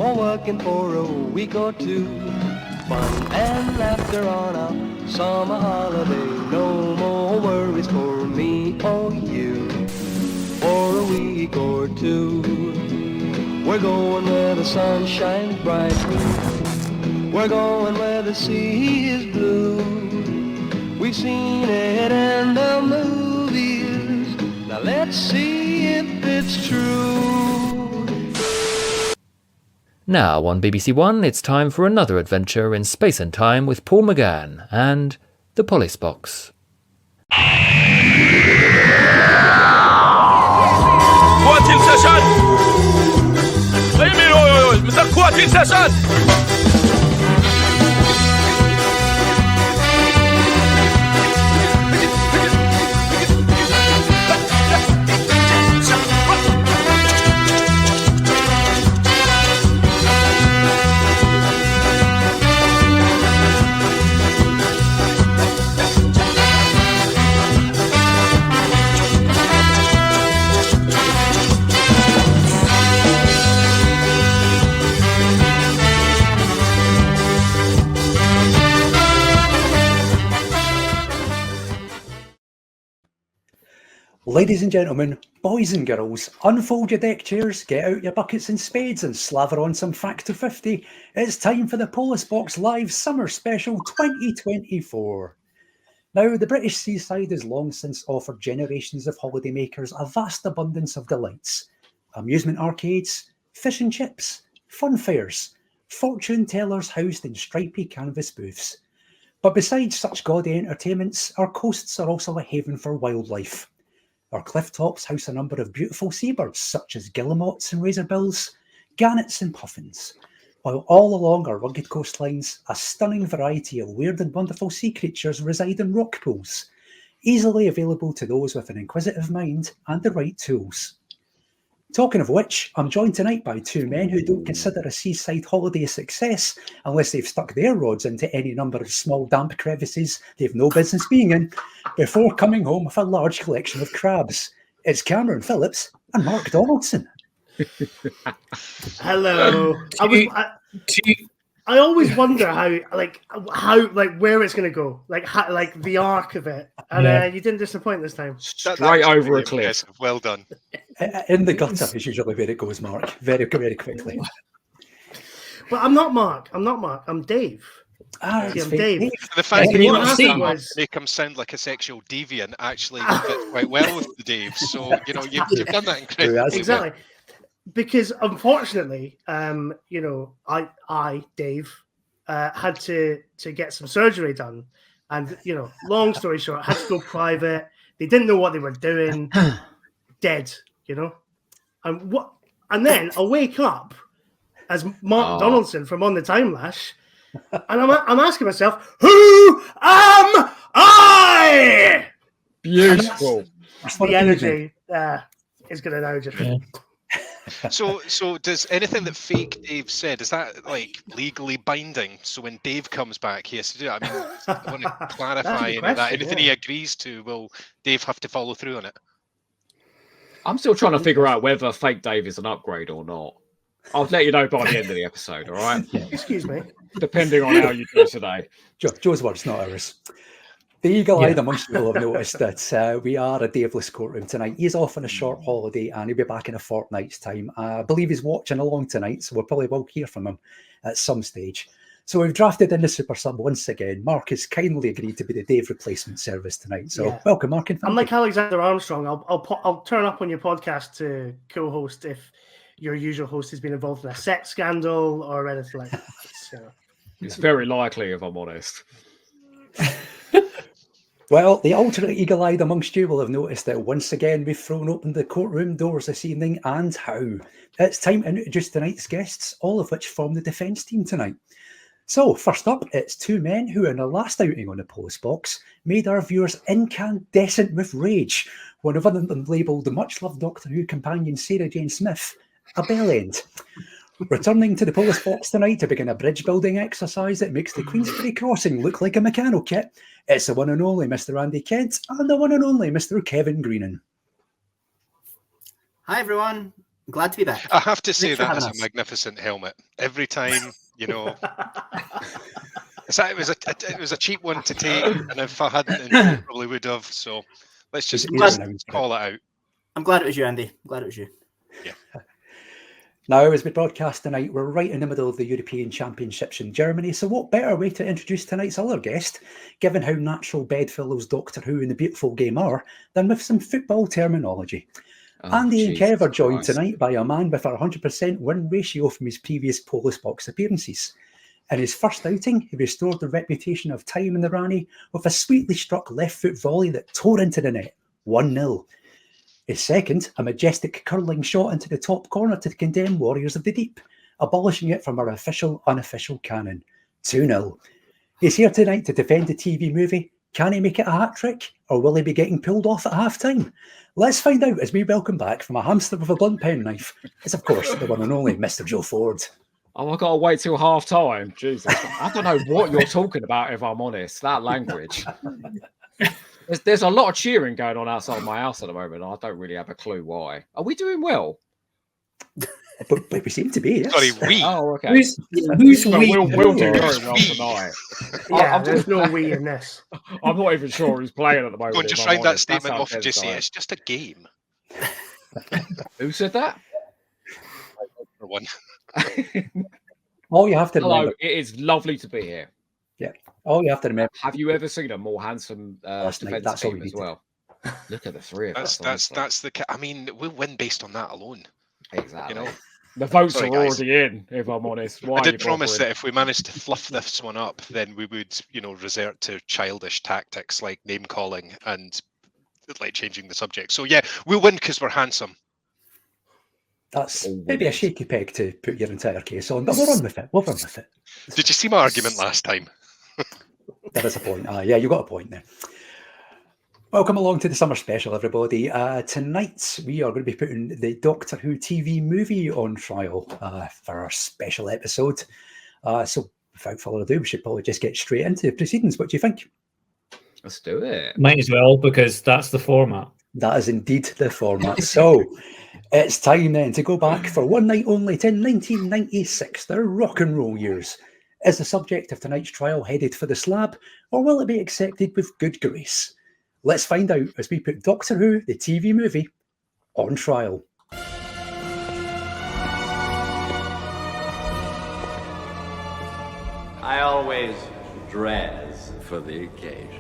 while working for a week or two. Fun and laughter on a summer holiday. No more worries for me or you. For a week or two, we're going where the sun shines bright. We're going where the sea is blue. We've seen it in the movies. Now let's see if it's true. Now on BBC One, it's time for another adventure in space and time with Paul McGann and the Polis Box. Quarantine session! What do you mean, oi? Mr. Quarantine session! Ladies and gentlemen, boys and girls, unfold your deck chairs, get out your buckets and spades and slaver on some Factor 50. It's time for the Polis Box Live Summer Special 2024. Now, the British seaside has long since offered generations of holidaymakers a vast abundance of delights. Amusement arcades, fish and chips, fun fairs, fortune tellers housed in stripy canvas booths. But besides such gaudy entertainments, our coasts are also a haven for wildlife. Our cliff tops house a number of beautiful seabirds such as guillemots and razorbills, gannets and puffins, while all along our rugged coastlines, a stunning variety of weird and wonderful sea creatures reside in rock pools, easily available to those with an inquisitive mind and the right tools. Talking of which, I'm joined tonight by two men who don't consider a seaside holiday a success unless they've stuck their rods into any number of small damp crevices they've no business being in before coming home with a large collection of crabs. It's Cameron Phillips and Mark Donaldson. Hello. I always wonder how where it's going to go, like the arc of it, and you didn't disappoint this time. Straight over a cliff. Well done. In the gutter is usually where it goes, Mark. Very, very quickly. But I'm not Mark. I'm Dave. I'm Dave. The fact that you make him sound like a sexual deviant actually fits quite well with the Dave. So you've done that incredibly exactly. Well. Because unfortunately, I Dave, had to get some surgery done, and long story short, had to go private. They didn't know what they were doing. Dead, and then I wake up as Mark Donaldson from On the Time Lash, and I'm asking myself, who am I? Beautiful. The energy is going to now just. Yeah. So does anything that fake Dave said, is that like legally binding? So when Dave comes back, he has to do it. I mean, I want to clarify any of that. Anything he agrees to, will Dave have to follow through on it? I'm still trying to figure out whether fake Dave is an upgrade or not. I'll let you know by the end of the episode, all right? Yeah. Excuse me. Depending on how you do today. Joe's words, not ours. The eagle-eyed amongst you will have noticed that we are a Daveless courtroom tonight. He's off on a short holiday and he'll be back in a fortnight's time. I believe he's watching along tonight, so we'll probably will hear from him at some stage. So we've drafted in the super sub once again. Mark has kindly agreed to be the Dave replacement service tonight. So welcome, Mark. I'm like Alexander Armstrong. I'll turn up on your podcast to co-host if your usual host has been involved in a sex scandal or anything like that. So. It's very likely, if I'm honest. Well, the alternate eagle-eyed amongst you will have noticed that once again we've thrown open the courtroom doors this evening, and how. It's time to introduce tonight's guests, all of which form the defence team tonight. So, first up, it's two men who, in their last outing on the Polis Box, made our viewers incandescent with rage when one of them labelled the much-loved Doctor Who companion Sarah Jane Smith a bell end. Returning to the Polis Box tonight to begin a bridge-building exercise that makes the Queensferry crossing look like a mechanical kit, it's the one and only Mr. Andy Kent and the one and only Mr. Kevin Greenan. Hi, everyone. Glad to be back. I have to say Thanks for that having is a us. magnificent helmet. Every time, you know, it was a cheap one to take, and if I hadn't, I probably would have. So let's just call it out. I'm glad it was you, Andy. I'm glad it was you. Yeah. Now, as we broadcast tonight, we're right in the middle of the European Championships in Germany, so what better way to introduce tonight's other guest, given how natural bedfellows Doctor Who and the Beautiful Game are, than with some football terminology. Andy and Kev are joined tonight by a man with a 100% win ratio from his previous Polis Box appearances. In his first outing, he restored the reputation of time in the Rani with a sweetly struck left foot volley that tore into the net, 1-0. His second, a majestic curling shot into the top corner to condemn Warriors of the Deep, abolishing it from our unofficial canon, 2-0. He's here tonight to defend the TV movie. Can he make it a hat-trick, or will he be getting pulled off at half-time? Let's find out as we welcome back from a hamster with a blunt penknife. It's, of course, the one and only Mr. Joe Ford. Oh, I got to wait till half-time. Jesus. I don't know what you're talking about, if I'm honest. That language. There's a lot of cheering going on outside my house at the moment. I don't really have a clue why. Are we doing well? But we seem to be, yes. Sorry, we. Oh, okay. Who's we? We'll do very well tonight. Yeah, there's no we in this. I'm not even sure who's playing at the moment. Go and just round that statement off and just say it's just a game. Who said that? For one. All you have to Hello, remember. it is lovely to be here. Yeah. All you have to remember. Have you ever seen a more handsome defense that's all team we as need. Well? Look at the three of us. That's the. I mean, we'll win based on that alone. Exactly. You know, the votes Sorry, are guys. already in. If I'm honest, why I are you did promise bothering? that if we managed to fluff this one up, then we would, resort to childish tactics like name calling and like changing the subject. So yeah, we'll win because we're handsome. That's maybe a shaky peg to put your entire case on, but we'll run with it. We'll run with it. Did you see my argument last time? There is a point. Yeah, you got a point there. Welcome along to the summer special, everybody. Tonight we are going to be putting the Doctor Who TV movie on trial for our special episode. So without further ado, we should probably just get straight into the proceedings. What do you think? Let's do it. Might as well, because that's the format. That is indeed the format. So it's time then to go back for one night only to 1996, the rock and roll years. Is the subject of tonight's trial headed for the slab, or will it be accepted with good grace? Let's find out as we put Doctor Who, the TV movie, on trial. I always dress for the occasion.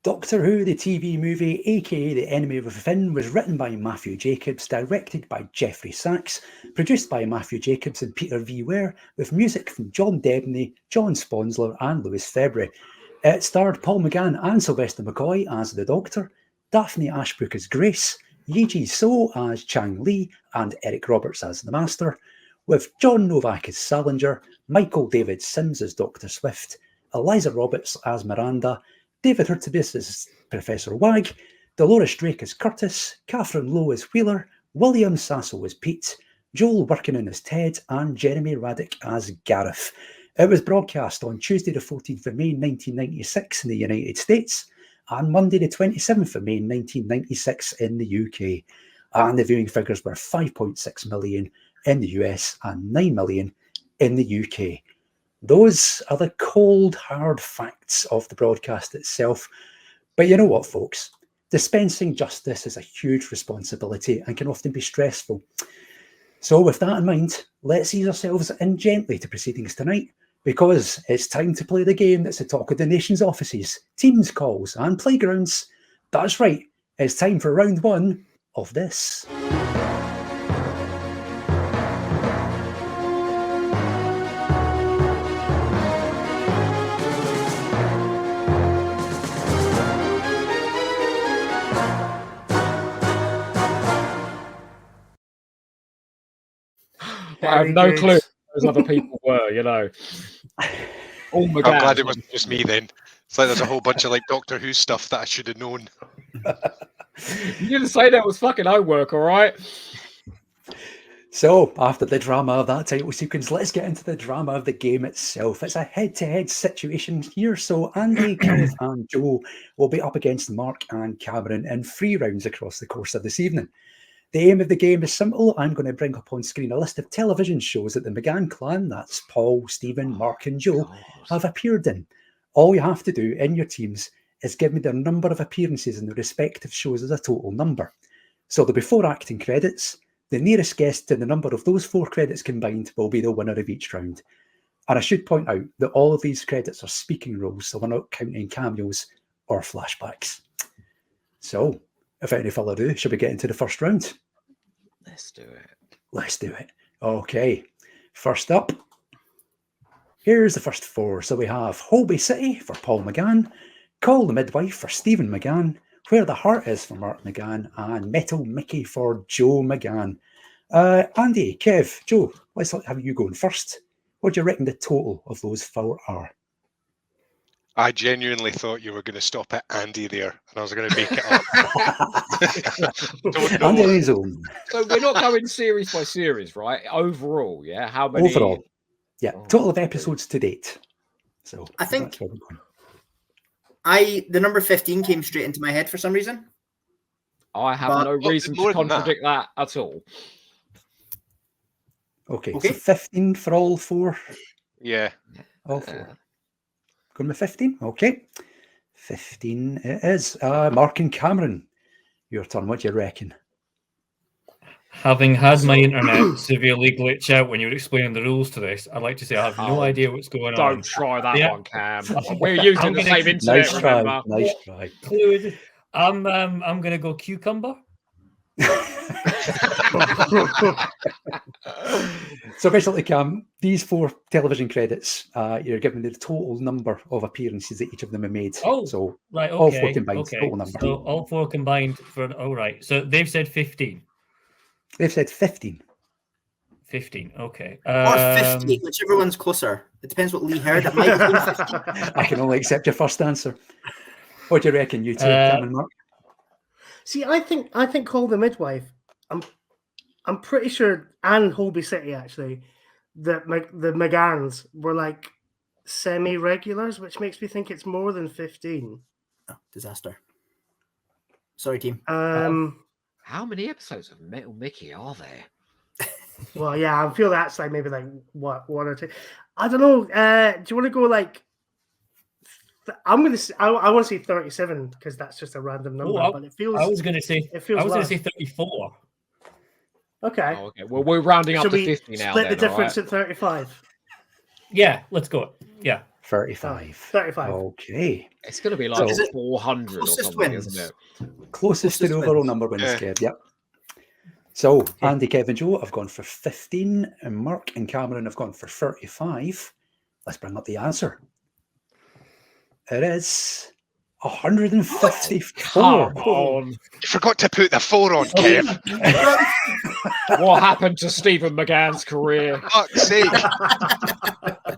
Doctor Who, the TV movie, aka The Enemy Within, was written by Matthew Jacobs, directed by Jeffrey Sachs, produced by Matthew Jacobs and Peter V. Ware, with music from John Debney, John Sponsler and Lewis February. It starred Paul McGann and Sylvester McCoy as the Doctor, Daphne Ashbrook as Grace, Yi-Ji So as Chang Li and Eric Roberts as the Master, with John Novak as Salinger, Michael David Sims as Dr. Swift, Eliza Roberts as Miranda, David Hurtubise as Professor Wag, Dolores Drake as Curtis, Catherine Lowe as Wheeler, William Sasso as Pete, Joel Workinen as Ted, and Jeremy Raddick as Gareth. It was broadcast on Tuesday the 14th of May 1996 in the United States and Monday the 27th of May 1996 in the UK. And the viewing figures were 5.6 million in the US and 9 million in the UK. Those are the cold, hard facts of the broadcast itself. But you know what, folks? Dispensing justice is a huge responsibility and can often be stressful. So with that in mind, let's ease ourselves in gently to proceedings tonight, because it's time to play the game that's the talk of the nation's offices, teams calls and playgrounds. That's right, it's time for round one of this. I have no clue who those other people were, you know. Oh my God. I'm glad it wasn't just me then. It's like there's a whole bunch of like Doctor Who stuff that I should have known. You didn't say that was fucking homework, all right? So, after the drama of that title sequence, let's get into the drama of the game itself. It's a head-to-head situation here, so Andy, Kenneth and Joe will be up against Mark and Cameron in 3 rounds across the course of this evening. The aim of the game is simple. I'm going to bring up on screen a list of television shows that the McGann clan, that's Paul, Stephen, Mark and Joe, have appeared in. All you have to do in your teams is give me their number of appearances in the respective shows as a total number. So there'll be 4 acting credits. The nearest guest to the number of those 4 credits combined will be the winner of each round. And I should point out that all of these credits are speaking roles, so we're not counting cameos or flashbacks. So, without any further ado, shall we get into the first round? Let's do it. Let's do it. Okay. First up, here's the first 4. So we have Holby City for Paul McGann, Call the Midwife for Stephen McGann, Where the Heart Is for Mark McGann, and Metal Mickey for Joe McGann. Andy, Kev, Joe, let's have you going first. What do you reckon the total of those 4 are? I genuinely thought you were going to stop at Andy there, and I was going to make it up. Andy on his own. So we're not going series by series, right? Overall, yeah? How many? Overall. Yeah, total of episodes to date. So I think that's where we're going. the number 15 came straight into my head for some reason. I have no reason to contradict that at all. Okay, so 15 for all 4? Yeah. All 4. Going with 15? Okay. 15 it is. Mark and Cameron, your turn. What do you reckon? Having had my internet severely glitch out when you were explaining the rules to this, I'd like to say I have no idea what's going on. Don't try that one, Cam. We're using the same internet, nice try, remember? Nice try. I'm going to go cucumber. So basically, Cam, these 4 television credits, you're given the total number of appearances that each of them have made. Oh, so right, okay. All 4 combined, total number. So all 4 combined for, all right. So they've said 15. They've said 15. 15, okay. Or 50, whichever one's closer. It depends what Lee heard. It might have been 50. I can only accept your first answer. What do you reckon, you two, Cam and Mark? See, I think Call the Midwife. I'm pretty sure, and Holby City actually, that the McGanns were like semi-regulars, which makes me think it's more than 15. Oh, disaster. Sorry, team. How many episodes of Metal Mickey are there? Well, yeah, I feel that's like maybe like what, 1 or 2. I don't know. Do you want to go like? I want to say 37 because that's just a random number. But it feels. I was going to say 34. Okay. Oh, okay. Well, we're rounding up to 50 now. Split the difference at 35. Yeah, let's go. Yeah. 35. 35. Okay. It's going to be like 400 or something, isn't it? Closest to the overall number wins, Kev. Yep. So, Andy, Kevin, Joe have gone for 15, and Mark and Cameron have gone for 35. Let's bring up the answer. It is 154. Come on. You forgot to put the 4 on, Kev. What happened to Stephen McGann's career? Fuck's sake.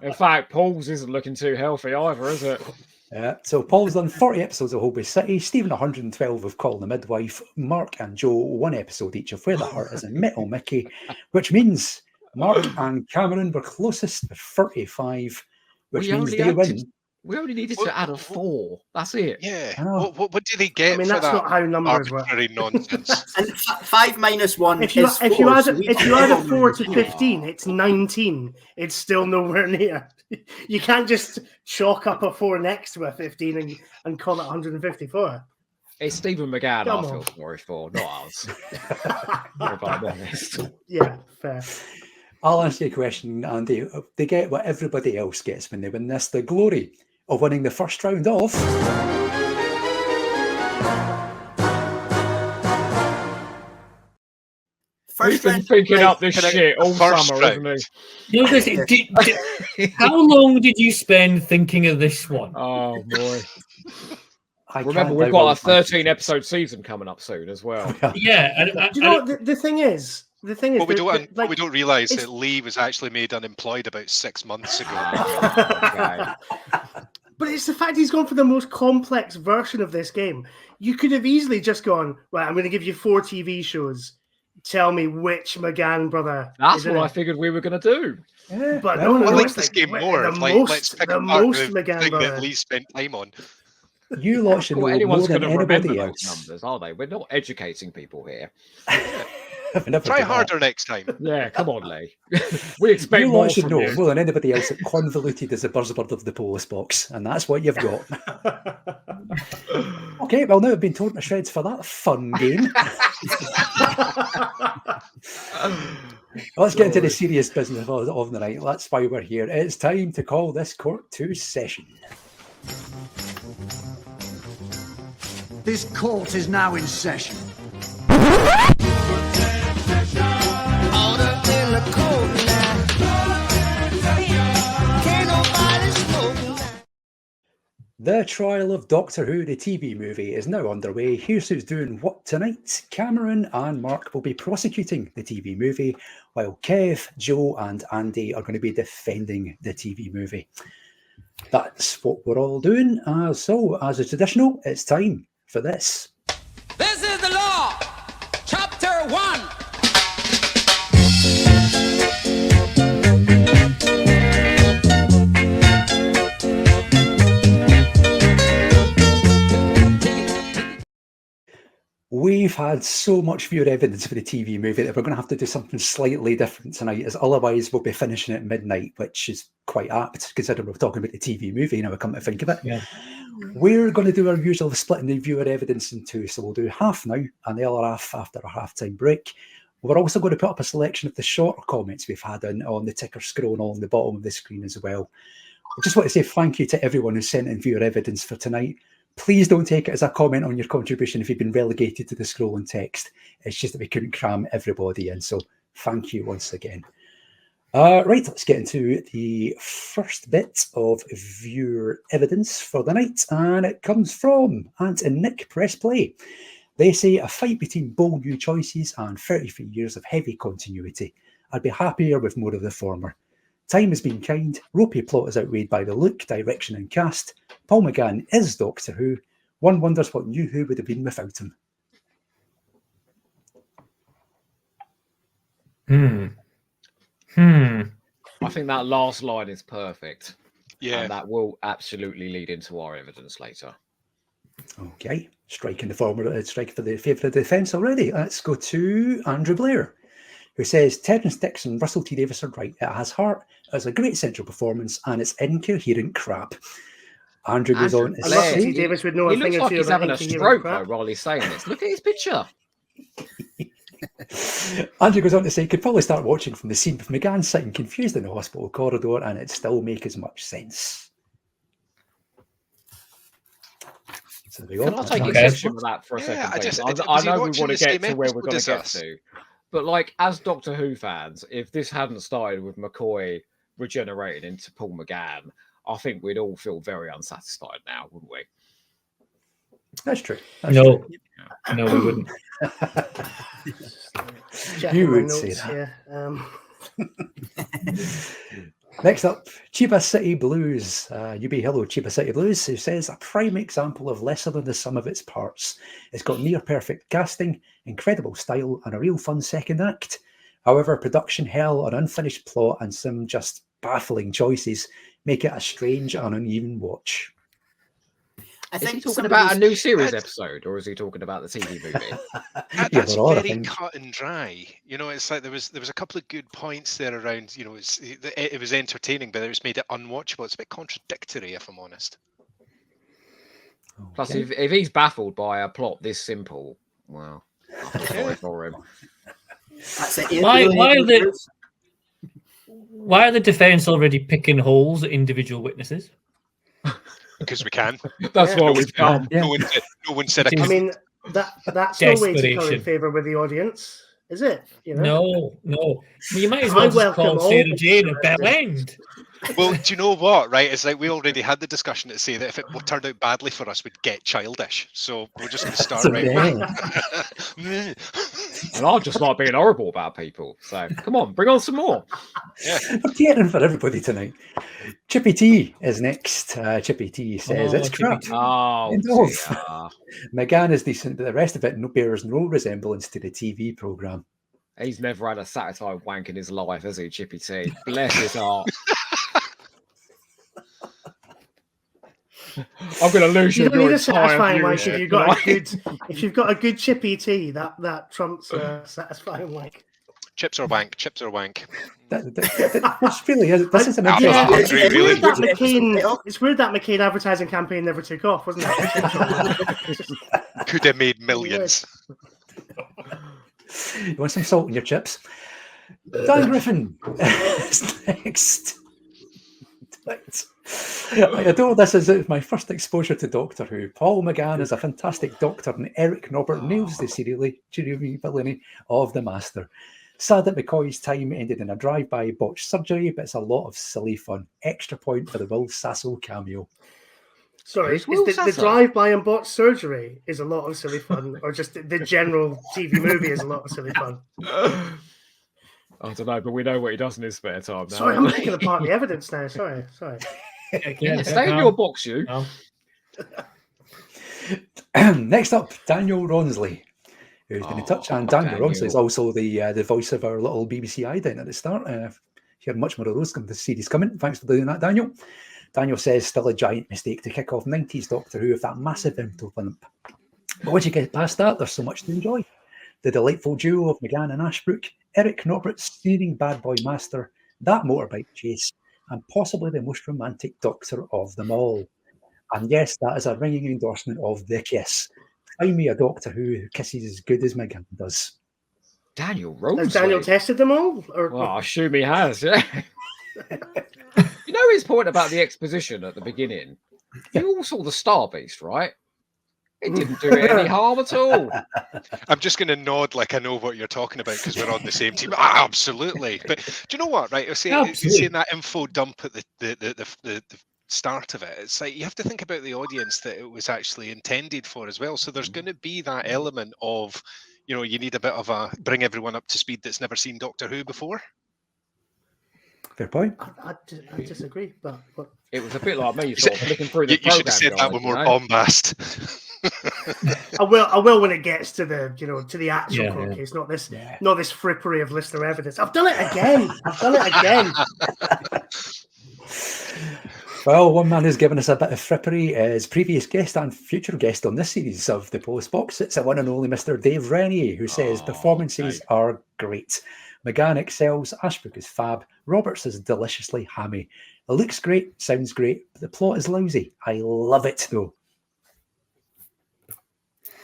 In fact, Paul's isn't looking too healthy either, is it? So Paul's done 40 episodes of Holby City, Stephen 112 of Call the Midwife, Mark and Joe 1 episode each of Where the Heart Is, and Metal Mickey, which means Mark and Cameron were closest with 35, which means they win. We only needed to add a 4. That's it. Yeah. What do they get? I mean, for that's that not how numbers work. arbitrary nonsense. And 5 minus 1 If you is 4. add so we a don't 4 to 15, it's 19. It's still nowhere near. You can't just chalk up a 4 next to a 15 and call it 154. It's Stephen McGann Come I feel on. sorry for, not us. If I'm honest. Yeah, fair. I'll answer your question, Andy. They get what everybody else gets when they win this, the glory of winning the first round of... He's been thinking up this shit all summer, hasn't he? No, how long did you spend thinking of this one? Oh, boy. I Remember, we've got a 13-episode season coming up soon as well. Yeah. Do you know what the thing is? The thing is, What we don't realise that Lee was actually made unemployed about 6 months ago. But it's the fact he's gone for the most complex version of this game. You could have easily just gone, right, I'm going to give you 4 TV shows. Tell me which McGann brother. That's what I figured we were going to do. Yeah, but I like this game more. Let's pick apart the thing that Lee spent time on. You lot should know anyone's more going than to remember anybody those else. numbers, are they? We're not educating people here. Try harder next time. Yeah, come on, Lee. We expect You more lot should from know you. more than anybody else that convoluted is a buzzword of the Polis Box, and that's what you've got. Okay, well, now I've been torn to shreds for that fun game. Let's get into the serious business of the night. That's why we're here. It's time to call this court to session. This court is now in session. The trial of Doctor Who, the TV movie, is now underway. Here's who's doing what tonight. Cameron and Mark will be prosecuting the TV movie, while Kev, Joe and Andy are going to be defending the TV movie. That's what we're all doing. So, as is traditional, it's time for this. This is the law, chapter 1. We've had so much viewer evidence for the TV movie that we're going to have to do something slightly different tonight, as otherwise we'll be finishing at midnight, which is quite apt, considering we're talking about the TV movie now, I come to think of it. Yeah. We're going to do our usual splitting the viewer evidence in 2, so we'll do half now and the other half after a half-time break. We're also going to put up a selection of the shorter comments we've had on the ticker scroll along the bottom of the screen as well. I just want to say thank you to everyone who sent in viewer evidence for tonight. Please don't take it as a comment on your contribution if you've been relegated to the scroll and text. It's just that we couldn't cram everybody in, so thank you once again. Right, let's get into the first bit of viewer evidence for the night, and it comes from Ant and Nick. Press play. They say, a fight between bold new choices and 33 years of heavy continuity. I'd be happier with more of the former. Time has been kind, ropey plot is outweighed by the look, direction and cast. Paul McGann is Doctor Who. One wonders what New Who would have been without him. I think that last line is perfect. Yeah. And that will absolutely lead into our evidence later. Okay, striking the former, striking for the favourite defence already. Let's go to Andrew Blair, who says, Terence Dix and Russell T Davies are right. It has heart, it has a great central performance, and it's incoherent crap. Andrew goes on to Russell say... T Davies would know He a looks thing or like two he's about having a incoherent stroke, crap. though, while he's saying this. Look at his picture. Andrew goes on to say, could probably start watching from the scene with McGann sitting confused in the hospital corridor, and it still make as much sense. So there we go. Can I take That's exception with that for a second, please? I know we want to get to where we're going to get to, but like, as Doctor Who fans, if this hadn't started with McCoy regenerated into Paul McGann, I think we'd all feel very unsatisfied now, wouldn't we? That's true. No, we wouldn't. You would say that. Yeah. Next up, Chiba City Blues. UB Hello, Chiba City Blues, who says a prime example of lesser than the sum of its parts. It's got near perfect casting, incredible style, and a real fun second act. However, production hell, an unfinished plot, and some just baffling choices make it a strange and uneven watch. Is he talking about a new series episode, or is he talking about the TV movie? That's very cut and dry. You know, it's like there was a couple of good points there around. You know, it was entertaining, but it was made it unwatchable. It's a bit contradictory, if I'm honest. Plus, if he's baffled by a plot this simple, well, I'm sorry for him. Why are the defence already picking holes at individual witnesses? Because we can. That's why we've come. No one said. I mean, that's no way to go in favour with the audience, is it? You know? No. You might as well just call Sarah Jane a bell end. Well, do you know what? Right, it's like we already had the discussion to say that if it turned out badly for us, we'd get childish. So we're just going to start right now. And I just like being horrible about people. So come on, bring on some more. Yeah. I'm catering for everybody tonight. Chippy T is next. Chippy T says it's crap. McGann is decent, but the rest of it bears no resemblance to the TV programme. He's never had a satisfied wank in his life, has he, Chippy T? Bless his heart. I'm going to lose you. You don't need a satisfying wank if you've got a good. If you've got a good Chippy T, that trumps a satisfying wank. Chips or wank. Chips or wank. This really is. This is an interesting. It's weird that McCain advertising campaign never took off, wasn't it? Could have made millions. You want some salt in your chips? Dan Griffin is next. I adore this as my first exposure to Doctor Who. Paul McGann is a fantastic doctor, and Eric Norbert nails the serial villainy of the Master. Sad that McCoy's time ended in a drive-by botched surgery, but it's a lot of silly fun. Extra point for the Will Sasso cameo. Sorry, is the drive-by and botched surgery is a lot of silly fun, or just the general TV movie is a lot of silly fun? I don't know, but we know what he does in his spare time now. Sorry, I'm picking apart the evidence now. Sorry. Yeah, stay in your box, you. Next up, Daniel Ronsley, who's been in touch. And Daniel Ronsley is also the voice of our little BBC ident at the start. You had much more of those series coming. Thanks for doing that, Daniel. Daniel says, still a giant mistake to kick off 90s Doctor Who with that massive intro blimp. But once you get past that, there's so much to enjoy. The delightful duo of McGann and Ashbrook, Eric Norbert's steering bad boy master, that motorbike chase, and possibly the most romantic Doctor of them all. And yes, that is a ringing endorsement of the kiss. Find me a Doctor who kisses as good as McGann does. Daniel Rose. Has Daniel tested them all? Well, I assume he has, yeah. You know his point about the exposition at the beginning? You all saw the Star Beast, right? It didn't do it any harm at all. I'm just going to nod like I know what you're talking about because we're on the same team. Absolutely. But do you know what, right? Seeing that info dump at the start of it, it's like you have to think about the audience that it was actually intended for as well. So there's going to be that element of, you know, you need a bit of a bring everyone up to speed that's never seen Doctor Who before. Fair point. I disagree, but it was a bit like me sort of looking through the program. You should have said that with more bombast. I will when it gets to the to the actual court case, not this frippery of listener evidence. I've done it again. Well, one man who's given us a bit of frippery is previous guest and future guest on this series of the Polis Box. It's a one and only Mr. Dave Rennie, who says performances are great. McGann excels, Ashbrook is fab, Roberts is deliciously hammy. It looks great, sounds great, but the plot is lousy. I love it though.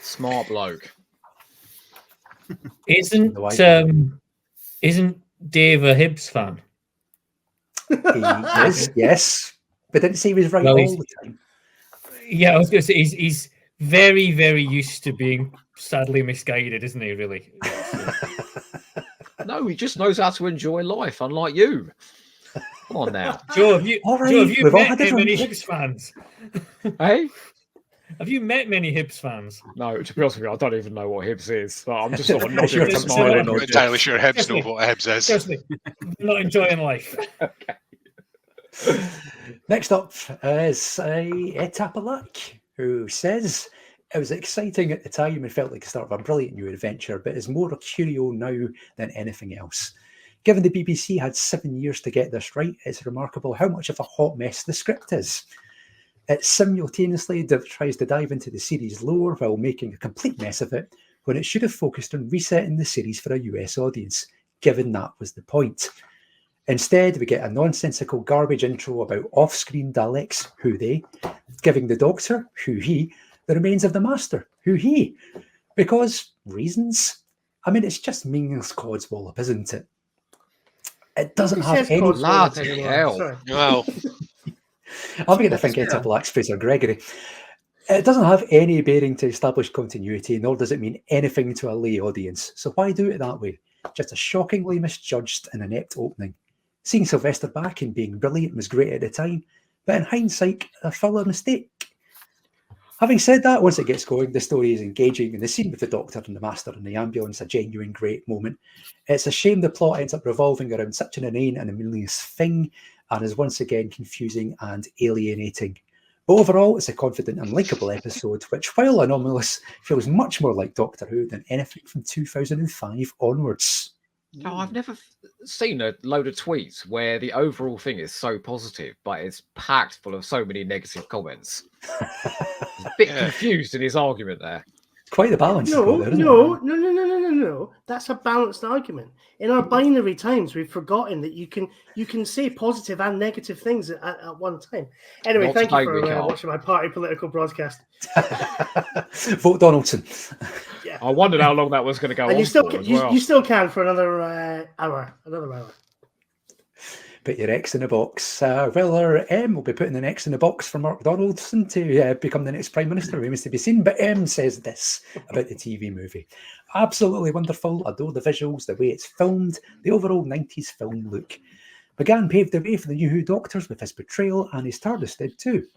Smart bloke. Isn't Dave a Hibs fan? He is, yes. But didn't say he was right all the time. Yeah, I was going to say he's very, very used to being sadly misguided, isn't he? Really? No, he just knows how to enjoy life, unlike you. Come on now, Joe. Have you met many Hibs fans? Hey, have you met many Hibs fans? No, to be honest with you, I don't even know what Hibs is. But I'm just sort of nodding and smiling. I'm not entirely sure Hibs know what Hibs is. Trust me, I'm not enjoying life. Okay. Next up is Tapalak, who says, it was exciting at the time and felt like the start of a brilliant new adventure, but is more a curio now than anything else. Given the BBC had 7 years to get this right, it's remarkable how much of a hot mess the script is. It simultaneously tries to dive into the series lore while making a complete mess of it, when it should have focused on resetting the series for a US audience, given that was the point. Instead, we get a nonsensical garbage intro about off-screen Daleks, who they, giving the Doctor, who he, the remains of the Master, who he. Because reasons? I mean, it's just meaningless codswallop, isn't it? It doesn't have any... Bloody hell. Well, I'm beginning to think Tapalak's Fraser Gregory. It doesn't have any bearing to established continuity, nor does it mean anything to a lay audience. So why do it that way? Just a shockingly misjudged and inept opening. Seeing Sylvester back and being brilliant was great at the time, but in hindsight, a fuller mistake. Having said that, once it gets going, the story is engaging, and the scene with the Doctor and the Master in the ambulance a genuine great moment. It's a shame the plot ends up revolving around such an inane and meaningless thing, and is once again confusing and alienating. But overall, it's a confident and likeable episode, which, while anomalous, feels much more like Doctor Who than anything from 2005 onwards. No, I've never seen a load of tweets where the overall thing is so positive, but it's packed full of so many negative comments. He's a bit confused in his argument there. Quite the balance. No. That's a balanced argument. In our binary times, we've forgotten that you can say positive and negative things at one time. Anyway, Not thank you today, for watching my party political broadcast. Vote Donaldson. Yeah. I wondered how long that was going to go And on you still for as well. you still can for another hour. Put your X in a box. Well, M will be putting an X in a box for Mark Donaldson to become the next Prime Minister, remains to be seen. But M says this about the TV movie. Absolutely wonderful. Adore the visuals, the way it's filmed, the overall 90s film look. McGann paved the way for the New Who Doctors with his portrayal, and his TARDIS did too.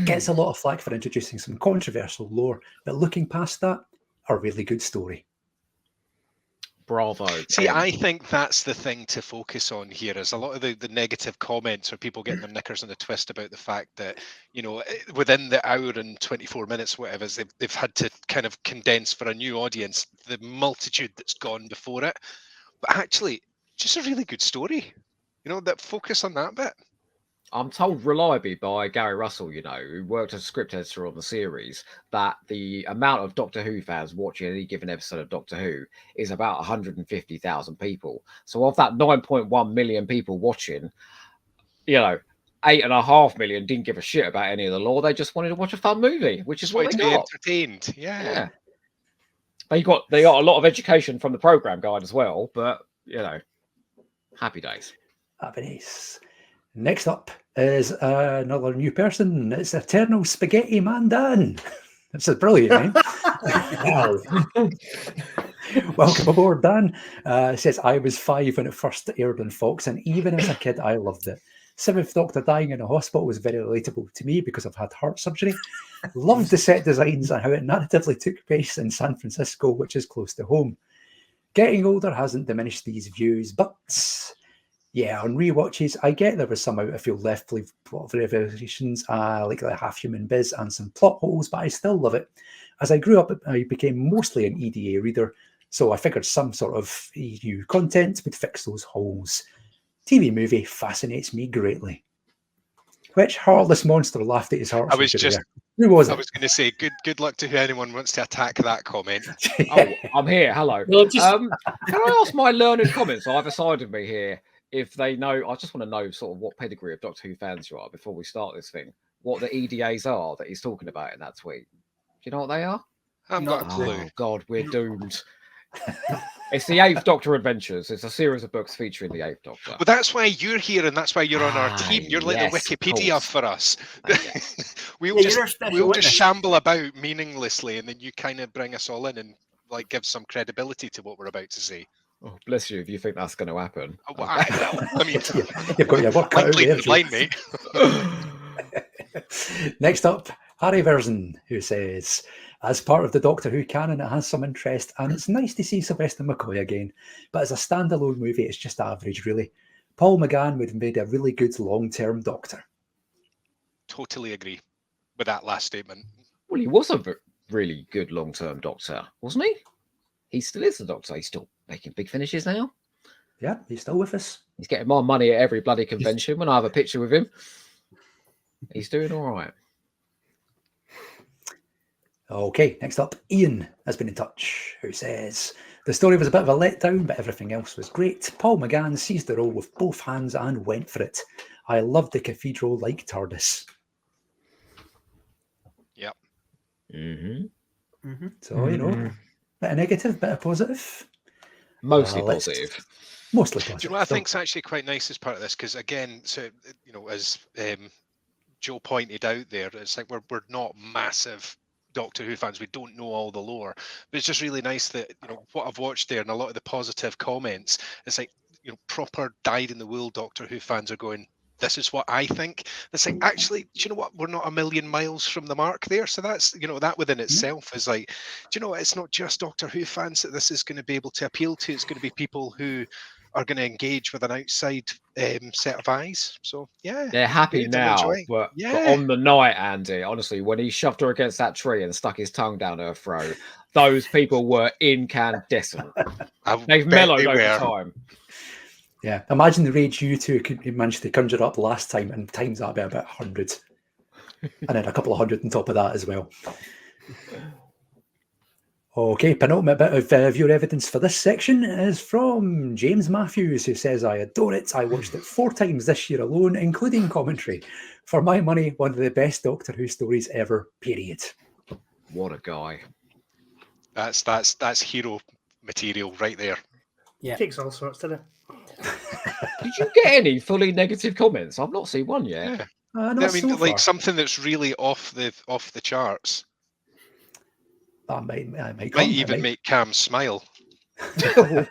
Gets a lot of flack for introducing some controversial lore, but looking past that, a really good story. Bravo. See, I think that's the thing to focus on here, is a lot of the negative comments or people getting their knickers in a twist about the fact that, within the hour and 24 minutes, whatever, they've had to kind of condense for a new audience the multitude that's gone before it. But actually, just a really good story, that focus on that bit. I'm told reliably by Gary Russell, who worked as a script editor on the series, that the amount of Doctor Who fans watching any given episode of Doctor Who is about 150,000 people. So of that 9.1 million people watching, 8.5 million didn't give a shit about any of the lore. They just wanted to watch a fun movie, which is what they got. Entertained, yeah. They got a lot of education from the program guide as well, but happy days. Happy days. Next up is another new person. It's Eternal Spaghetti Man Dan. That's a brilliant name. Wow. Welcome aboard, Dan. Says, I was 5 when it first aired on Fox, and even as a kid, I loved it. Seventh Doctor dying in a hospital was very relatable to me because I've had heart surgery. Loved the set designs and how it narratively took place in San Francisco, which is close to home. Getting older hasn't diminished these views, but... yeah, on rewatches, I get there was some out of field left plot revelations, like the half-human biz and some plot holes, but I still love it. As I grew up, I became mostly an EDA reader, so I figured some sort of EU content would fix those holes. TV movie fascinates me greatly. Which heartless monster laughed at his heart? Who was it? I was going to say, good luck to anyone wants to attack that comment. Oh, I'm here. Hello. Well, can I ask my learned comments either side of me here? If they know, I just want to know sort of what pedigree of Doctor Who fans you are before we start this thing. What the EDAs are that he's talking about in that tweet. Do you know what they are? I've got a clue. Oh, God, we're doomed. It's the 8th Doctor Adventures. It's a series of books featuring the 8th Doctor. Well, that's why you're here, and that's why you're on our team. You're like the Wikipedia for us. we all just shamble about meaninglessly, and then you kind of bring us all in and give some credibility to what we're about to say. Oh, bless you if you think that's going to happen. Oh, well, I mean, you've got your work cut out there, line, mate. Next up, Harry Verson, who says, as part of the Doctor Who canon, it has some interest, and it's nice to see Sylvester McCoy again. But as a standalone movie, it's just average, really. Paul McGann would have made a really good long-term doctor. Totally agree with that last statement. Well, he was a really good long-term doctor, wasn't he? He still is the doctor. He's still making big finishes now. Yeah, he's still with us. He's getting more money at every bloody convention. When I have a picture with him, he's doing all right. Okay, next up, Ian has been in touch, who says, the story was a bit of a letdown, but everything else was great. Paul McGann seized the role with both hands and went for it. I loved the cathedral-like TARDIS. Yep. So, you know, bit of negative, bit of positive. Mostly positive. Mostly positive. Do you know what I think's actually quite nice as part of this? Because again, so as Joe pointed out there, it's like we're not massive Doctor Who fans. We don't know all the lore, but it's just really nice that what I've watched there and a lot of the positive comments. It's like proper dyed-in-the-wool Doctor Who fans are going, this is what I think. It's like, actually, do you know what? We're not a million miles from the mark there. So that's, that within itself is like, do you know what? It's not just Doctor Who fans that this is going to be able to appeal to. It's going to be people who are going to engage with an outside set of eyes. So, yeah. They're happy now. But on the night, Andy, honestly, when he shoved her against that tree and stuck his tongue down her throat, those people were incandescent. They've mellowed over time. Yeah, imagine the rage you two could manage to conjure up last time and times that by about 100. And then a couple of hundred on top of that as well. Okay, penultimate bit of viewer evidence for this section is from James Matthews, who says, I adore it. I watched it 4 times this year alone, including commentary. For my money, one of the best Doctor Who stories ever, period. What a guy. That's hero material right there. Yeah. Takes all sorts, doesn't it? Did you get any fully negative comments? I've not seen one yet. Yeah. I mean, like something that's really off the charts. That might even make Cam smile. I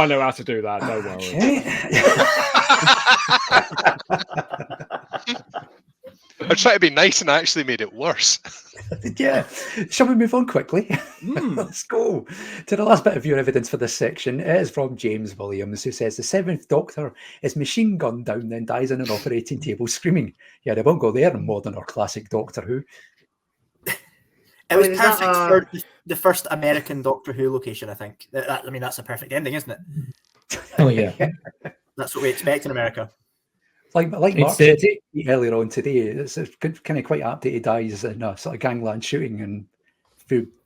know how to do that. Don't worry. I tried to be nice and I actually made it worse. Yeah. Shall we move on quickly? Let's go to the last bit of viewer evidence for this section. It is from James Williams, who says the 7th Doctor is machine gunned down, then dies on an operating table screaming. Yeah, they won't go there in modern or classic Doctor Who. It was perfect for the first American Doctor Who location, I think. I mean, that's a perfect ending, isn't it? Oh, yeah. That's what we expect in America. Like Mark said earlier on today, it's kind of quite apt that he dies in a sort of gangland shooting and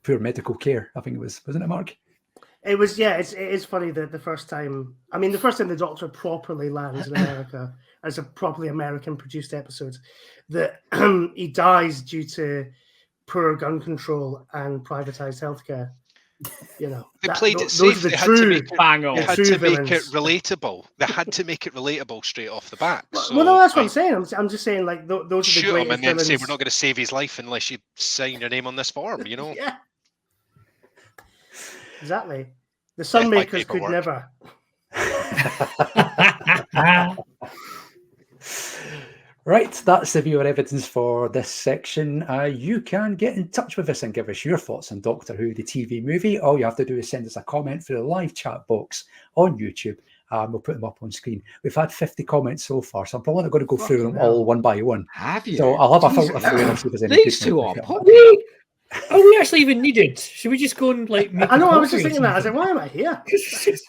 poor medical care. I think it was, wasn't it, Mark? It was, yeah. It is funny that the first time the Doctor properly lands in America as a properly American-produced episode, that he dies due to poor gun control and privatized healthcare. They played it safe. They had to make it relatable. They had to make it relatable straight off the bat. So, well, no, that's what I'm saying. I'm just saying, like, those are the shoot greatest him and then villains. say we're not going to save his life unless you sign your name on this form. Yeah, exactly. The Sunmakers could never. Right, that's the viewer evidence for this section. You can get in touch with us and give us your thoughts on Doctor Who, the TV movie. All you have to do is send us a comment through the live chat box on YouTube. We'll put them up on screen. We've had 50 comments so far, so I'm probably not going to go through them all one by one. Have you? So I'll have a filter through and see if there's any. These two are Are we actually even needed? Should we just go and make I know, I was just thinking that. I was like, why am I here? Let's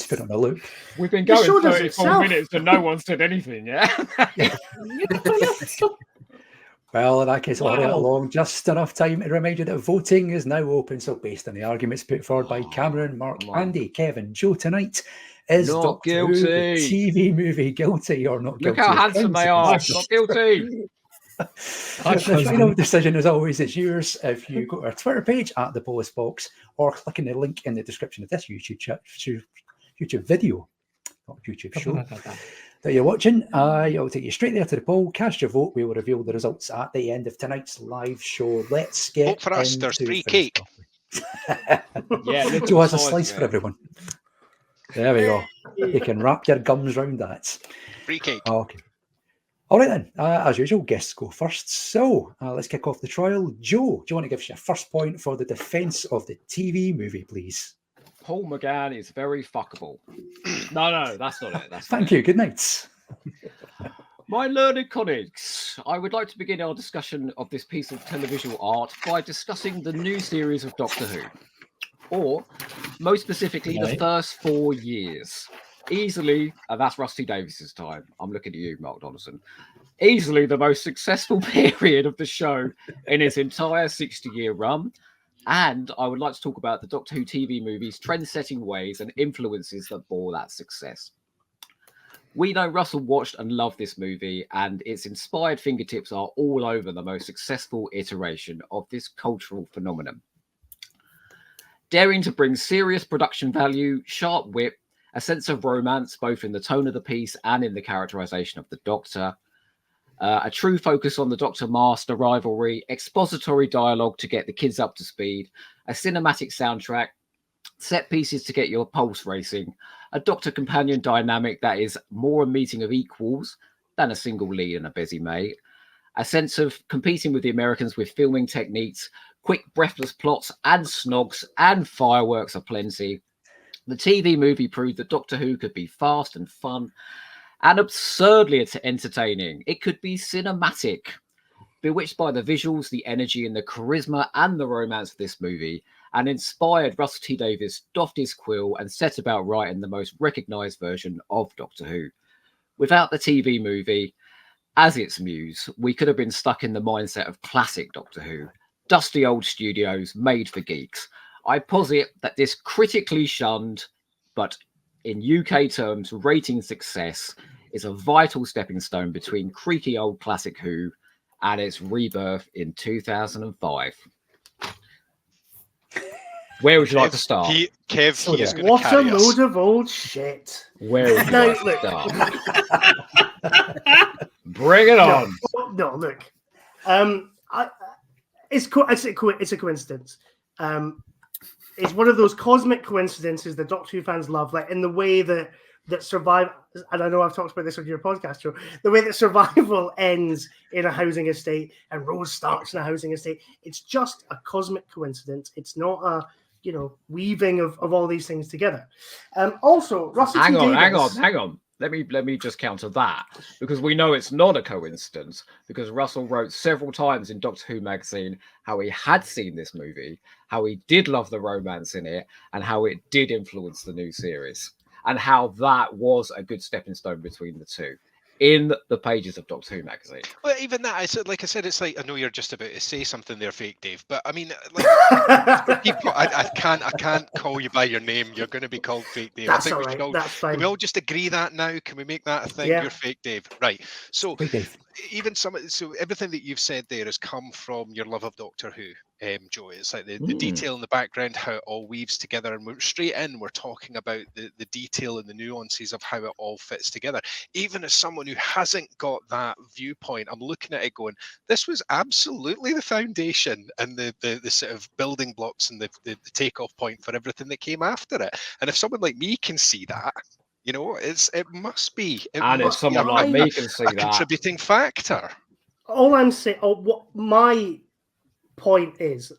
put on a loop. We've been going 34 minutes and no one said anything, yeah? Well, in that case, I'll hurry it along. Just enough time to remind you that voting is now open. So based on the arguments put forward by Cameron, Mark, Andy, Kevin, Joe tonight, is not Doctor Who, guilty. the TV movie, guilty or not guilty? Look how handsome they are. Not guilty. The final decision, as always, is yours. If you go to our Twitter page at the Polis Box or click on the link in the description of this YouTube video, not YouTube show, that you're watching, it'll take you straight there to the poll. Cast your vote. We will reveal the results at the end of tonight's live show. Let's get vote for us. There's free cake. Yeah, Joe has a slice for everyone. There we go. You can wrap your gums round that. Free cake. Okay. All right then, as usual, guests go first. So let's kick off the trial. Joe, do you want to give us your first point for the defence of the TV movie, please? Paul McGann is very fuckable. No, that's not it. Thank you. Good night. My learned colleagues, I would like to begin our discussion of this piece of televisual art by discussing the new series of Doctor Who, or most specifically, the first 4 years. Easily, and that's Rusty Davies's time. I'm looking at you, Mark Donaldson. Easily the most successful period of the show in its entire 60-year run. And I would like to talk about the Doctor Who TV movies, trend-setting ways and influences that bore that success. We know Russell watched and loved this movie, and its inspired fingertips are all over the most successful iteration of this cultural phenomenon. Daring to bring serious production value, sharp wit, a sense of romance, both in the tone of the piece and in the characterization of the Doctor, a true focus on the Doctor-Master rivalry, expository dialogue to get the kids up to speed, a cinematic soundtrack, set pieces to get your pulse racing, a Doctor-companion dynamic that is more a meeting of equals than a single lead and a busy mate, a sense of competing with the Americans with filming techniques, quick, breathless plots and snogs and fireworks aplenty. The TV movie proved that Doctor Who could be fast and fun and absurdly entertaining. It could be cinematic. Bewitched by the visuals, the energy and the charisma and the romance of this movie, and inspired, Russell T Davies doffed his quill and set about writing the most recognised version of Doctor Who. Without the TV movie as its muse, we could have been stuck in the mindset of classic Doctor Who, dusty old studios made for geeks. I posit that this critically shunned, but in UK terms, rating success, is a vital stepping stone between creaky old classic Who and its rebirth in 2005. Where would you like to start? Kev, he is going to What a carry us. load of old shit. Where would you like to start? Bring it on. No, look. It's a coincidence. It's one of those cosmic coincidences that Doctor Who fans love, like in the way that survival, and I know I've talked about this on your podcast show, the way that survival ends in a housing estate and Rose starts in a housing estate. It's just a cosmic coincidence. It's not a weaving of all these things together. Also, Russell Hang T. on. Davies, Let me just counter that, because we know it's not a coincidence, because Russell wrote several times in Doctor Who magazine how he had seen this movie, how he did love the romance in it, and how it did influence the new series, and how that was a good stepping stone between the two in the pages of Doctor Who magazine. Well, even that, like I said, it's like, I know you're just about to say something there, fake Dave, but I mean, like, for people, I can't call you by your name. You're going to be called fake Dave. That's I think all we right. should all, That's fine. can we all just agree that now? Can we make that a thing? Yeah. You're fake Dave, right? So Fake Dave. even so everything that you've said there has come from your love of Doctor Who. Joe, it's like the detail in the background, how it all weaves together, and we're straight in, we're talking about the detail and the nuances of how it all fits together. Even as someone who hasn't got that viewpoint, I'm looking at it going, this was absolutely the foundation and the sort of building blocks and the takeoff point for everything that came after it. And if someone like me can see that, it must be. And if someone like me can see a that, contributing factor. all I'm saying, what my point is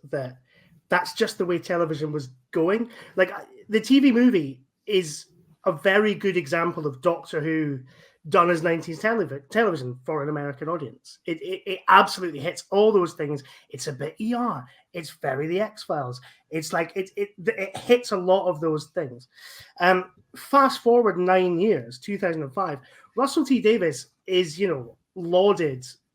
that's just the way television was going. Like, the TV movie is a very good example of Doctor Who done as 90s television for an American audience. It absolutely hits all those things. It's a bit ER. It's very The X-Files. It's like it hits a lot of those things. Fast forward 9 years, 2005, Russell T Davies is,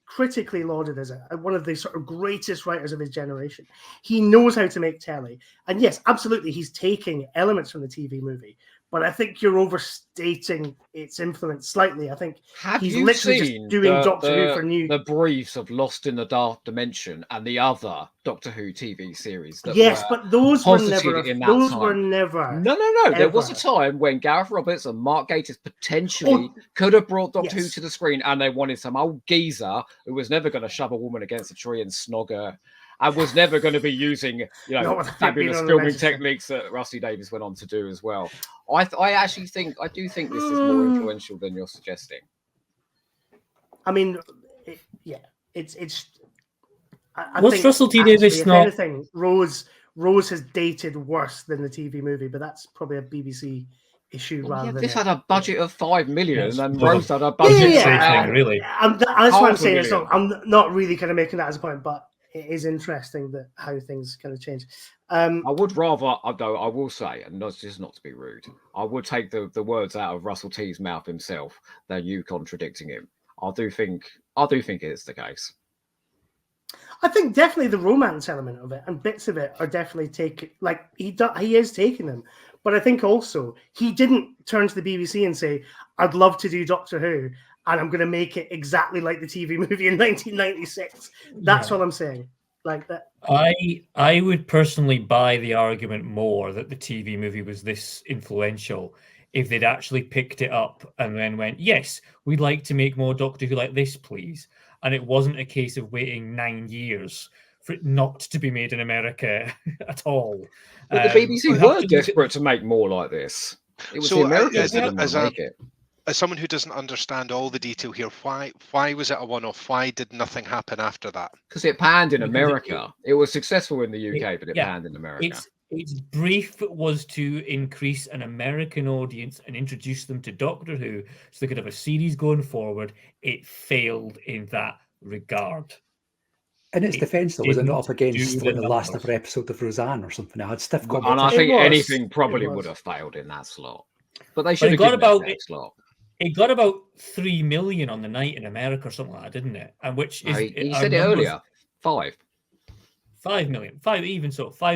critically lauded as one of the sort of greatest writers of his generation. He knows how to make telly. And yes, absolutely, he's taking elements from the TV movie. But I think you're overstating its influence slightly. I think he's literally just doing Doctor Who for new. The briefs of Lost in the Dark Dimension and the other Doctor Who TV series. Yes, but those were never. No. There was a time when Gareth Roberts and Mark Gatiss potentially could have brought Doctor Who to the screen, and they wanted some old geezer who was never going to shove a woman against a tree and snog her, and was never going to be using, fabulous filming techniques that Rusty Davies went on to do as well. I do think this is more influential than you're suggesting. I mean, it's. What's Russell T Davies if not? anything, Rose Rose has dated worse than the TV movie, but that's probably a BBC issue rather than this had a budget of 5 million, Yes, and well, Rose had a budget yeah, of really. that's what I'm saying. $500,000. I'm not really kind of making that as a point, but it is interesting that how things kind of change. I would rather, though, I will say, and not just not to be rude, I would take the words out of Russell T's mouth himself than you contradicting him. I do think it's the case. I think definitely the romance element of it and bits of it are definitely taken. Like he is taking them, but I think also he didn't turn to the BBC and say, "I'd love to do Doctor Who, and I'm going to make it exactly like the TV movie in 1996." That's what I'm saying. Like that. I would personally buy the argument more that the TV movie was this influential if they'd actually picked it up and then went, "Yes, we'd like to make more Doctor Who like this, please." And it wasn't a case of waiting 9 years for it not to be made in America at all. But the BBC were desperate to make more like this. It was the Americans that didn't make it. As someone who doesn't understand all the detail here, why was it a one-off? Why did nothing happen after that? Because it panned in America. It was successful in the UK, but it panned in America. Its brief was to increase an American audience and introduce them to Doctor Who so they could have a series going forward. It failed in that regard. In its defence, though, was it not up against like, the last ever episode of Roseanne or something? It had stiff competition. And I think anything probably would have failed in that slot. But they should have given it that slot. It got about 3 million on the night in America or something like that, didn't it? And which is he said it earlier. 5 million. 5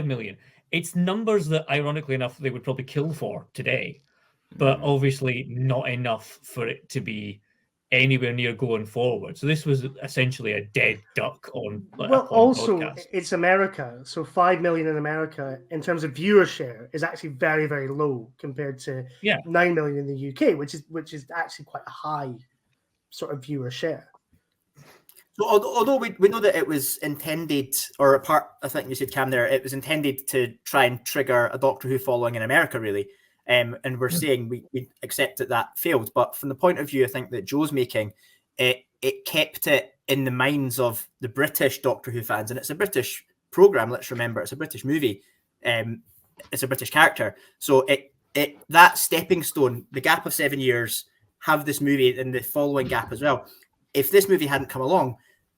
million. It's numbers that, ironically enough, they would probably kill for today, but obviously not enough for it to be anywhere near going forward. So this was essentially a dead duck on. Well, also podcast. It's America, so 5 million in America in terms of viewer share is actually very, very low compared to 9 million in the UK, which is actually quite a high sort of viewer share. So although we know that it was intended, or apart, I think you said, Cam, there, it was intended to try and trigger a Doctor Who following in America, really. And we're saying we accept that failed. But from the point of view, I think that Joe's making, it kept it in the minds of the British Doctor Who fans. And it's a British programme, let's remember. It's a British movie. It's a British character. So that stepping stone, the gap of 7 years, have this movie and the following gap as well. If this movie hadn't come along,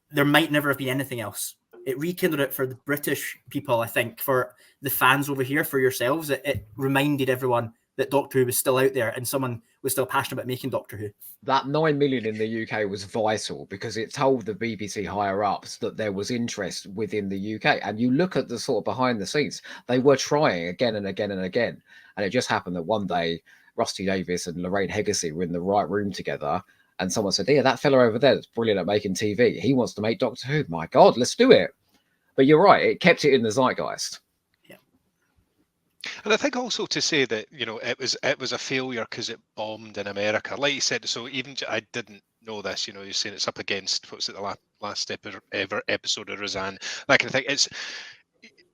there might never have been anything else. It rekindled it for the British people, I think, for the fans over here, for yourselves. It reminded everyone that Doctor Who was still out there and someone was still passionate about making Doctor Who. That 9 million in the UK was vital because it told the BBC higher-ups that there was interest within the UK. And you look at the sort of behind the scenes, they were trying again and again and again. And it just happened that one day, Rusty Davies and Lorraine Heggessy were in the right room together. And someone said, "Yeah, that fella over there that's brilliant at making TV. He wants to make Doctor Who. My God, let's do it." But you're right. It kept it in the zeitgeist. Yeah. And I think also to say that, it was a failure because it bombed in America. Like you said, so even I didn't know this, you're saying it's up against, what's it, the last ever episode of Roseanne, that kind of thing.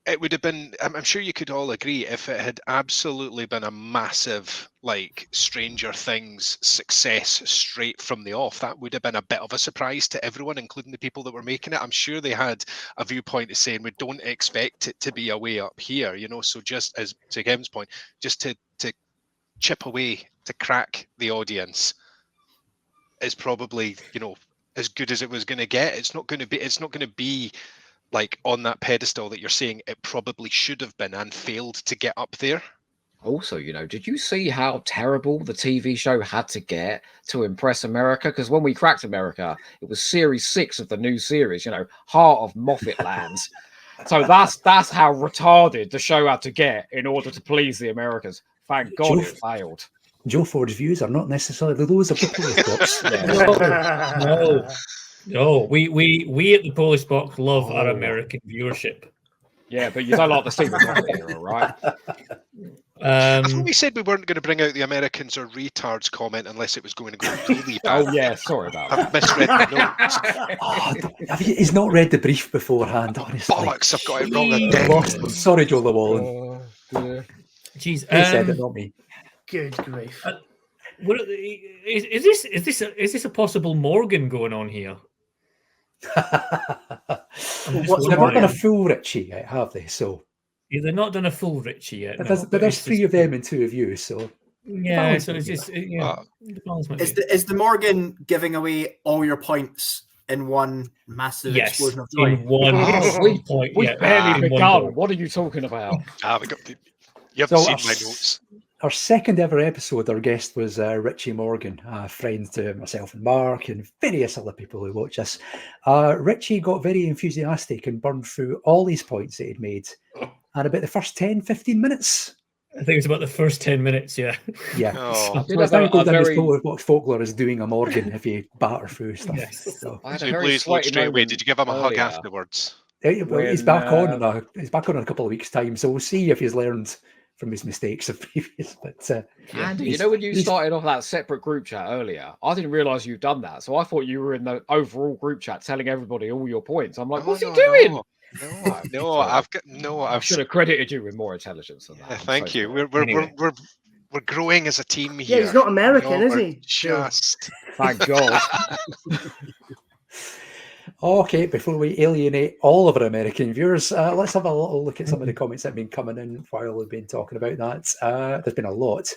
It would have been, I'm sure you could all agree, if it had absolutely been a massive, like, Stranger Things success straight from the off, that would have been a bit of a surprise to everyone, including the people that were making it. I'm sure they had a viewpoint of saying, we don't expect it to be a way up here, so just as to Kevin's point, just to chip away, to crack the audience is probably, as good as it was going to get. It's not going to be like on that pedestal that you're saying it probably should have been and failed to get up there. Also, did you see how terrible the TV show had to get to impress America? Because when we cracked America, it was series 6 of the new series, Heart of Moffat Lands. So that's how retarded the show had to get in order to please the Americans. Thank God it failed. Joe Ford's views are not necessarily those of the Polis Box. No, we at the Polis Box love our American viewership. Yeah, but you don't like the Stephen era, right? I thought we said we weren't going to bring out the Americans or retards comment unless it was going to go really bad. Oh yeah, sorry about that. I've misread the notes. He's not read the brief beforehand, honestly. Bollocks, I've got it wrong again. Sorry, Joe Llewellyn. Jeez, he said it, not me. Good grief. Is this a possible Morgan going on here? They've not been a full Richie yet, have they? So Yeah, they're not done a full Richie yet. But there's 3 of them and 2 of you, so yeah. So it's just Is the Morgan giving away all your points in one massive explosion of joy? In one point. We barely begun. What are you talking about? You haven't seen my notes. Our second ever episode, our guest was Richie Morgan, a friend to myself and Mark and various other people who watch us. Richie got very enthusiastic and burned through all these points that he'd made at about the first 10, 15 minutes. I think it was about the first 10 minutes, yeah. Yeah. Oh. So it's now go down as what folklore is doing a Morgan if you batter through stuff. Yes. So he blew his load straight away. Did you give him a hug afterwards? He's back on. He's back on in a couple of weeks' time, so we'll see if he's learned from his mistakes of previous. But Andy, you know when you started off that separate group chat earlier, I didn't realise you'd done that. So I thought you were in the overall group chat telling everybody all your points. I'm like, what's he doing? I should have credited you with more intelligence than that. Thank you. We're growing as a team here. Yeah, he's not American, is he? Just thank God. Okay, before we alienate all of our American viewers, let's have a little look at some of the comments that have been coming in while we've been talking about that. There's been a lot.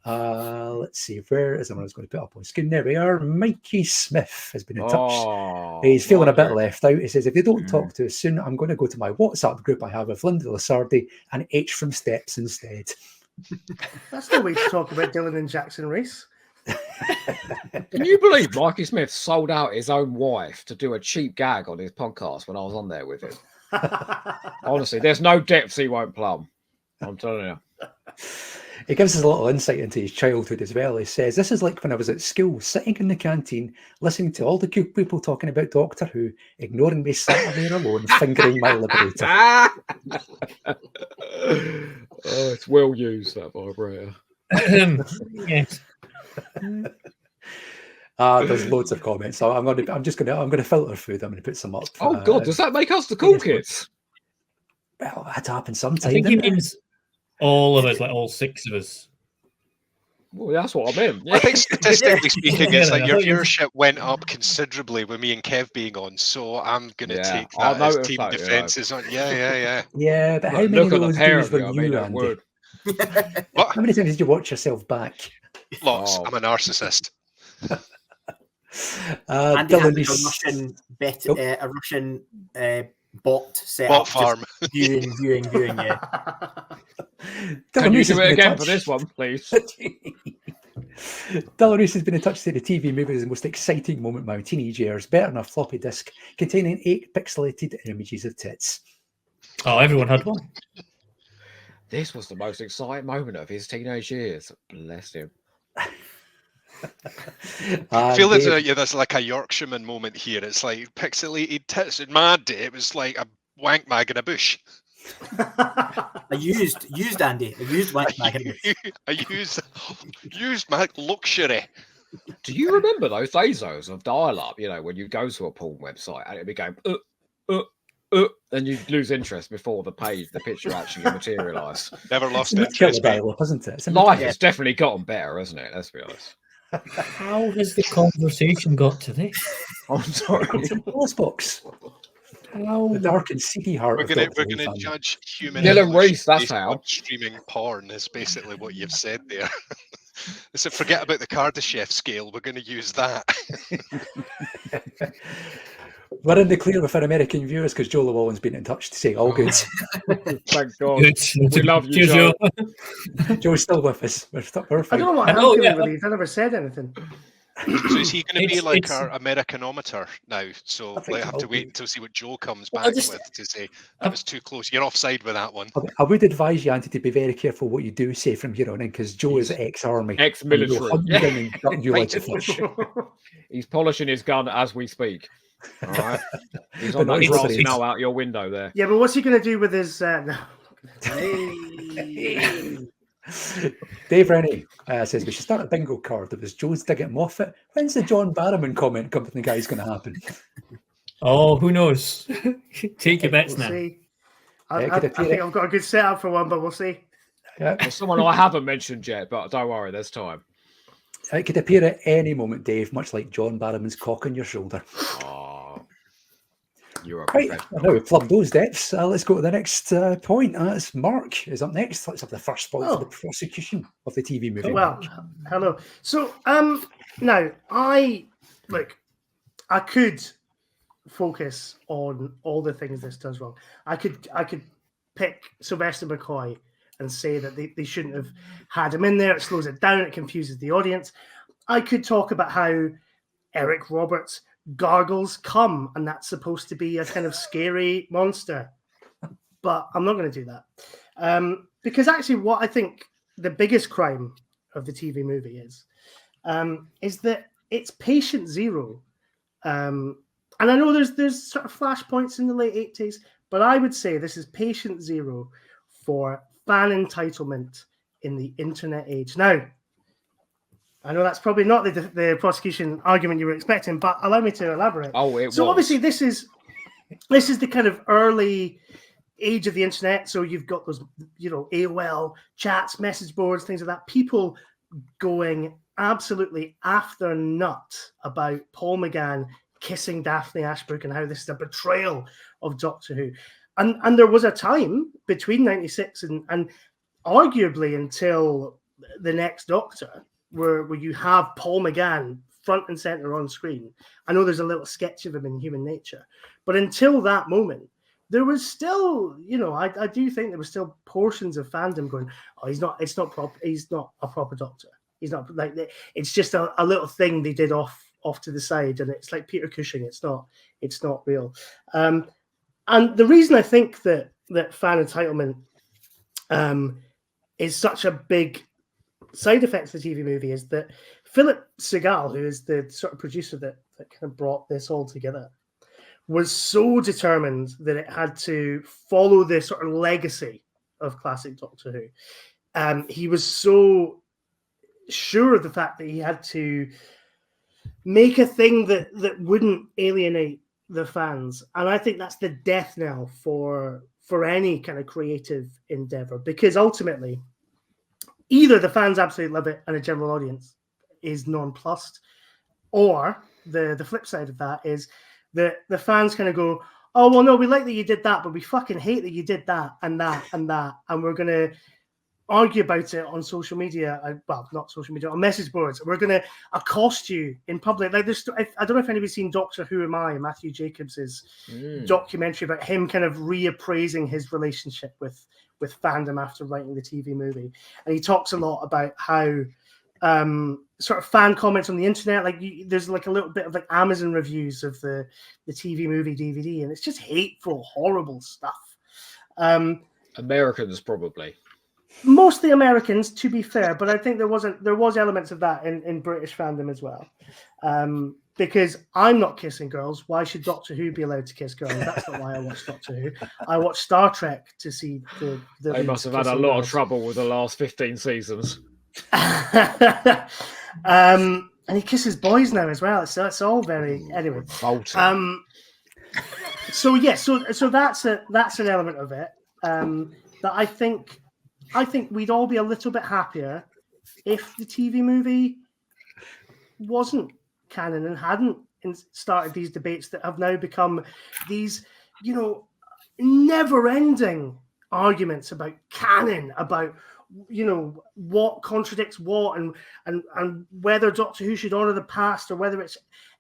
Let's see, where is the one I was going to put up on screen? There we are. Mikey Smith has been in touch. He's feeling a bit left out. He says, if they don't talk to us soon, I'm going to go to my WhatsApp group I have with Linda Lasardi and H from Steps instead. That's no way to talk about Dylan and Jackson Reese. Can you believe Mikey Smith sold out his own wife to do a cheap gag on his podcast when I was on there with him? Honestly, there's no depths he won't plumb. I'm telling you. He gives us a little insight into his childhood as well. He says, this is like when I was at school, sitting in the canteen, listening to all the cool people talking about Doctor Who, ignoring me sat there alone, fingering my liberator. Oh, it's well used, that vibrator. Yes. There's loads of comments. So I'm going to filter through them and put some up. Oh God, does that make us the cool kids? Well, that happens sometime. I think he means all of us, like all 6 of us. Well, that's what I meant. I think statistically speaking, it's like your viewership went up considerably with me and Kev being on. So I'm going to take that as team defences on. Yeah. Yeah, but how many of those views were you, Andy? How many times did you watch yourself back? Lots. I'm a narcissist. Andy had a Russian bot set bot up. Farm. Viewing. Yeah. Can you do it again for this one, please? Dylan Reese has been in touch to say the TV movie is the most exciting moment of my teenage years. Better than a floppy disk containing 8 pixelated images of tits. Oh, everyone had one. This was the most exciting moment of his teenage years. Bless him. I feel there's like a Yorkshireman moment here. It's like pixelated tits. In my day, it was like a wank mag in a bush. I used Andy. I used wank mag in a bush. I used my luxury. Do you remember those days of dial-up? You know, when you go to a porn website and it'd be going and you lose interest before the picture actually materialised. Never lost interest. Isn't it? Life has definitely gotten better, hasn't it? Let's be honest. How has the conversation got to this? I'm sorry. It's a Polis Box. The dark and seedy heart. We're going to judge human. Dylan Reese, that's how. Streaming porn is basically what you've said there. So forget about the Kardashev scale. We're going to use that. We're in the clear with our American viewers because Joe Llewellyn's been in touch to say all good. Thank God. We love you, Joe. Joe's still with us. We're perfect. I don't know what happened with I never said anything. So is he going to be like our Americanometer now? So I have to wait until see what Joe comes back with to say that was too close. You're offside with that one. I would advise you, Auntie, to be very careful what you do say from here on in because Joe is ex-army. Ex-military. You He's polishing his gun as we speak. All right. He's on that grass now out your window there. Yeah, but what's he going to do with his... Dave Rennie says we should start a bingo card. It was Joe's dig at Moffat. When's the John Barrowman comment come from the guys going to happen? Oh, who knows? Take your bets now. See. I think I've got a good setup for one, but we'll see. There's someone I haven't mentioned yet, but don't worry, there's time. It could appear at any moment, Dave, much like John Barrowman's cock on your shoulder. Oh. You're a Right, professional. now we've plugged those depths. Let's go to the next point. It's Mark is up next. Let's have the first point for the prosecution of the TV movie. Well, hello. So, now I could focus on all the things this does wrong. I could pick Sylvester McCoy and say that they shouldn't have had him in there. It slows it down. It confuses the audience. I could talk about how Eric Roberts gargles cum, and that's supposed to be a kind of scary monster. But I'm not going to do that. Because actually what I think the biggest crime of the TV movie is that it's patient zero. And I know there's sort of flashpoints in the late 80s, but I would say this is patient zero for fan entitlement in the internet age. Now, I know that's probably not the prosecution argument you were expecting, but allow me to elaborate. Obviously this is the kind of early age of the internet. So you've got those, AOL chats, message boards, things like that. People going absolutely after nut about Paul McGann kissing Daphne Ashbrook and how this is a betrayal of Doctor Who. And there was a time between 96 and arguably until the next Doctor where you have Paul McGann front and center on screen. I know there's a little sketch of him in Human Nature, but until that moment, there was still, I do think there were still portions of fandom going, oh, he's not a proper Doctor. He's not like, it's just a little thing they did off to the side, and it's like Peter Cushing. It's not real. And the reason I think that fan entitlement is such a big side effect of the TV movie is that Philip Segal, who is the sort of producer that kind of brought this all together, was so determined that it had to follow the sort of legacy of classic Doctor Who. He was so sure of the fact that he had to make a thing that wouldn't alienate the fans. And I think that's the death knell for any kind of creative endeavor, because ultimately either the fans absolutely love it and a general audience is nonplussed, or the flip side of that is that the fans kind of go, oh, well, no, we like that you did that, but we fucking hate that you did that and that and that. And we're going to argue about it on social media. Well, not social media, on message boards. We're going to accost you in public. Like I don't know if anybody's seen Doctor Who Am I, Matthew Jacobs's documentary about him kind of reappraising his relationship with fandom after writing the TV movie. And he talks a lot about how sort of fan comments on the internet, like there's like a little bit of like Amazon reviews of the TV movie DVD, and it's just hateful, horrible stuff. Americans probably. Mostly Americans, to be fair, but I think there was elements of that in British fandom as well. Because I'm not kissing girls. Why should Doctor Who be allowed to kiss girls? That's not why I watch Doctor Who. I watch Star Trek to see the They must have had a lot of trouble with the last 15 seasons. And he kisses boys now as well. So it's all very anyway. So that's an element of it that I think we'd all be a little bit happier if the TV movie wasn't canon and hadn't started these debates that have now become these, never-ending arguments about canon, about what contradicts what, and whether Doctor Who should honor the past or whether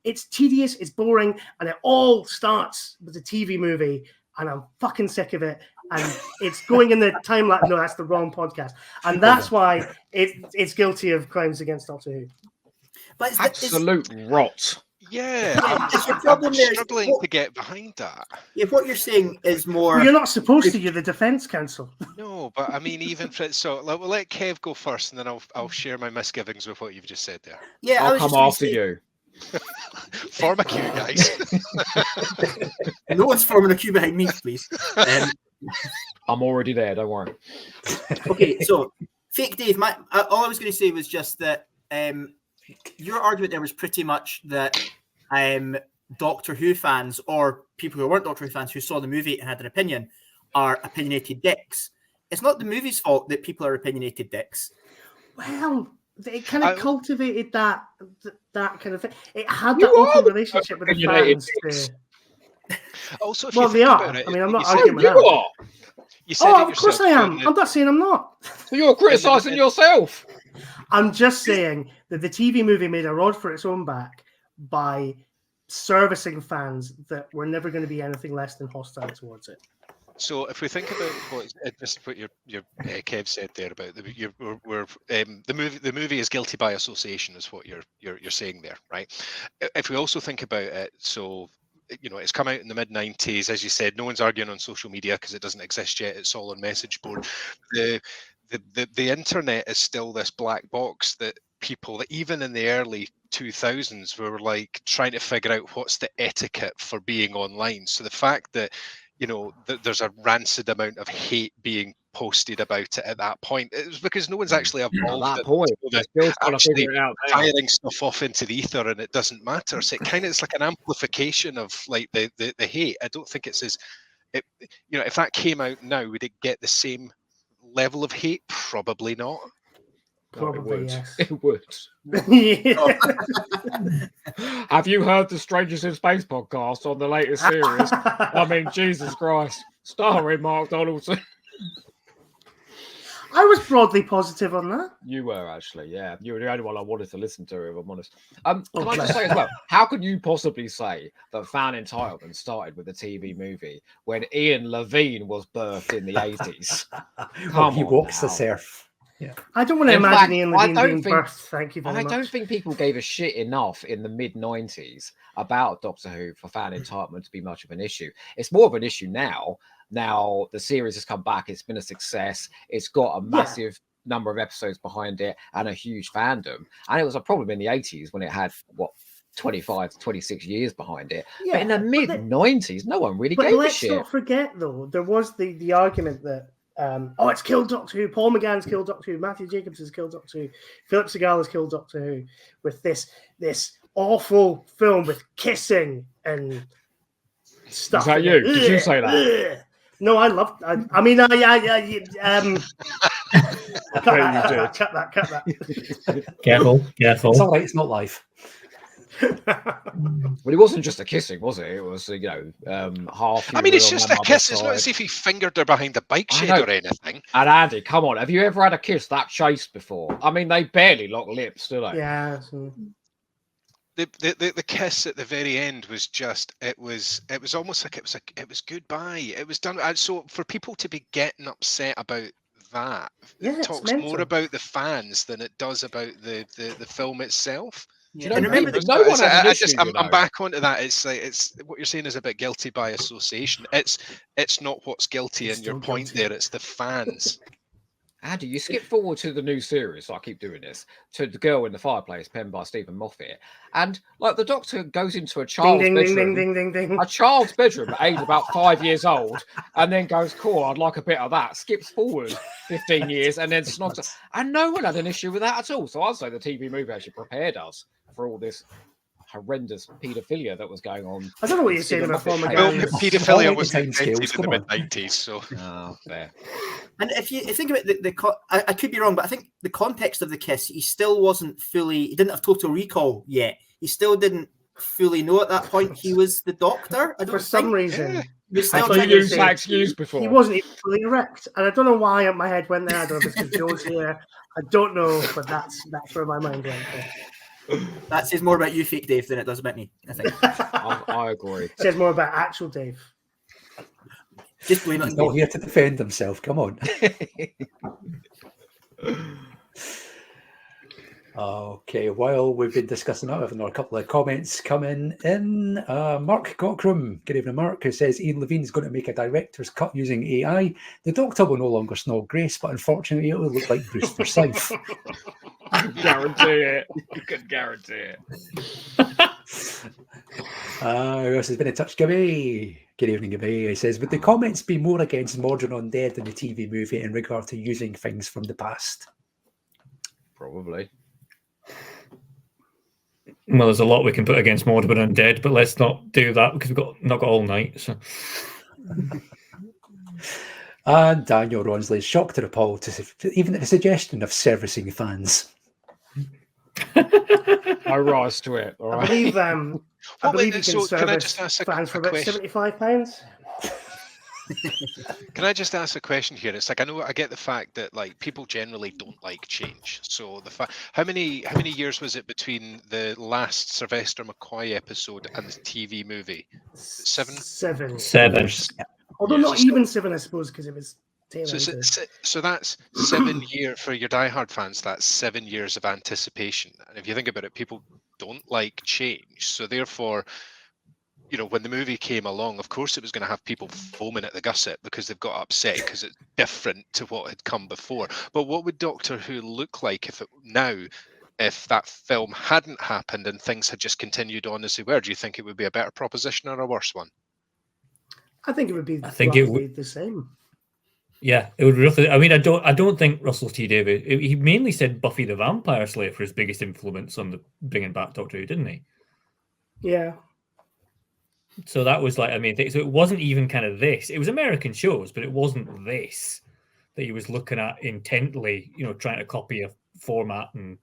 it's tedious, it's boring, and it all starts with the TV movie. And I'm fucking sick of it. And it's going in the timeline. No, that's the wrong podcast. And that's why it's guilty of crimes against Doctor Who. But absolute rot. Yeah, I'm struggling to get behind that. Yeah, what you're saying is more. Well, you're not supposed to. You're the defence counsel. No, but I mean, even for so, we'll let Kev go first, and then I'll share my misgivings with what you've just said there. Yeah, I'll come after you. Form a queue, guys. No one's forming a queue behind me, please. I'm already there. Don't worry. Okay, so fake Dave. All I was going to say was just that your argument there was pretty much that Doctor Who fans or people who weren't Doctor Who fans who saw the movie and had an opinion are opinionated dicks. It's not the movie's fault that people are opinionated dicks. Well, it kind of cultivated that kind of thing. It had that open relationship with the fans. Also, if Well, you they think are. about it, I mean, I'm not you said- arguing with You that. are. You said Oh, it of course I yourself, am. didn't I'm not saying I'm not. So you're criticising yourself. I'm just saying that the TV movie made a rod for its own back by servicing fans that were never going to be anything less than hostile towards it. So if we think about what your Kev said there about the movie is guilty by association is what you're saying there, right? If we also think about it, so it's come out in the mid-90s, as you said, no one's arguing on social media because it doesn't exist yet. It's all on message board. The internet is still this black box that people that even in the early 2000s were like trying to figure out what's the etiquette for being online. So the fact that there's a rancid amount of hate being posted about it at that point, it was because no one's actually evolved At that point, they're still trying to actually figure it out now. firing stuff off into the ether and it doesn't matter. So it kind of is like an amplification of like the hate. I don't think it's as if that came out now, would it get the same level of hate? Probably not. Probably, yes. It would. Have you heard the Strangers in Space podcast on the latest series? I mean, Jesus Christ. Starring Mark Donaldson. I was broadly positive on that. You were actually, yeah. You were the only one I wanted to listen to, if I'm honest. Can I just say as well, how could you possibly say that fan entitlement started with a TV movie when Ian Levine was birthed in the 80s? Well, he walks the surf. Yeah. I don't want to imagine Ian Levine being birthed. Thank you very much. I don't think people gave a shit enough in the mid-90s about Doctor Who for fan entitlement to be much of an issue. It's more of an issue now. Now the series has come back. It's been a success. It's got a massive number of episodes behind it and a huge fandom. And it was a problem in the 80s when it had, 25 to 26 years behind it. Yeah, but in the mid-90s, no one really gave a shit. Let's not forget, though, there was the argument that it's killed Doctor Who. Paul McGann's killed Doctor Who. Matthew Jacobs has killed Doctor Who. Philip Segal has killed Doctor Who with this awful film with kissing and stuff. Is that you? Did you say that? No, I loved. Cut that. Careful. It's all right. It's not live. Well, it wasn't just a kissing, was it? It was, half. I mean, it's just a kiss. It's not as if he fingered her behind the bike shed or anything. And Andy, come on, have you ever had a kiss that chaste before? I mean, they barely lock lips, do they? Yeah. The kiss at the very end was just it was almost like it was goodbye. It was done. So for people to be getting upset about that, it talks more about the fans than it does about the film itself. Yeah. And remember, I'm back onto that. It's like what you're saying is a bit guilty by association. It's not what's guilty in your point there. It's the fans. Andy, you skip forward to the new series, so I keep doing this, to The Girl in the Fireplace, penned by Stephen Moffat. And like the Doctor goes into a child's bedroom, a child's bedroom at age about 5 years old, and then goes, cool, I'd like a bit of that. Skips forward 15 years and then snogs us. And no one had an issue with that at all. So I'd say the TV movie actually prepared us for all this horrendous paedophilia that was going on. I don't know what you're saying about Paul McGann. Well, paedophilia was invented in the mid-90s, so. Fair. And if you think about I could be wrong, but I think the context of the kiss, he still wasn't fully. He didn't have total recall yet. He still didn't fully know at that point he was the Doctor. For some reason. I thought you used that excuse before. He wasn't even fully erect, and I don't know why my head went there. I don't know if it's because Joe's here. I don't know, but that's where my mind went. That says more about you, fake Dave, than it does about me, I think. I agree. It says more about actual Dave. Just blame He's not here to defend himself. Come on. Okay, while we've been discussing that, we have another couple of comments coming in. Mark Cockrum, good evening, Mark, who says Ian Levine's going to make a director's cut using AI. The Doctor will no longer snog Grace, but unfortunately it will look like Bruce Forsyth. You can guarantee it. You can guarantee it. Who else has been in touch? Gibby. Good evening, Gibby. He says, would the comments be more against Mordred Undead than the TV movie in regard to using things from the past? Probably. Well, there's a lot we can put against Mordred Undead, but let's not do that because we've not got all night. So. And Daniel Ronsley is shocked and appalled to even at the suggestion of servicing fans. I rise to it. All I right. believe I believe you can so can I service just ask fans for about question? £75. Can I just ask a question here? It's like I get the fact that like people generally don't like change. So the fact how many years was it between the last Sylvester McCoy episode and the TV movie? 7? 7. 7. Although Yeah, not so even 7, I suppose, because it was tail ended. So that's 7 years for your diehard fans. That's 7 years of anticipation. And if you think about it, people don't like change. So therefore, you know, when the movie came along, of course it was going to have people foaming at the gusset because they've got upset because it's different to what had come before. But what would Doctor Who look like if that film hadn't happened and things had just continued on as they were? Do you think it would be a better proposition or a worse one? I think it would be. I think it would the same. Yeah, it would roughly. I mean, I don't think Russell T Davies. He mainly said Buffy the Vampire Slayer for his biggest influence on the bringing back Doctor Who, didn't he? Yeah. So that was like, I mean, so it wasn't even kind of this. It was American shows, but it wasn't this that he was looking at intently. You know, trying to copy a format and.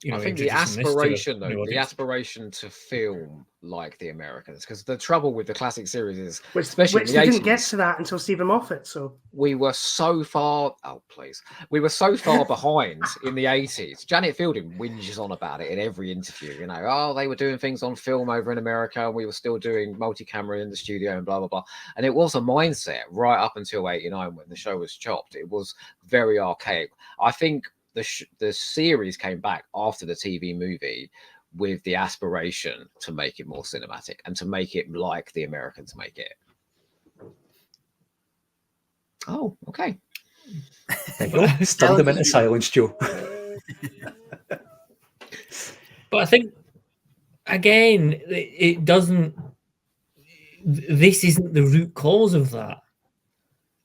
You know, I think the aspiration, the aspiration to film like the Americans, because the trouble with the classic series is, especially which in the 80s, didn't get to that until Stephen Moffat. So we were so far. Oh, please, we were so far behind in the 80s. Janet Fielding whinges on about it in every interview. You know, oh, they were doing things on film over in America, and we were still doing multi-camera in the studio and blah blah blah. And it was a mindset right up until '89 when the show was chopped. It was very archaic. I think. The series came back after the TV movie with the aspiration to make it more cinematic and to make it like the Americans make it. Oh, okay. There you go. Stunned them into silence, Joe. But I think, again, it doesn't... This isn't the root cause of that.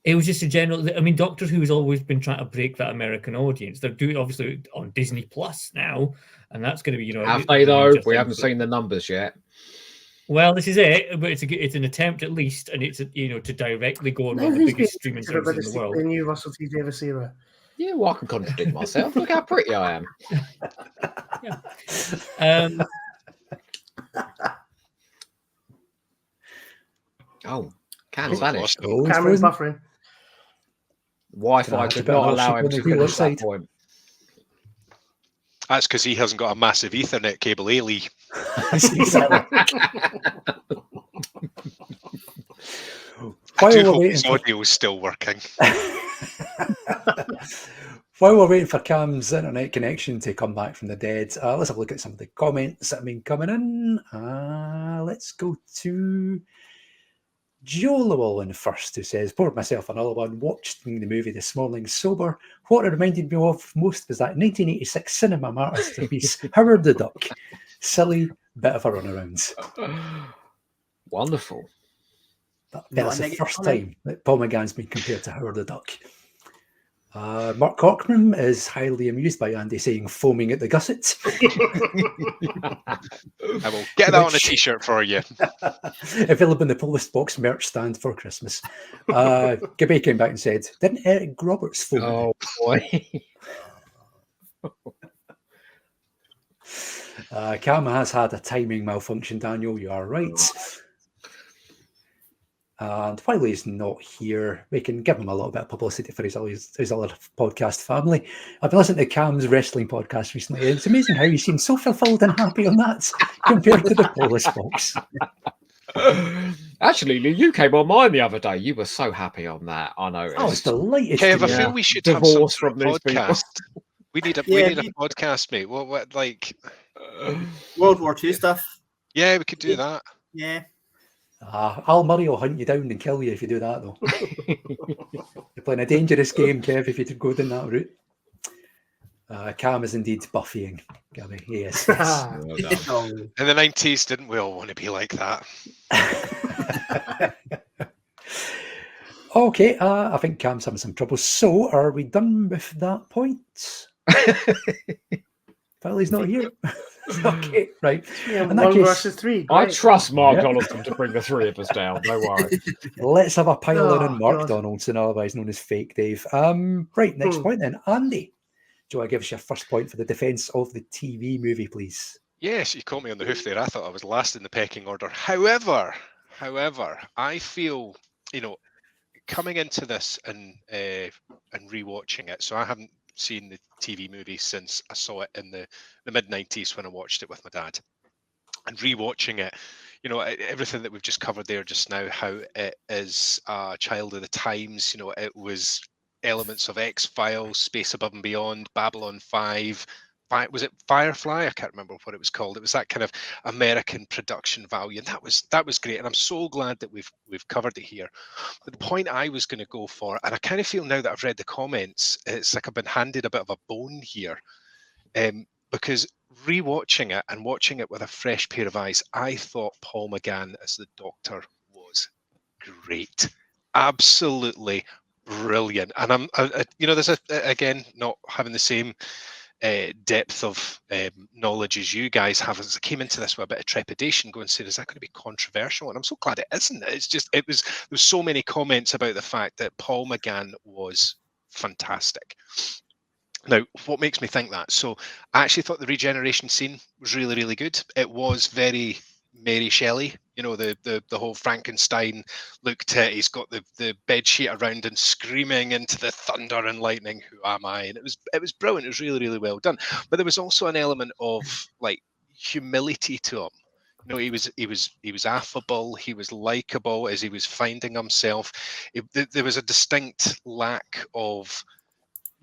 It was just a general. I mean, Doctor Who has always been trying to break that American audience. They're doing obviously on Disney Plus now, and that's going to be, you know. Have they though? We haven't seen the numbers yet. Well, this is it, but it's an attempt at least, and it's to directly go on one of the biggest streaming services in the world. The new Russell T Davies era. Yeah, well, I can contradict myself. Look how pretty I am. Yeah. Oh, Cam's vanished. Cameron's buffering. Wi-Fi could not allow him to finish that point. That's because he hasn't got a massive Ethernet cable, Lee. I do hope his audio is still working. While we're waiting for Cam's internet connection to come back from the dead, let's have a look at some of the comments that have been coming in. Let's go to Joe Llewellyn first, who says, poured myself another one, watched the movie this morning sober. What it reminded me of most was that 1986 cinema masterpiece, Howard the Duck. Silly bit of a runaround. Wonderful. That's the first time that Paul McGann's been compared to Howard the Duck. Mark Cockram is highly amused by Andy saying foaming at the gusset. I will get that on a t-shirt for you. Available in the Polis Box merch stand for Christmas. Gibby came back and said, didn't Eric Roberts foam? Oh, boy. Cam has had a timing malfunction, Daniel. You are right. And while he's not here, we can give him a little bit of publicity for his other podcast family. I've been listening to Cam's wrestling podcast recently. It's amazing how he seems so fulfilled and happy on that compared to the Polis Box. Actually, Lee, you came on mine the other day. You were so happy on that. I know. I was delighted. Kev, I feel we should have some sort of podcast. We need a podcast, mate. What like World War II stuff? Yeah, we could do that. Yeah. Al Murray will hunt you down and kill you if you do that, though. You're playing a dangerous game, Kev, if you go down that route. Cam is indeed buffying, Gabby. Yes. In the 90s, didn't we all want to be like that? Okay, I think Cam's having some trouble. So, are we done with that point? Well, he's not here. Okay, right. Yeah, in that case, versus 3. Great. I trust Mark Donaldson to bring the 3 of us down. No worry. Let's have a pile in on Mark Donaldson, otherwise known as Fake Dave. Right, next point then. Andy, Do I give us your first point for the defence of the TV movie, please? Yes, you caught me on the hoof there. I thought I was last in the pecking order. However, I feel, coming into this and rewatching it. So I haven't seen the TV movie since I saw it in the mid-90s when I watched it with my dad. And rewatching it, everything that we've just covered there just now, how it is a child of the times. It was elements of X-Files, Space Above and Beyond, Babylon 5. Was it Firefly? I can't remember what it was called. It was that kind of American production value, and that was great. And I'm so glad that we've covered it here. But the point I was going to go for, and I kind of feel now that I've read the comments, it's like I've been handed a bit of a bone here, because rewatching it and watching it with a fresh pair of eyes, I thought Paul McGann as the Doctor was great, absolutely brilliant. And there's again not having the same depth of knowledge as you guys have. As I came into this with a bit of trepidation, going, saying, is that going to be controversial? And I'm so glad it isn't. There's so many comments about the fact that Paul McGann was fantastic. Now, what makes me think that? So I actually thought the regeneration scene was really, really good. It was very Mary Shelley, the whole Frankenstein look to it. He's got the bed sheet around and screaming into the thunder and lightning, who am I? And it was brilliant. It was really, really well done. But there was also an element of like humility to him. He was affable, he was likable as he was finding himself. There was a distinct lack of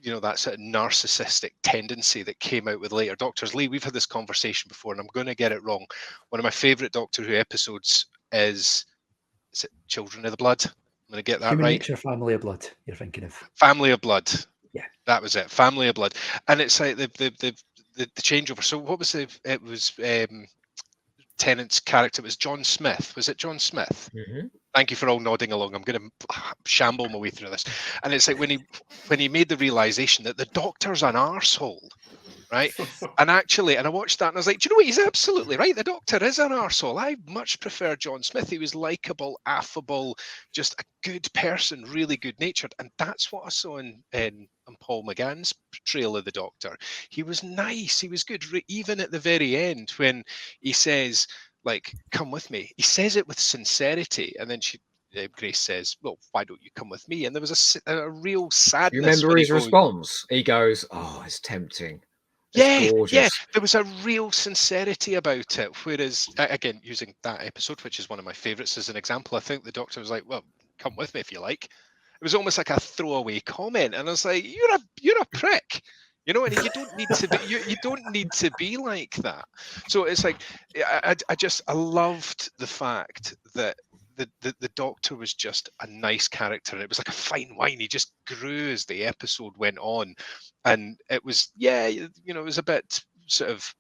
that sort of narcissistic tendency that came out with later Doctors. Lee, we've had this conversation before, and I'm going to get it wrong. One of my favourite Doctor Who episodes is it Children of the Blood? I'm going to get that Human right. Nature, Family of Blood. You're thinking of Family of Blood. Yeah, that was it. Family of Blood, and it's like the changeover. So what was it was Tennant's character. It was John Smith. Was it John Smith? Mm-hmm. Thank you for all nodding along. I'm going to shamble my way through this. And it's like when he made the realization that the Doctor's an arsehole, right? And I watched that and I was like, do you know what? He's absolutely right. The Doctor is an arsehole. I much prefer John Smith. He was likable, affable, just a good person, really good natured. And that's what I saw in Paul McGann's portrayal of the Doctor. He was nice. He was good. Even at the very end when he says, like, come with me. He says it with sincerity, and then Grace says, "Well, why don't you come with me?" And there was a real sadness. You remember his response? He goes, "Oh, it's tempting." It's gorgeous. Yeah. There was a real sincerity about it. Whereas, again, using that episode, which is one of my favourites as an example, I think the Doctor was like, "Well, come with me if you like." It was almost like a throwaway comment, and I was like, "You're a prick." And you don't need to be. You don't need to be like that. So it's like, I loved the fact that the Doctor was just a nice character, and it was like a fine wine. He just grew as the episode went on, and it was it was a bit sort of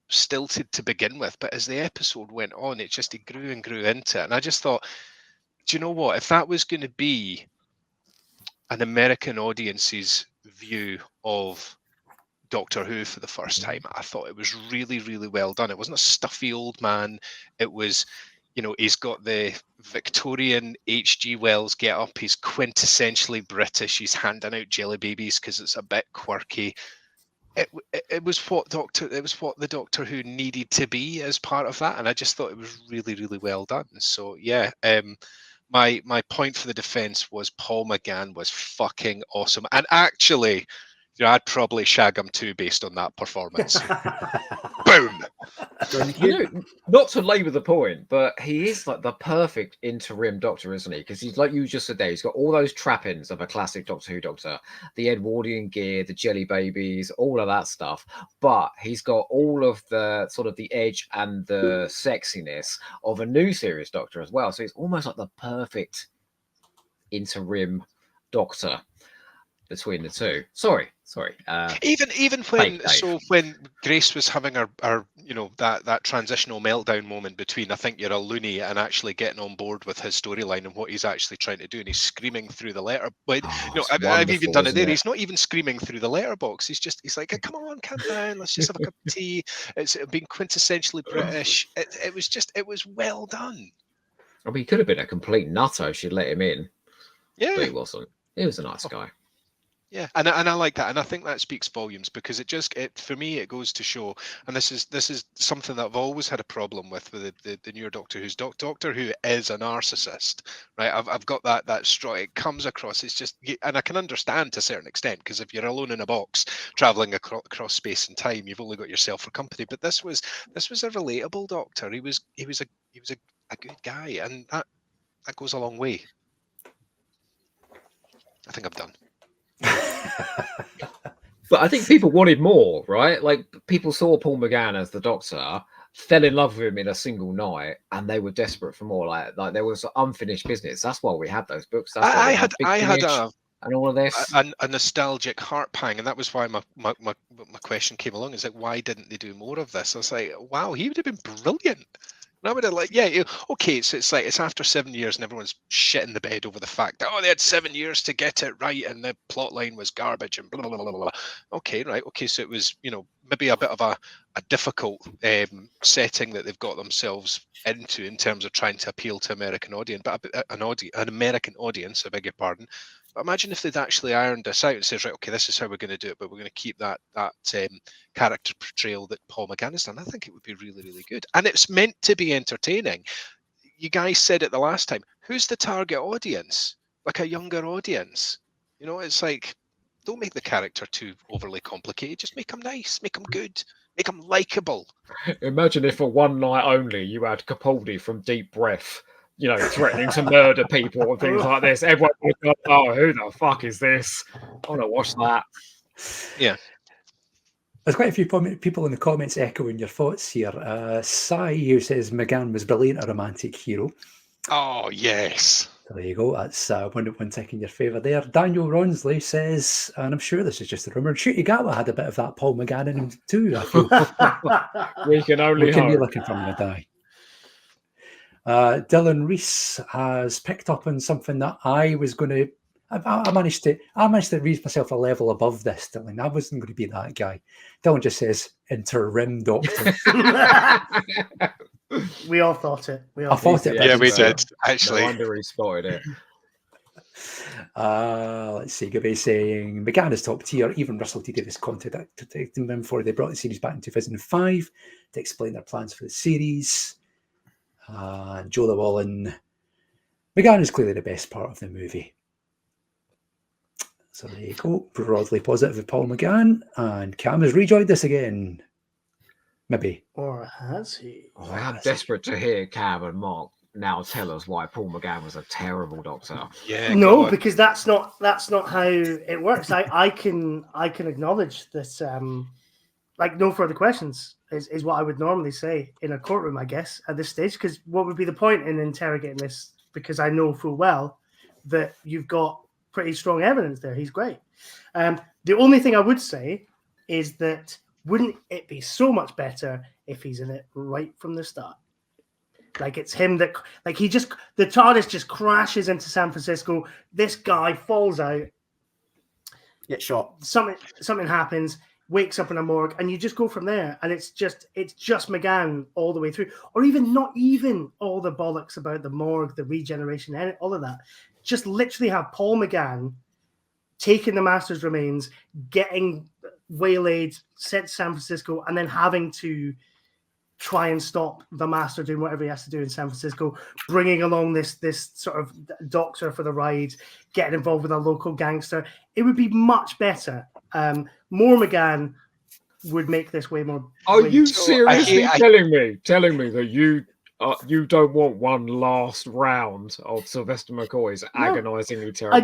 stilted to begin with, but as the episode went on, he grew and grew into it. And I just thought, do you know what? If that was going to be an American audience's view of Doctor Who for the first time, I thought it was really, really well done. It wasn't a stuffy old man. It was, he's got the Victorian H.G. Wells get up. He's quintessentially British. He's handing out jelly babies because it's a bit quirky. It was what the Doctor Who needed to be as part of that, and I just thought it was really, really well done. So yeah, my point for the defense was Paul McGann was fucking awesome, and actually, I'd probably shag him too based on that performance. Boom. Not to labour the point, but he is like the perfect interim Doctor, isn't he? Because he's like you just said there, he's got all those trappings of a classic Doctor Who Doctor, the Edwardian gear, the jelly babies, all of that stuff. But he's got all of the sort of the edge and the sexiness of a new series Doctor as well. So it's almost like the perfect interim Doctor between the two. Sorry. Even when Grace was having her that transitional meltdown moment between I think you're a loony and actually getting on board with his storyline and what he's actually trying to do, and he's screaming through the letter. But I've even done it there. He's not even screaming through the letterbox. He's like, come on, calm down. Let's just have a cup of tea. It's being quintessentially British. It was well done. I mean, he could have been a complete nutter if she'd let him in. Yeah, but he wasn't. He was a nice guy. Yeah, and I like that, and I think that speaks volumes, because it for me it goes to show, and this is something that I've always had a problem with the newer Doctor Who's Doctor Who is a narcissist, right? I've got that straw. It comes across. It's just, and I can understand to a certain extent, because if you're alone in a box traveling across space and time, you've only got yourself for company. But this was a relatable Doctor. He was a good guy, and that goes a long way. I think I'm done. But I think people wanted more, right? Like, people saw Paul McGann as the Doctor, fell in love with him in a single night, and they were desperate for more. Like there was unfinished business. That's why we had those books. That's why I had and all of this a nostalgic heart pang, and that was why my question came along. Is like, why didn't they do more of this? I was like, wow, he would have been brilliant. And I would have okay, so it's like, it's after 7 years and everyone's shitting the bed over the fact that, they had 7 years to get it right and the plot line was garbage and blah, blah, blah, blah, blah. Okay, right. Okay, so it was, maybe a bit of a difficult setting that they've got themselves into in terms of trying to appeal to American audience, but an American audience, I beg your pardon. But imagine if they'd actually ironed this out and says, right, okay, this is how we're going to do it, but we're going to keep that character portrayal that Paul McGann has done. I think it would be really, really good. And it's meant to be entertaining. You guys said it the last time. Who's the target audience? Like a younger audience. It's like, don't make the character too overly complicated. Just make them nice, make them good, make them likable. Imagine if for one night only you had Capaldi from Deep Breath, threatening to murder people and things like this. Everyone would go, oh, who the fuck is this? I want to watch that. Yeah. There's quite a few people in the comments echoing your thoughts here. Sai, who says McGann was brilliant, a romantic hero. Oh, yes. There you go. That's one tick in your favour there. Daniel Ronsley says, and I'm sure this is just a rumour, Shootigawa had a bit of that Paul McGann in him too, I feel. We can only hope. Be looking from the die. Dylan Reese has picked up on something that I was going to. I managed to raise myself a level above this, Dylan. I wasn't going to be that guy. Dylan just says interim Doctor. We all thought it. I thought it. Yeah, we did. Actually, no wonder he spotted it. Let's see. Gabby saying McGann is top tier. Even Russell T. Davies contacted him before they brought the series back in 2005 to explain their plans for the series. Joe Llewellyn, McGann is clearly the best part of the movie. So there you go. Broadly positive with Paul McGann, and Cam has rejoined us again. Maybe. Or has he? Oh, I'm desperate to hear Cam and Mark now tell us why Paul McGann was a terrible Doctor. Yeah. No, because that's not how it works. I can acknowledge this. No further questions is what I would normally say in a courtroom, I guess, at this stage. Because what would be the point in interrogating this? Because I know full well that you've got pretty strong evidence there. He's great. The only thing I would say is that wouldn't it be so much better if he's in it right from the start? Like, it's him that, like, the TARDIS just crashes into San Francisco. This guy falls out, gets shot. Something happens, wakes up in a morgue, and you just go from there. And it's just McGann all the way through, or even not even all the bollocks about the morgue, the regeneration, and all of that. Just literally have Paul McGann taking the Master's remains, getting waylaid, sent to San Francisco, and then having to try and stop the Master doing whatever he has to do in San Francisco, bringing along this sort of doctor for the ride, getting involved with a local gangster. It would be much better. More McGann would make this way more. Are you seriously telling me that you don't want one last round of Sylvester McCoy's agonisingly terrible?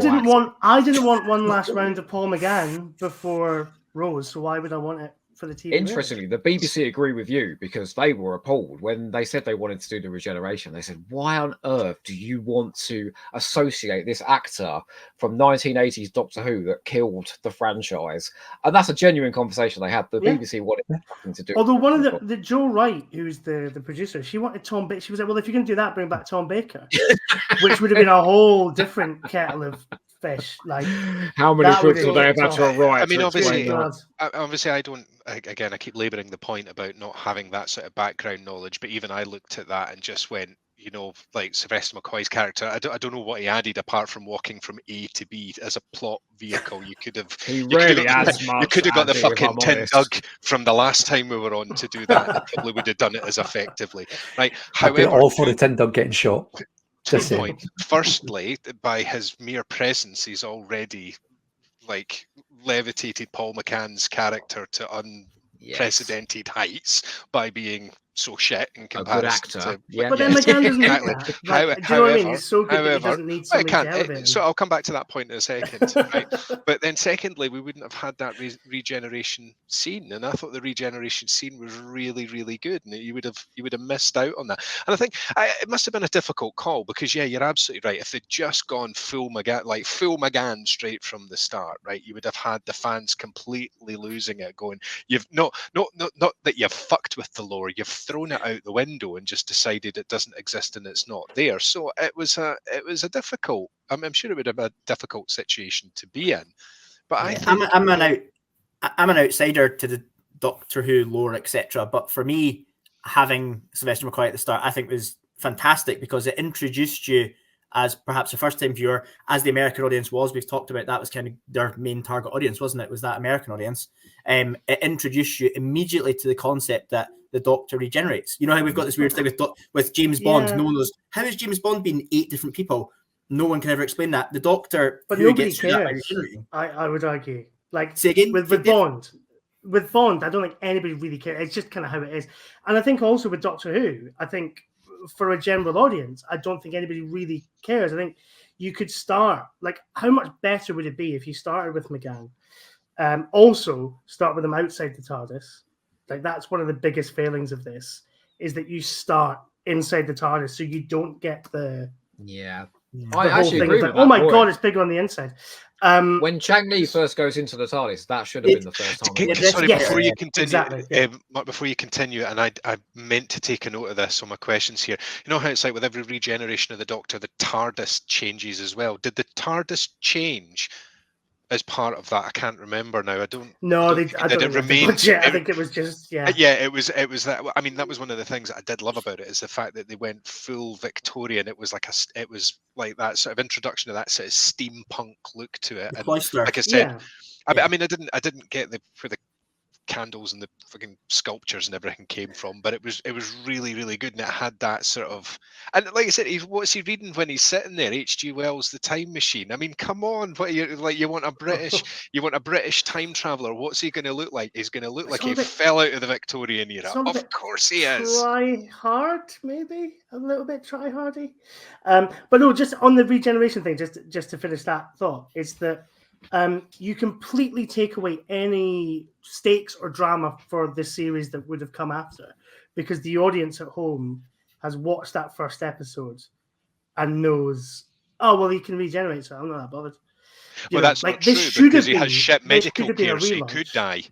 I didn't want one last round of Paul McGann before Rose, so why would I want it for the TV? Interestingly, the BBC agree with you, because they were appalled when they said they wanted to do the regeneration. They said, why on earth do you want to associate this actor from 1980s Doctor Who that killed the franchise? And that's a genuine conversation they had. The BBC wanted nothing to do. Although one of the Joe Wright, who's the producer, she wanted Tom Baker. She was like, well, if you're going to do that, bring back Tom Baker, which would have been a whole different kettle of fish. Like, how many books do they have had to write? I mean, obviously, I don't. Again, I keep labouring the point about not having that sort of background knowledge, but even I looked at that and just went, like Sylvester McCoy's character. I don't know what he added apart from walking from A to B as a plot vehicle. You could have. He really adds much. You could have got the Andy, if fucking I'm Tin honest. Dug from the last time we were on to do that. And it probably would have done it as effectively. Right. I'd be However, all for the Tin Dug getting shot. two Just saying. points. Firstly, by his mere presence, he's already like levitated Paul McCann's character to unprecedented heights by being so shit in comparison to. Yeah. But then McCann doesn't exactly. need that. Like, do you know what I mean? He's so good that he doesn't need well, somebody to elevate him. so I'll come back to that point in a second. Right? But then secondly, we wouldn't have had that regeneration scene, and I thought the regeneration scene was really, really good, and you would have missed out on that. And I think it must have been a difficult call because you're absolutely right. If they'd just gone full McGann straight from the start, right, you would have had the fans completely losing it, going, you've not that you've fucked with the lore, you've thrown it out the window and just decided it doesn't exist and it's not there. So it was a difficult. I'm sure it would have been a difficult situation to be in. But I think I'm an outsider to the Doctor Who lore, etc. But for me, having Sylvester McCoy at the start, I think was fantastic because it introduced you as perhaps a first-time viewer, as the American audience was. We've talked about that was kind of their main target audience, wasn't it? Was that American audience? It introduced you immediately to the concept that the Doctor regenerates. You know how we've got this weird thing with James Bond. Yeah. No one knows how is James Bond being 8 different people. No one can ever explain that. The Doctor, But who nobody gets through that by cares. regenerating. I would argue. Like Say again? with Bond. With Bond, I don't think anybody really cares. It's just kind of how it is. And I think also with Doctor Who, I think for a general audience, I don't think anybody really cares. I think you could start, like, how much better would it be if you started with McGann? Also, start with him outside the TARDIS. Like, that's one of the biggest failings of this, is that you start inside the TARDIS so you don't get the I actually agree with like, that oh my point. God, it's bigger on the inside. When Chang Li first goes into the TARDIS, that should have been the first time. Sorry, before you continue, exactly, Mark, before you continue, and I meant to take a note of this on my questions here. You know how it's like with every regeneration of the Doctor, the TARDIS changes as well. Did the TARDIS change as part of that? I can't remember now. I don't. No, did I don't it remain? I think it was just Yeah, it was that. I mean, that was one of the things that I did love about it, is the fact that they went full Victorian. It was like that sort of introduction of that sort of steampunk look to it. And like I said, I mean, I didn't get where the candles and the fucking sculptures and everything came from, but it was really, really good, and it had that sort of, and like I said, what's he reading when he's sitting there? H.G. Wells' The Time Machine. I mean, come on, what you want a British time traveler? What's he going to look like? He's going to look like he fell out of the Victorian era. Of course he is. Try hard, maybe a little bit try hardy. But no, just on the regeneration thing, just to finish that thought, is that you completely take away any stakes or drama for the series that would have come after, because the audience at home has watched that first episode and knows, oh well, he can regenerate, so I'm not that bothered. Well, that's not true, because he has shit medical care, so he could die.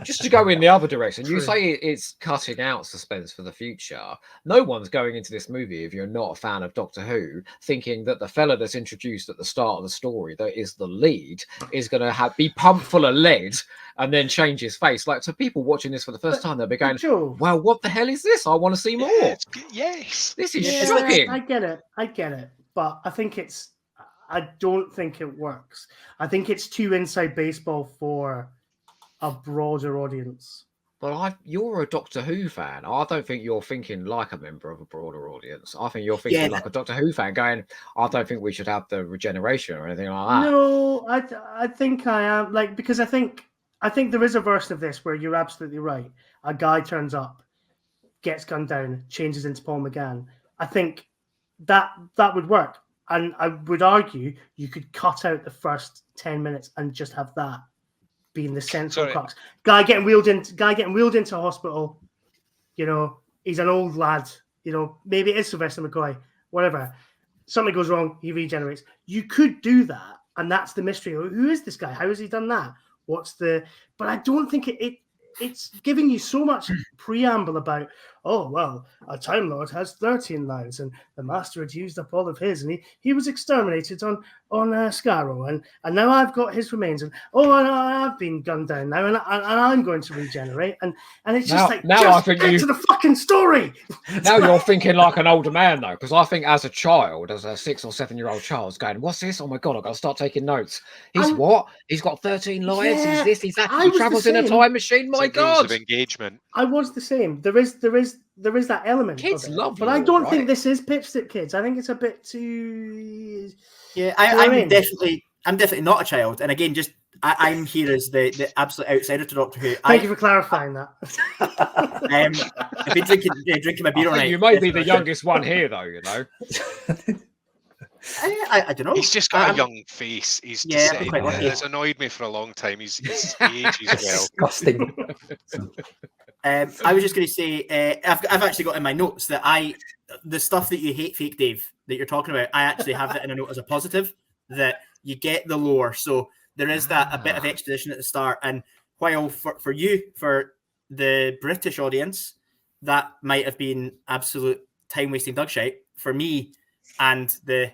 Just to go in the other direction, you say it's cutting out suspense for the future. No one's going into this movie, if you're not a fan of Doctor Who, thinking that the fella that's introduced at the start of the story, that is the lead, is going to be pumped full of lead and then change his face. Like, to people watching this for the first time, they'll be going, well, what the hell is this? I want to see more. Yes. This is shocking. I get it. But I don't think it works. I think it's too inside baseball for a broader audience. Well, you're a Doctor Who fan. I don't think you're thinking like a member of a broader audience. I think you're thinking like a Doctor Who fan, going, I don't think we should have the regeneration or anything like that. No, I think I am, like, because I think there is a version of this where you're absolutely right. A guy turns up, gets gunned down, changes into Paul McGann. I think that would work. And I would argue you could cut out the first 10 minutes and just have that being the central crux. Guy getting wheeled into a hospital. You know, he's an old lad. You know, maybe it is Sylvester McCoy. Whatever. Something goes wrong, he regenerates. You could do that, and that's the mystery. Who is this guy? How has he done that? But I don't think it's giving you so much preamble about, oh, well, a Time Lord has 13 lives and the Master had used up all of his and he was exterminated on on Scarrow, and now I've got his remains, and I've been gunned down now, and I'm going to regenerate, and it's just I think get to the fucking story. Now you're thinking like an older man, though, because I think as a child, as a 6 or 7 year old child, going, "What's this? Oh my god, I've got to start taking notes." What? He's got 13 lives. Yeah, he's this. He's that. He travels in a time machine. My god! Of engagement. I was the same. There is that element. Kids of it, love but you, I don't think right? this is pitched at kids. I think it's a bit too. Yeah, I'm definitely not a child, and again, just I'm here as the absolute outsider to Doctor Who. Thank you for clarifying that. I've been drinking my beer all night. You might be the youngest one here, though. You know. I don't know. He's just got a young face. He's it's annoyed me for a long time. His age as well. Disgusting. I was just going to say, I've actually got in my notes that the stuff that you hate, Fake Dave, that you're talking about, I actually have it in a note as a positive, that you get the lore. So there is a bit of exposition at the start. And while for you, for the British audience, that might have been absolute time-wasting dog shite. For me and the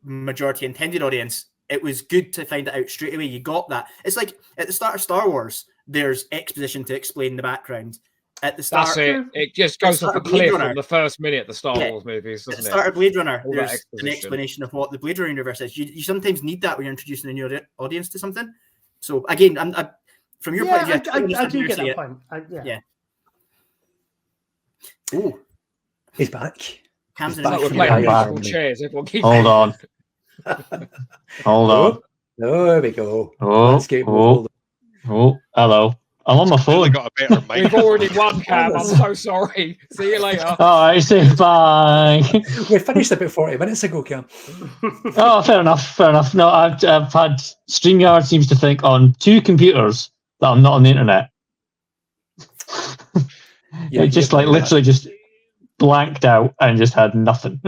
majority intended audience, it was good to find it out straight away. You got that. It's like at the start of Star Wars, there's exposition to explain the background. At the start, that's it. It just goes off a cliff from the first minute of the Star Wars movies, doesn't it? At the start of Blade Runner, there's an explanation of what the Blade Runner universe is. You sometimes need that when you're introducing a new audience to something. So again, from your point of view, I do get that point. Yeah. Oh, he's back. Cam's in his musical chairs. Hold on. Hold on. There we go. Hello. I'm on my phone. Got a better mic. We've already won, Cam. I'm so sorry. See you later. All right, say bye. We finished about 40 minutes ago, Cam. Oh, fair enough. No, I've had StreamYard seems to think on 2 computers that I'm not on the internet. It just literally just blanked out and just had nothing.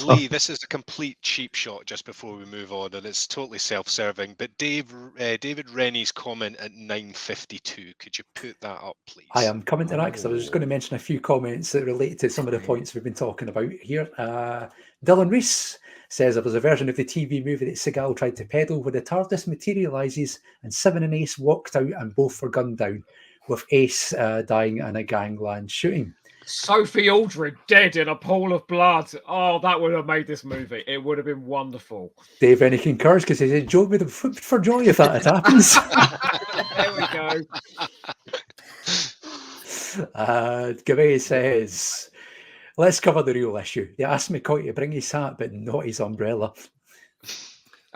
Lee, this is a complete cheap shot just before we move on, and it's totally self-serving. But David Rennie's comment at 9:52, could you put that up, please? I am coming to that because I was just going to mention a few comments that relate to some of the points we've been talking about here. Dylan Reese says there was a version of the TV movie that Seagal tried to peddle where the TARDIS materialises and Seven and Ace walked out and both were gunned down, with Ace dying in a gangland shooting. Sophie Aldred dead in a pool of blood. Oh, that would have made this movie. It would have been wonderful. Dave Rennie concurs because he said, Joe would have flipped for joy if that had happened. There we go. Gavay says, let's cover the real issue. They asked McCoy to bring his hat, but not his umbrella.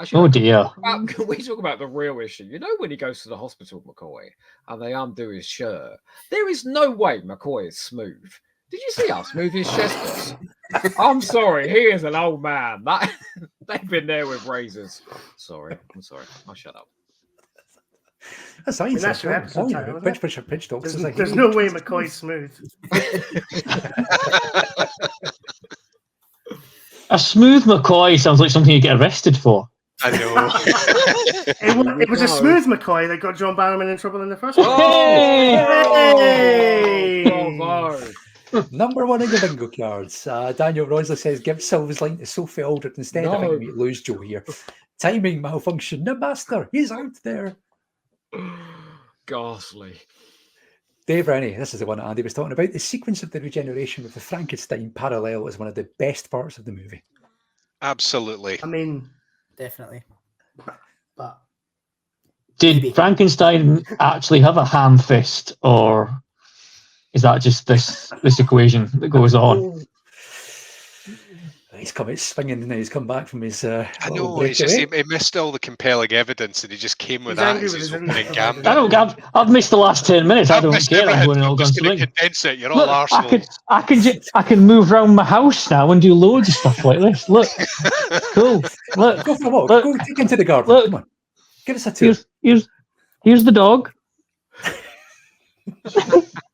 Actually, oh dear. Can we talk about the real issue? You know, when he goes to the hospital, McCoy, and they undo his shirt, there is no way McCoy is smooth. Did you see how smooth his chest was? I'm sorry, he is an old man. They've been there with razors. I'm sorry. I'll shut up. That's your episode title. Pitch Talks. There's no way McCoy's smooth. A smooth McCoy sounds like something you get arrested for. I know. It was a smooth McCoy that got John Barrowman in trouble in the first place. Number 1 in the bingo cards. Daniel Rosley says, give Silver's line to Sophie Aldred instead. I think we lose Joe here. Timing malfunction. The master, he's out there. Ghastly. Dave Rennie, this is the one that Andy was talking about. The sequence of the regeneration with the Frankenstein parallel is one of the best parts of the movie. Absolutely. I mean, definitely. But did Frankenstein actually have a ham fist, or is that just this equation that goes on? He's come out swinging and he's come back from his. I know, it's just he missed all the compelling evidence and he just came with that as his opening gambit. I've missed the last 10 minutes. I don't care. I'm going just going to condense it. You're all arseholes. I can move around my house now and do loads of stuff like this. Look, cool. Look, go for a walk. Go take into the garden. Look, come on, give us a tour. Here's the dog.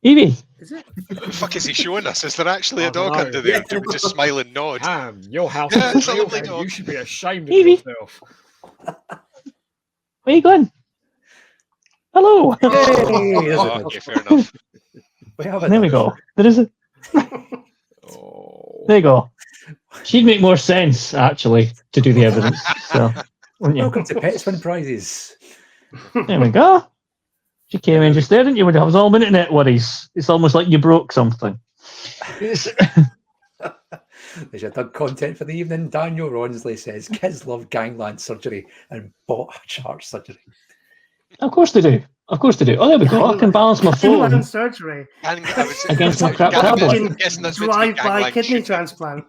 Evie. What the fuck is he showing us? Is there actually a dog under there? Do we just smile and nod? Damn, your house is a lovely dog. You should be ashamed of Evie. yourself. Where are you going? Hello. Hey, okay, fair enough. There we go. There is a. There you go. She'd make more sense, actually, to do the evidence. So, wouldn't you? Welcome to Pets Win Prizes. There we go. She came in just there, didn't you? When I was all internet worries. It's almost like you broke something. There's your third content for the evening. Daniel Ronsley says kids love gangland surgery and bot chart surgery. Of course they do. Of course they do. Oh, there we go. I can balance my phone Gangland surgery. against my crap tablet. Drive-by kidney transplant.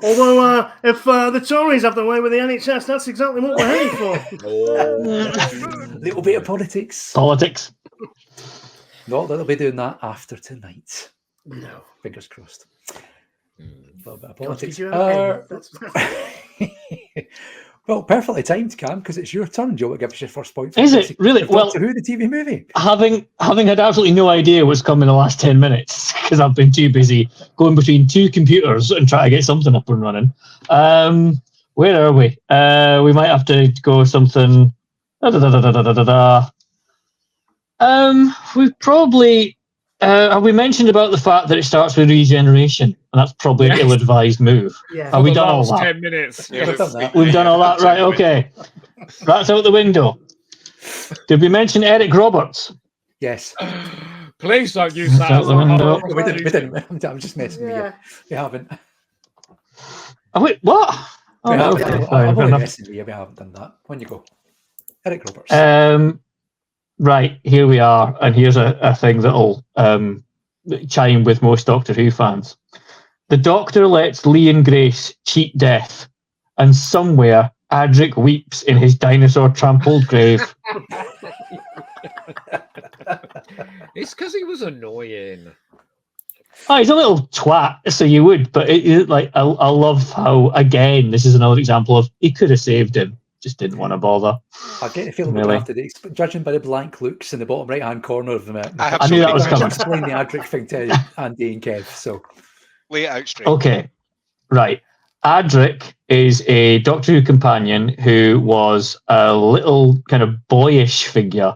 Although, if the Tories have their way with the NHS, that's exactly what we're heading for. Little bit of politics. Politics. Not that they'll be doing that after tonight. No. Fingers crossed. A little bit of God, politics. did you ever end? Well, perfectly timed, Cam, because it's your turn. Do you want to give us your first point? Is it really? Well, Who, the TV movie? Having had absolutely no idea what's coming in the last 10 minutes because I've been too busy going between two computers and trying to get something up and running. Where are we? We might have to go something. We've probably have we mentioned about the fact that it starts with regeneration, and that's probably an ill-advised move. Yeah. Have we done all that? 10 minutes. We've done all that, right? Okay, that's out the window. Did we mention Eric Roberts? Yes. Please don't use that. Out the window. We didn't. I'm just messing with you. We haven't. Oh, wait, what? Oh, I'm fair only enough. messing with you. We haven't done that. When you go, Eric Roberts. Right, here we are, and here's a thing that'll chime with most Doctor Who fans. The Doctor lets Lee and Grace cheat death, and somewhere Adric weeps in his dinosaur trampled grave. It's because he was annoying. Oh, he's a little twat, so you would, but I love how, again, this is another example of he could have saved him. Just didn't want to bother. I get the feeling Really? we have to, judging by the blank looks in the bottom right-hand corner of the I knew that was coming. Explain the Adric thing to Andy and Kev. So lay it out straight. Okay, right. Adric is a Doctor Who companion who was a little kind of boyish figure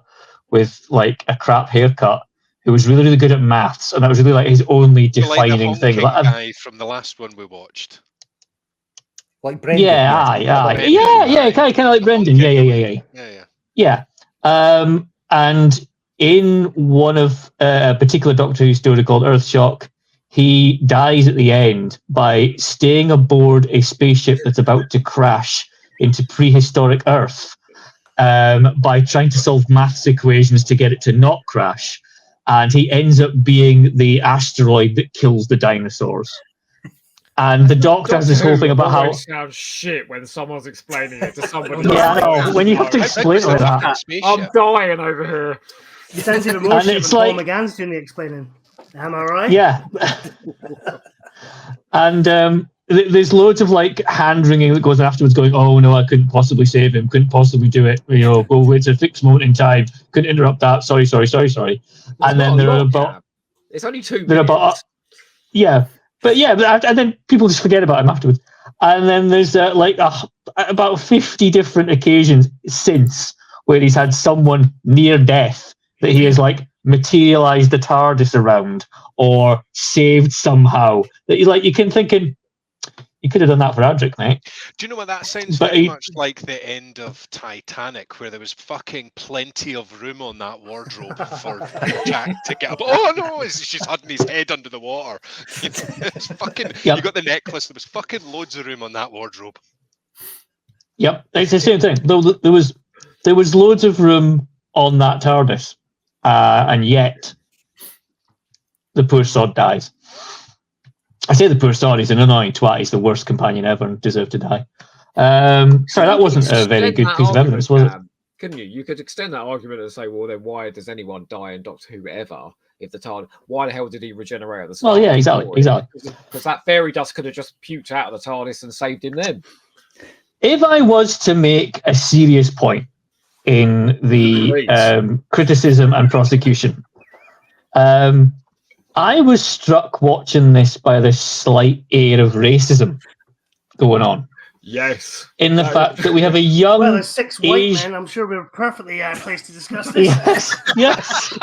with like a crap haircut who was really, really good at maths, and that was really like his only defining thing. Like the guy from the last one we watched. Like Brendan. Yeah, kind of like Brendan. Yeah. And in one of a particular Doctor Who story called Earthshock, he dies at the end by staying aboard a spaceship that's about to crash into prehistoric Earth by trying to solve maths equations to get it to not crash. And he ends up being the asteroid that kills the dinosaurs. And the Doctor has this whole thing about how it sounds shit when someone's explaining it to somebody. Yeah, I know. When you have to explain it like that, I'm dying over here. You sound even more And shit it's when like- Paul McGann's doing the explaining. Am I right? yeah. And there's loads of like hand wringing that goes on afterwards, going, "Oh no, I couldn't possibly save him. Couldn't possibly do it. You know, it's a fixed moment in time. Couldn't interrupt that. Sorry." And then there are about. It's only 2 They're minutes. about. And then people just forget about him afterwards. And then there's about 50 different occasions since where he's had someone near death that he has like materialized the TARDIS around or saved somehow. That you can thinking, you could have done that for Adric, mate. Do you know what that sounds But very he- much like the end of Titanic, where there was fucking plenty of room on that wardrobe for Jack to get up. Oh no, she's hiding his head under the water. It's fucking. Yep. You got the necklace. There was fucking loads of room on that wardrobe. Yep, it's the same thing. Though there was loads of room on that TARDIS, and yet the poor sod dies. I say the poor sod, he's an annoying twat. He's the worst companion ever and deserved to die. Sorry, that wasn't a very good piece of evidence, was it? Couldn't you? You could extend that argument and say, well, then why does anyone die in Doctor Who ever? If the TARDIS, why the hell did he regenerate at the start? Well, yeah, exactly. Because that fairy dust could have just puked out of the TARDIS and saved him then. If I was to make a serious point in the criticism and prosecution, I was struck watching this by this slight air of racism going on. Yes. In the fact that we have a young... Well, as 6 white Asian- men, I'm sure we're perfectly placed to discuss this. Yes.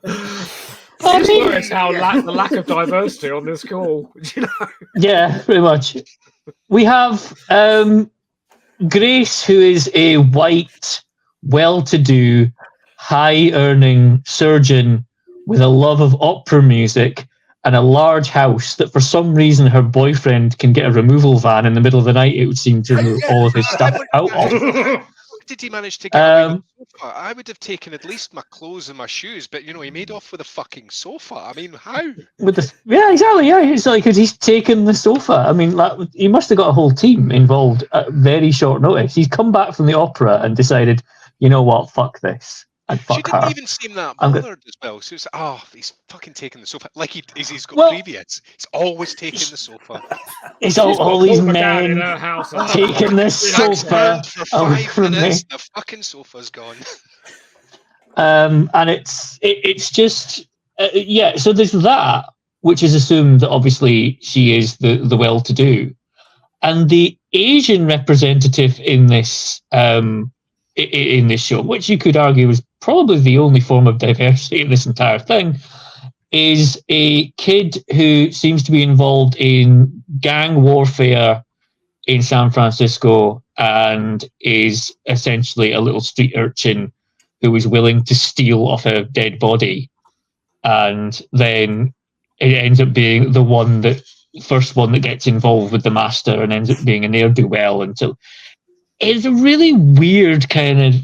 I mean, it's how the lack of diversity on this call. You know? Yeah, pretty much. We have Grace, who is a white, well-to-do, high-earning surgeon with a love of opera music and a large house that for some reason her boyfriend can get a removal van in the middle of the night, it would seem, to move all of his stuff out of. How did he manage to get away with the sofa? I would have taken at least my clothes and my shoes, but you know, he made off with a fucking sofa. I mean, how? Yeah, exactly. Yeah, it's like, because he's taken the sofa. I mean, like, he must have got a whole team involved at very short notice. He's come back from the opera and decided, you know what, fuck this. And fuck she didn't her. even seem that bothered as well. So it's like, oh, he's fucking taking the sofa. Like he's got previous. He's always taking the sofa. It's all these men in her house taking the sofa away from me. The fucking sofa's gone. And it's just yeah. So there's that, which is assumed that obviously she is the well-to-do, and the Asian representative in this show, which you could argue was probably the only form of diversity in this entire thing, is a kid who seems to be involved in gang warfare in San Francisco and is essentially a little street urchin who is willing to steal off a dead body. And then it ends up being the first one that gets involved with the master and ends up being a ne'er-do-well until... It's a really weird kind of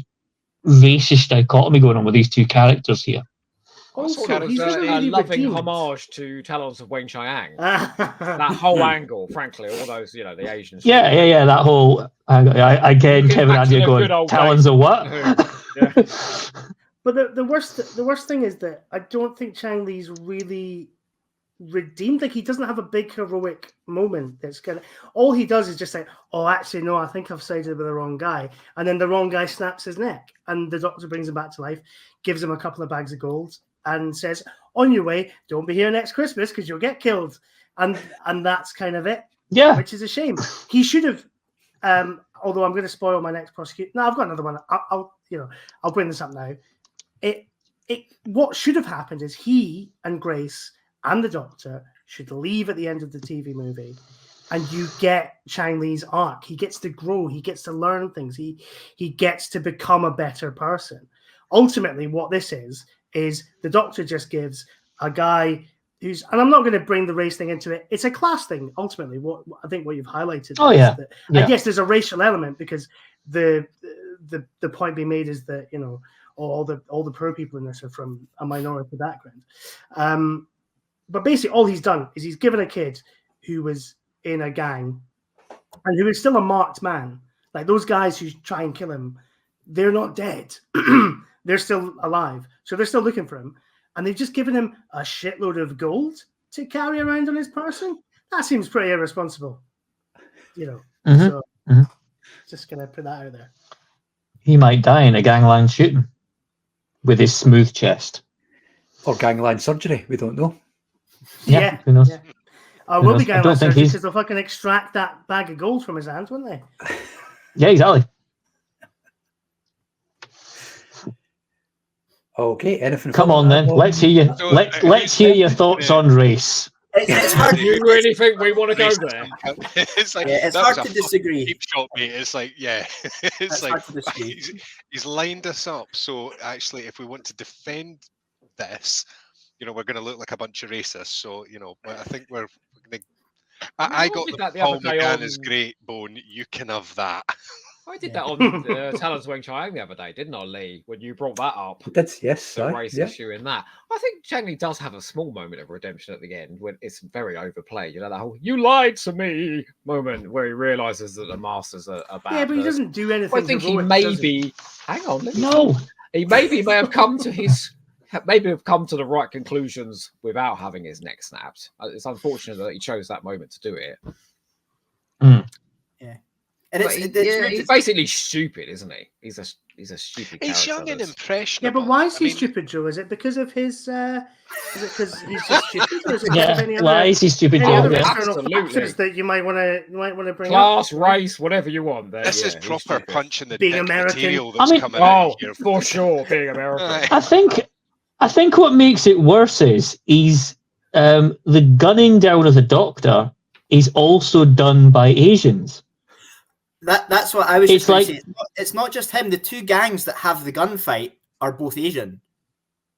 racist dichotomy going on with these two characters here. Also, he's a loving homage to Talons of Weng Chiang. That whole angle, frankly, all those, the Asians. Yeah. That whole again, Kevin and you going Talons of what? But the worst thing is that I don't think Chang Li's really redeemed. Like, he doesn't have a big heroic moment that's gonna. All he does is just say, "Oh, actually, no, I think I've sided with the wrong guy," and then the wrong guy snaps his neck, and the doctor brings him back to life, gives him a couple of bags of gold, and says, "On your way, don't be here next Christmas because you'll get killed," and that's kind of it. Yeah, which is a shame. He should have. Although I'm going to spoil my next prosecution. No, I've got another one. I'll bring this up now. What should have happened is he and Grace and the doctor should leave at the end of the TV movie, and you get Chang Li's arc. He gets to grow. He gets to learn things. He gets to become a better person. Ultimately, what this is the doctor just gives a guy who's, and I'm not going to bring the race thing into it. It's a class thing. Ultimately, what I think what you've highlighted. That, and yes, there's a racial element because the point being made is that all the poor people in this are from a minority background. But basically, all he's done is he's given a kid who was in a gang and who is still a marked man. Like, those guys who try and kill him, they're not dead. They're still alive. So they're still looking for him. And they've just given him a shitload of gold to carry around on his person. That seems pretty irresponsible. So just going to put that out there. He might die in a gangland shooting with his smooth chest. Or gangland surgery. We don't know. Yeah. Who knows? I will be going on surgery because they'll fucking extract that bag of gold from his hands, won't they? Yeah, exactly. Okay, anything? Come on then, let's hear you. Let's hear your thoughts on race. It's hard. Do you really think we want to go there? It's like, it's hard to disagree. Deep shot, mate. It's like, it's like he's lined us up. So actually, if we want to defend this, we're going to look like a bunch of racists. So I think we're going to. I got the Paul McGann is great, Bone. You can have that. I did that on Talons of Weng Chiang the other day, didn't I, Lee? When you brought that up, that's yes, the race issue in that. I think Chang Li does have a small moment of redemption at the end when it's very overplayed. That whole "you lied to me" moment where he realizes that the masters are bad. Yeah, but he doesn't do anything. I think he maybe. Hang on, he may have come to the right conclusions without having his neck snapped. It's unfortunate that he chose that moment to do it. Yeah. And he's basically stupid, isn't he? He's a stupid. He's young and impressionable. Yeah, but why is he stupid, Joe? Is it because of his? Is it because he's just stupid? Or is it why is he stupid, Joe? Absolutely. That you might want to bring class, race, whatever you want. This is proper punch in the being American material that's coming out here. For sure, being American. I think I think what makes it worse is the gunning down of the doctor is also done by Asians. That's what I was It's just going like- to say. It's not just him. The two gangs that have the gunfight are both Asian.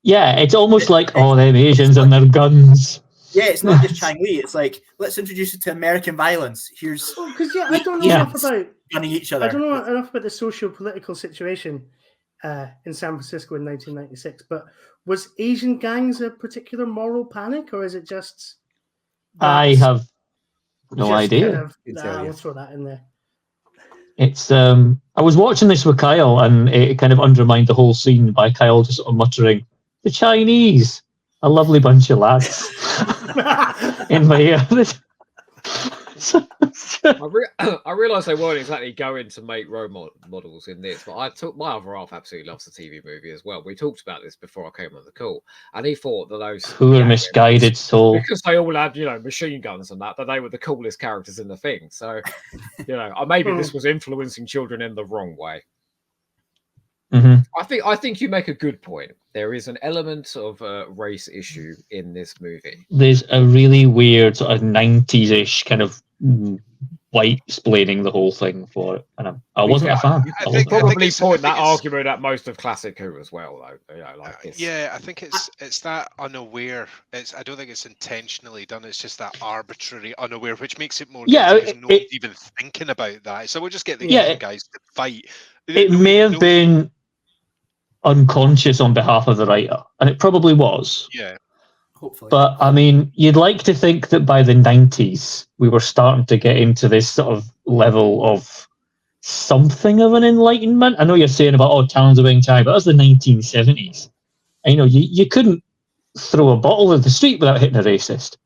Yeah, it's almost like, oh, them Asians and their guns. Yeah, it's not just Chang Li. It's like, let's introduce it to American violence. Here's Because I don't know Yeah. enough about gunning each I other. don't know enough about the socio-political situation in San Francisco in 1996. But was Asian gangs a particular moral panic, or is it just? I have no just idea. Kind of, Can tell you. we'll throw that in there. It's I was watching this with Kyle, and it kind of undermined the whole scene by Kyle just sort of muttering, "The Chinese, a lovely bunch of lads," in my ear. I realised they weren't exactly going to make role models in this, but my other half absolutely loves the TV movie as well. We talked about this before I came on the call, and he thought that those Poor misguided soul. because they all had machine guns and that they were the coolest characters in the thing. So maybe this was influencing children in the wrong way. Mm-hmm. I think you make a good point. There is an element of a race issue in this movie. There's a really weird sort of 90s-ish kind of white explaining the whole thing for it, and I wasn't a fan. I think probably point that argument at most of Classic Who as well, though. Yeah, I think it's that unaware. I don't think it's intentionally done. It's just that arbitrary unaware, which makes it more. Because no one's even thinking about that. So we'll just get the guys to fight. It may have been unconscious on behalf of the writer, and it probably was. Yeah. Hopefully. But I mean, you'd like to think that by the 90s we were starting to get into this sort of level of something of an enlightenment. I know you're saying about towns are being China, but that was the 1970s. And, you couldn't throw a bottle in the street without hitting a racist.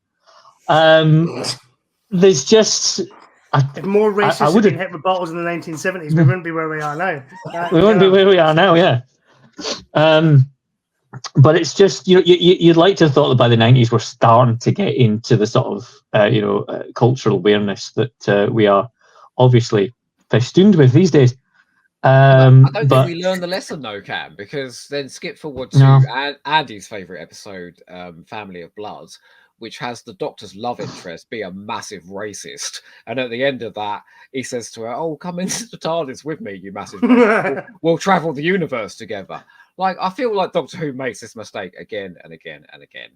There's just if more racists had been hit with bottles in the 1970s, we wouldn't be where we are now. We wouldn't be where we are now, yeah. But it's just, you'd like to have thought that by the 90s we're starting to get into the sort of, cultural awareness that we are obviously festooned with these days. I don't think we learned the lesson, though, Cam, because then skip forward to Andy's favourite episode, Family of Blood, which has the Doctor's love interest be a massive racist. And at the end of that, he says to her, "Oh, come into the TARDIS with me, you massive racist. We'll travel the universe together." Like, I feel like Doctor Who makes this mistake again and again and again.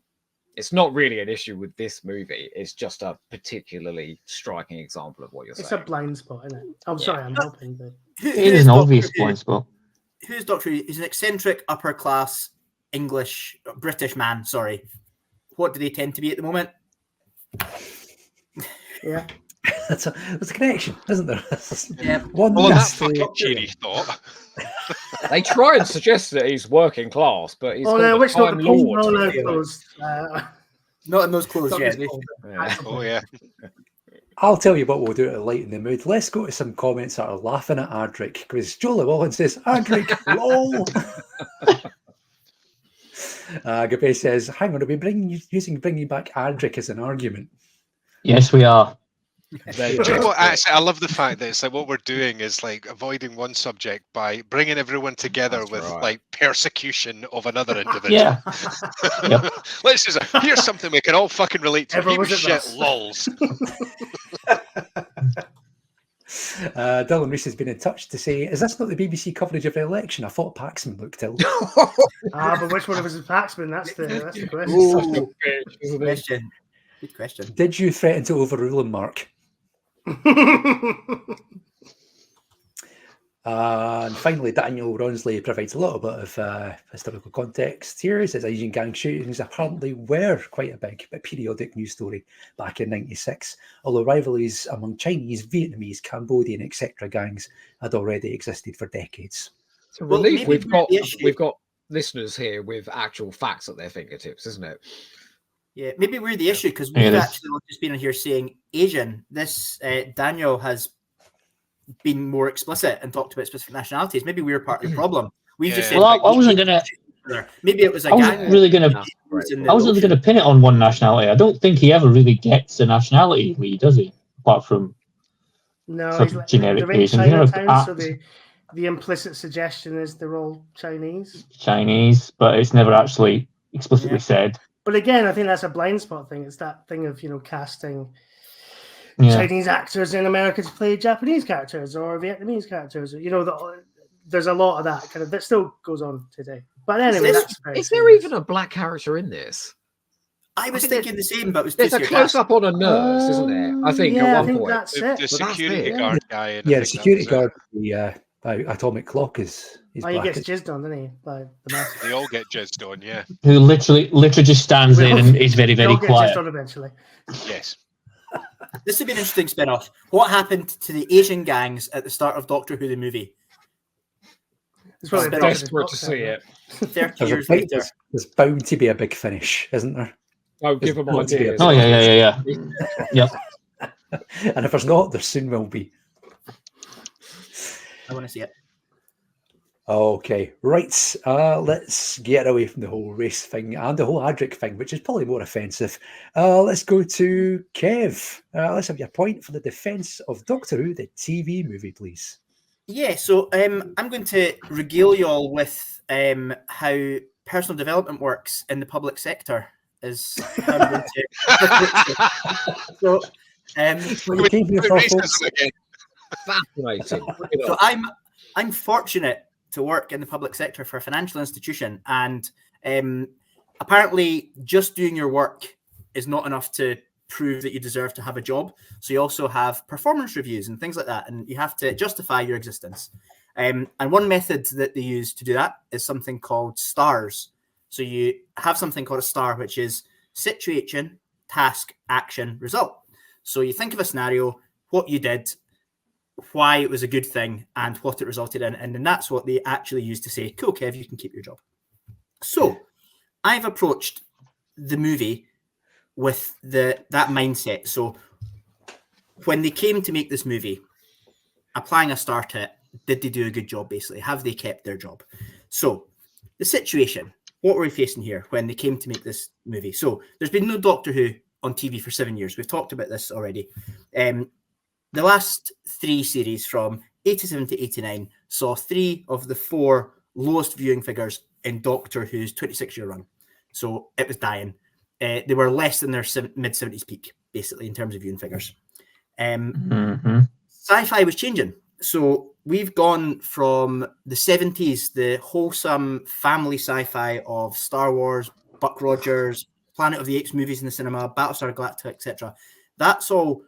It's not really an issue with this movie. It's just a particularly striking example of what you're saying. It's a blind spot, isn't it? I'm sorry, I'm helping. But... It is an obvious blind spot. Who's Doctor Who? He's an eccentric, upper-class, British man, sorry. What do they tend to be at the moment? Yeah. That's a connection, isn't there? Yeah. That's fucking cheery thought. They try and suggest that he's working class, but he's not in those not in those clothes yet. Oh yeah. I'll tell you what we'll do to lighten the mood. Let's go to some comments that are laughing at Ardrick, because Joe Llewellyn says, "Ardrick, lol." Gabe says, "Hang on, are we bringing back Ardrick as an argument?" Yes, we are. Do you know what? Actually, I love the fact that it's like what we're doing is like avoiding one subject by bringing everyone together with like persecution of another individual. Yeah. Yep. Let's just here's something we can all fucking relate to. Everyone He was was shit, lols. Dylan Reese has been in touch to say, "Is this not the BBC coverage of the election? I thought Paxman looked ill." But which one of us is Paxman? That's the question. Good question. Did you threaten to overrule him, Mark? And finally, Daniel Ronsley provides a little bit of historical context here. He says Asian gang shootings apparently were quite a big but periodic news story back in '96, although rivalries among Chinese, Vietnamese, Cambodian, etc. gangs had already existed for decades. It's a relief. We've got listeners here with actual facts at their fingertips, isn't it? Yeah, maybe we're the issue because we've actually just been on here saying Asian. This Daniel has been more explicit and talked about specific nationalities. Maybe we're part of the problem. We've just said. Well, I wasn't gonna. Maybe it was a I wasn't really gonna. I wasn't gonna pin it on one nationality. I don't think he ever really gets a nationality lead, does he? Apart from no, sort of generic Asian. Chinatown, so the implicit suggestion is they're all Chinese. Chinese, but it's never actually explicitly said. But again, I think that's a blind spot thing. It's that thing of casting Chinese actors in America to play Japanese characters or Vietnamese characters. There's a lot of that kind of that still goes on today. But anyway, is there even a black character in this? I was thinking the same, but it was there's a close up on a nurse, isn't there? I think at one point. That's it. The security guard guy. The security guard. The atomic clock is. He gets jizzed on, doesn't he? By the mask. They all get jizzed on, yeah. Who literally just stands in and is very, very quiet. Jizzed on eventually. Yes. This would be an interesting spin-off. What happened to the Asian gangs at the start of Doctor Who the movie? It's probably desperate to see it. 30 years later. There's bound to be a big finish, isn't there? Oh, give them ideas. Oh, yeah. Yep. And if there's not, there soon will be. I want to see it. Okay, right. Let's get away from the whole race thing and the whole Adric thing, which is probably more offensive. Let's go to Kev. Let's have your point for the defence of Doctor Who, the TV movie, please. Yeah, so I'm going to regale you all with how personal development works in the public sector. Is how I'm going to so fascinating. So I'm fortunate to work in the public sector for a financial institution, and apparently just doing your work is not enough to prove that you deserve to have a job. So you also have performance reviews and things like that, and you have to justify your existence. And one method that they use to do that is something called STARS. So you have something called a STAR, which is situation, task, action, result. So you think of a scenario, what you did, why it was a good thing, and what it resulted in. And then that's what they actually use to say, cool, Kev, you can keep your job. So I've approached the movie with that mindset. So when they came to make this movie, applying a STAR to it, did they do a good job, basically? Have they kept their job? So the situation, what were we facing here when they came to make this movie? So there's been no Doctor Who on TV for 7 years. We've talked about this already. The last 3 series from 87 to 89 saw 3 of the 4 lowest viewing figures in Doctor Who's 26-year run. So it was dying. They were less than their mid-70s peak, basically, in terms of viewing figures. Sci-fi was changing. So we've gone from the 70s, the wholesome family sci-fi of Star Wars, Buck Rogers, Planet of the Apes movies in the cinema, Battlestar Galactica, etc. That's all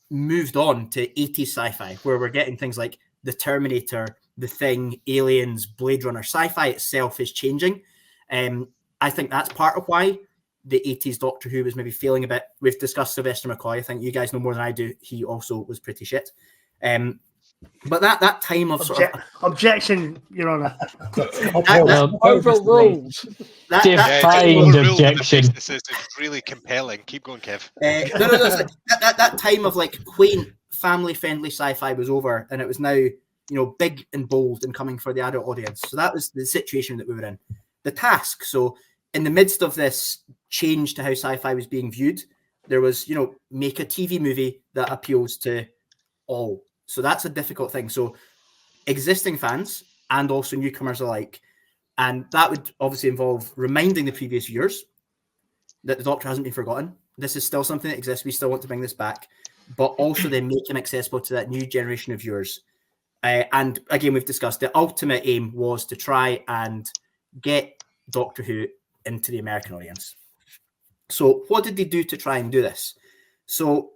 moved on to 80s sci-fi, where we're getting things like The Terminator, The Thing, Aliens, Blade Runner. Sci-fi itself is changing. I think that's part of why the 80s Doctor Who was maybe feeling a bit. We've discussed Sylvester McCoy. I think you guys know more than I do. He also was pretty shit. But that time of objection, Your Honour. Overruled. Defined objection. This is really compelling. Keep going, Kev. That time of like quaint, family-friendly sci-fi was over, and it was now big and bold and coming for the adult audience. So that was the situation that we were in. The task. So in the midst of this change to how sci-fi was being viewed, there was make a TV movie that appeals to all. So that's a difficult thing. So existing fans and also newcomers alike. And that would obviously involve reminding the previous viewers that the Doctor hasn't been forgotten. This is still something that exists. We still want to bring this back. But also then make him accessible to that new generation of viewers. And again, we've discussed the ultimate aim was to try and get Doctor Who into the American audience. So what did they do to try and do this? So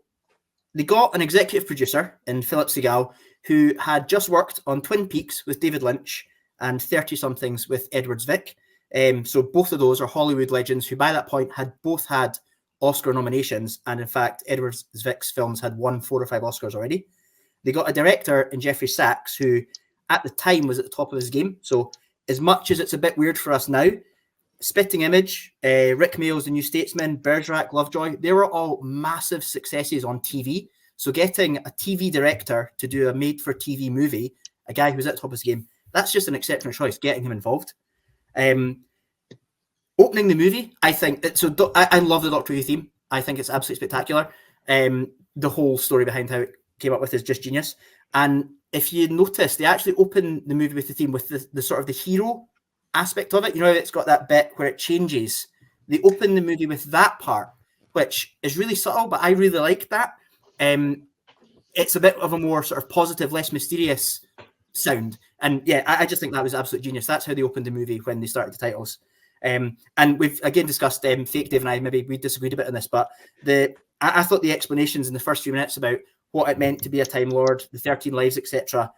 they got an executive producer in Philip Segal who had just worked on Twin Peaks with David Lynch and 30-somethings with Edward Zwick. So both of those are Hollywood legends who by that point had both had Oscar nominations. And in fact, Edward Zwick's films had won 4 or 5 Oscars already. They got a director in Jeffrey Sachs who at the time was at the top of his game. So as much as it's a bit weird for us now, Spitting Image, Rick Mayall's The New Statesman, Bergerac, Lovejoy, they were all massive successes on TV. So getting a TV director to do a made-for-TV movie, a guy who's at the top of his game, that's just an exceptional choice, getting him involved. Opening the movie, I think, I love the Doctor Who theme. I think it's absolutely spectacular. The whole story behind how it came up with is just genius. And if you notice, they actually open the movie with the theme with the sort of the hero aspect of it. You know, it's got that bit where it changes. They open the movie with that part, which is really subtle, but I really like that. It's a bit of a more sort of positive, less mysterious sound. And yeah, I just think that was absolute genius. That's how they opened the movie when they started the titles. And we've again discussed fake Dave and I, maybe we disagreed a bit on this, but I thought the explanations in the first few minutes about what it meant to be a Time Lord, the 13 lives, etc.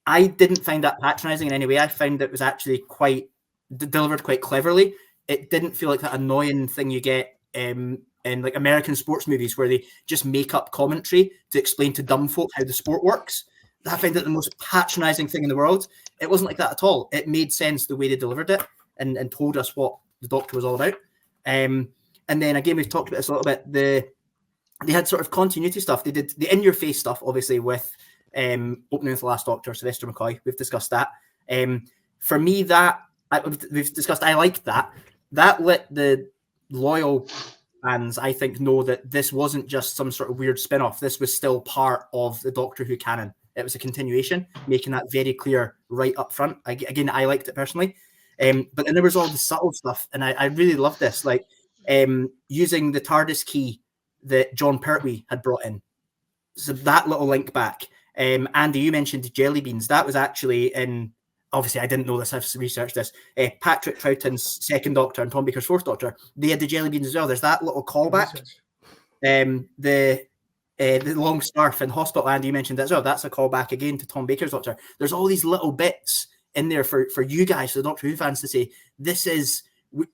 I didn't find that patronizing in any way. I found it was actually quite delivered quite cleverly. It didn't feel like that annoying thing you get in like American sports movies where they just make up commentary to explain to dumb folk how the sport works. I find it the most patronizing thing in the world. It wasn't like that at all. It made sense the way they delivered it and told us what the Doctor was all about. And then again, we've talked about this a little bit. They had sort of continuity stuff. They did the in-your-face stuff, obviously, with opening with the Last Doctor, Sylvester McCoy. We've discussed that. For me, we've discussed, I liked that. That let the loyal fans, I think, know that this wasn't just some sort of weird spin-off. This was still part of the Doctor Who canon. It was a continuation, making that very clear right up front. Again, I liked it personally. But then there was all the subtle stuff, and I really loved this, like using the TARDIS key that John Pertwee had brought in. So that little link back. Andy, you mentioned jelly beans. That was actually in, obviously I didn't know this, I've researched this, Patrick Troughton's second Doctor and Tom Baker's fourth Doctor. They had the jelly beans as well. There's that little callback. The long scarf in Hospital, Andy, you mentioned that as well. That's a callback again to Tom Baker's Doctor. There's all these little bits in there for you guys, for the Doctor Who fans to say, this is,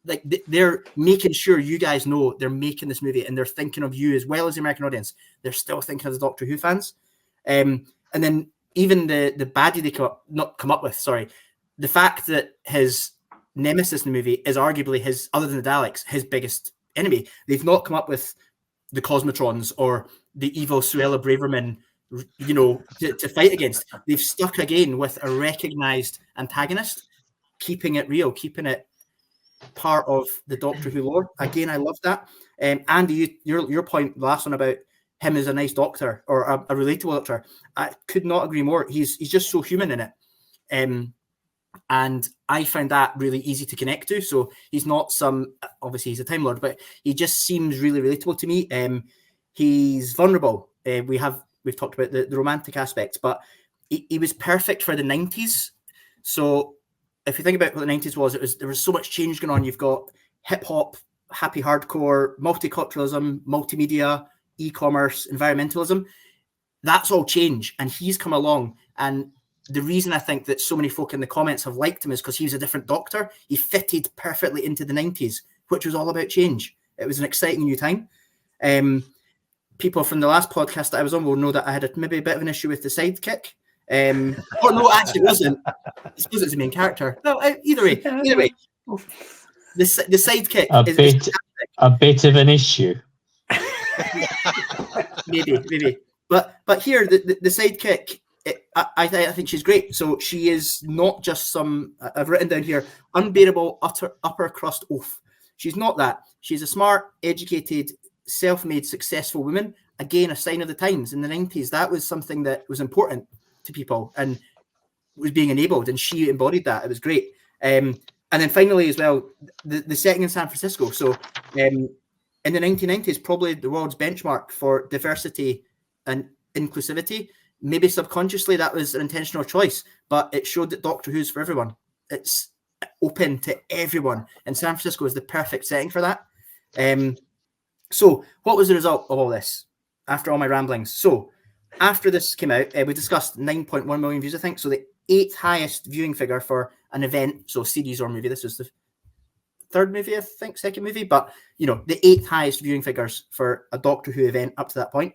like, they're making sure you guys know they're making this movie and they're thinking of you as well as the American audience. They're still thinking of the Doctor Who fans. And then even the baddie they come up with, the fact that his nemesis in the movie is arguably his, other than the Daleks, his biggest enemy. They've not come up with the Cosmotrons or the evil Suella Braverman, you know, to fight against. They've stuck again with a recognised antagonist, keeping it real, keeping it part of the Doctor Who lore. Again, I love that. Andy, your point, the last one about him as a nice doctor or a relatable doctor, I could not agree more. He's just so human in it. And I found that really easy to connect to. So he's not obviously he's a Time Lord, but he just seems really relatable to me. He's vulnerable. We've talked about the romantic aspects, but he was perfect for the 90s. So if you think about what the 90s was, there was so much change going on. You've got hip hop, happy hardcore, multiculturalism, multimedia, e-commerce, environmentalism. That's all change. And he's come along. And the reason I think that so many folk in the comments have liked him is because he was a different Doctor. He fitted perfectly into the 90s, which was all about change. It was an exciting new time. People from the last podcast that I was on will know that I had maybe a bit of an issue with the sidekick. Or no, actually it wasn't. I suppose it's the main character. No, either way. The sidekick a bit of an issue. maybe. But here the sidekick, I think she's great. So she is not just some, I've written down here, unbearable upper crust oaf. She's not that. She's a smart, educated, self-made, successful woman. Again, a sign of the times. In the 90s, that was something that was important to people and was being enabled, and she embodied that. It was great. And then finally as well, the setting in San Francisco. So in the 1990s, probably the world's benchmark for diversity and inclusivity. Maybe subconsciously that was an intentional choice, but it showed that Doctor Who's for everyone. It's open to everyone, and San Francisco is the perfect setting for that. So what was the result of all this after all my ramblings? So after this came out, we discussed 9.1 million views, I think. So the 8th highest viewing figure for an event, so series or movie. This was the third movie, I think, second movie, but you know, the 8th highest viewing figures for a Doctor Who event up to that point.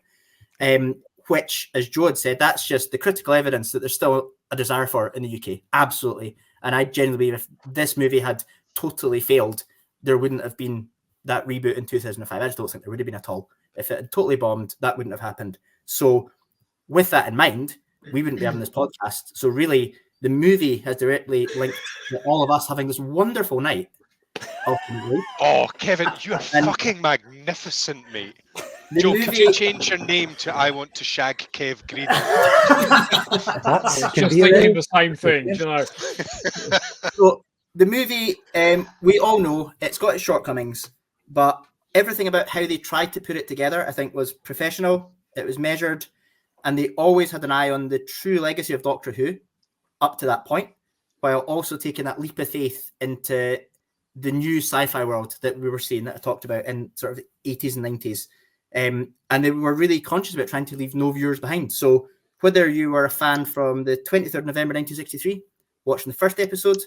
Which, as Joe had said, that's just the critical evidence that there's still a desire for in the UK. Absolutely. And I genuinely believe if this movie had totally failed, there wouldn't have been that reboot in 2005. I just don't think there would have been at all. If it had totally bombed, that wouldn't have happened. So with that in mind, we wouldn't be having this podcast. So really, the movie has directly linked to all of us having this wonderful night. Oh, Kevin, you are fucking magnificent, mate. Joe, can you change your name to I Want to Shag Kev Greenan? That's just thinking the same thing, you know. So the movie, we all know it's got its shortcomings, but everything about how they tried to put it together, I think, was professional. It was measured, and they always had an eye on the true legacy of Doctor Who up to that point, while also taking that leap of faith into the new sci-fi world that we were seeing that I talked about in sort of the 80s and 90s. And they were really conscious about trying to leave no viewers behind. So whether you were a fan from the 23rd of November 1963, watching the first episode,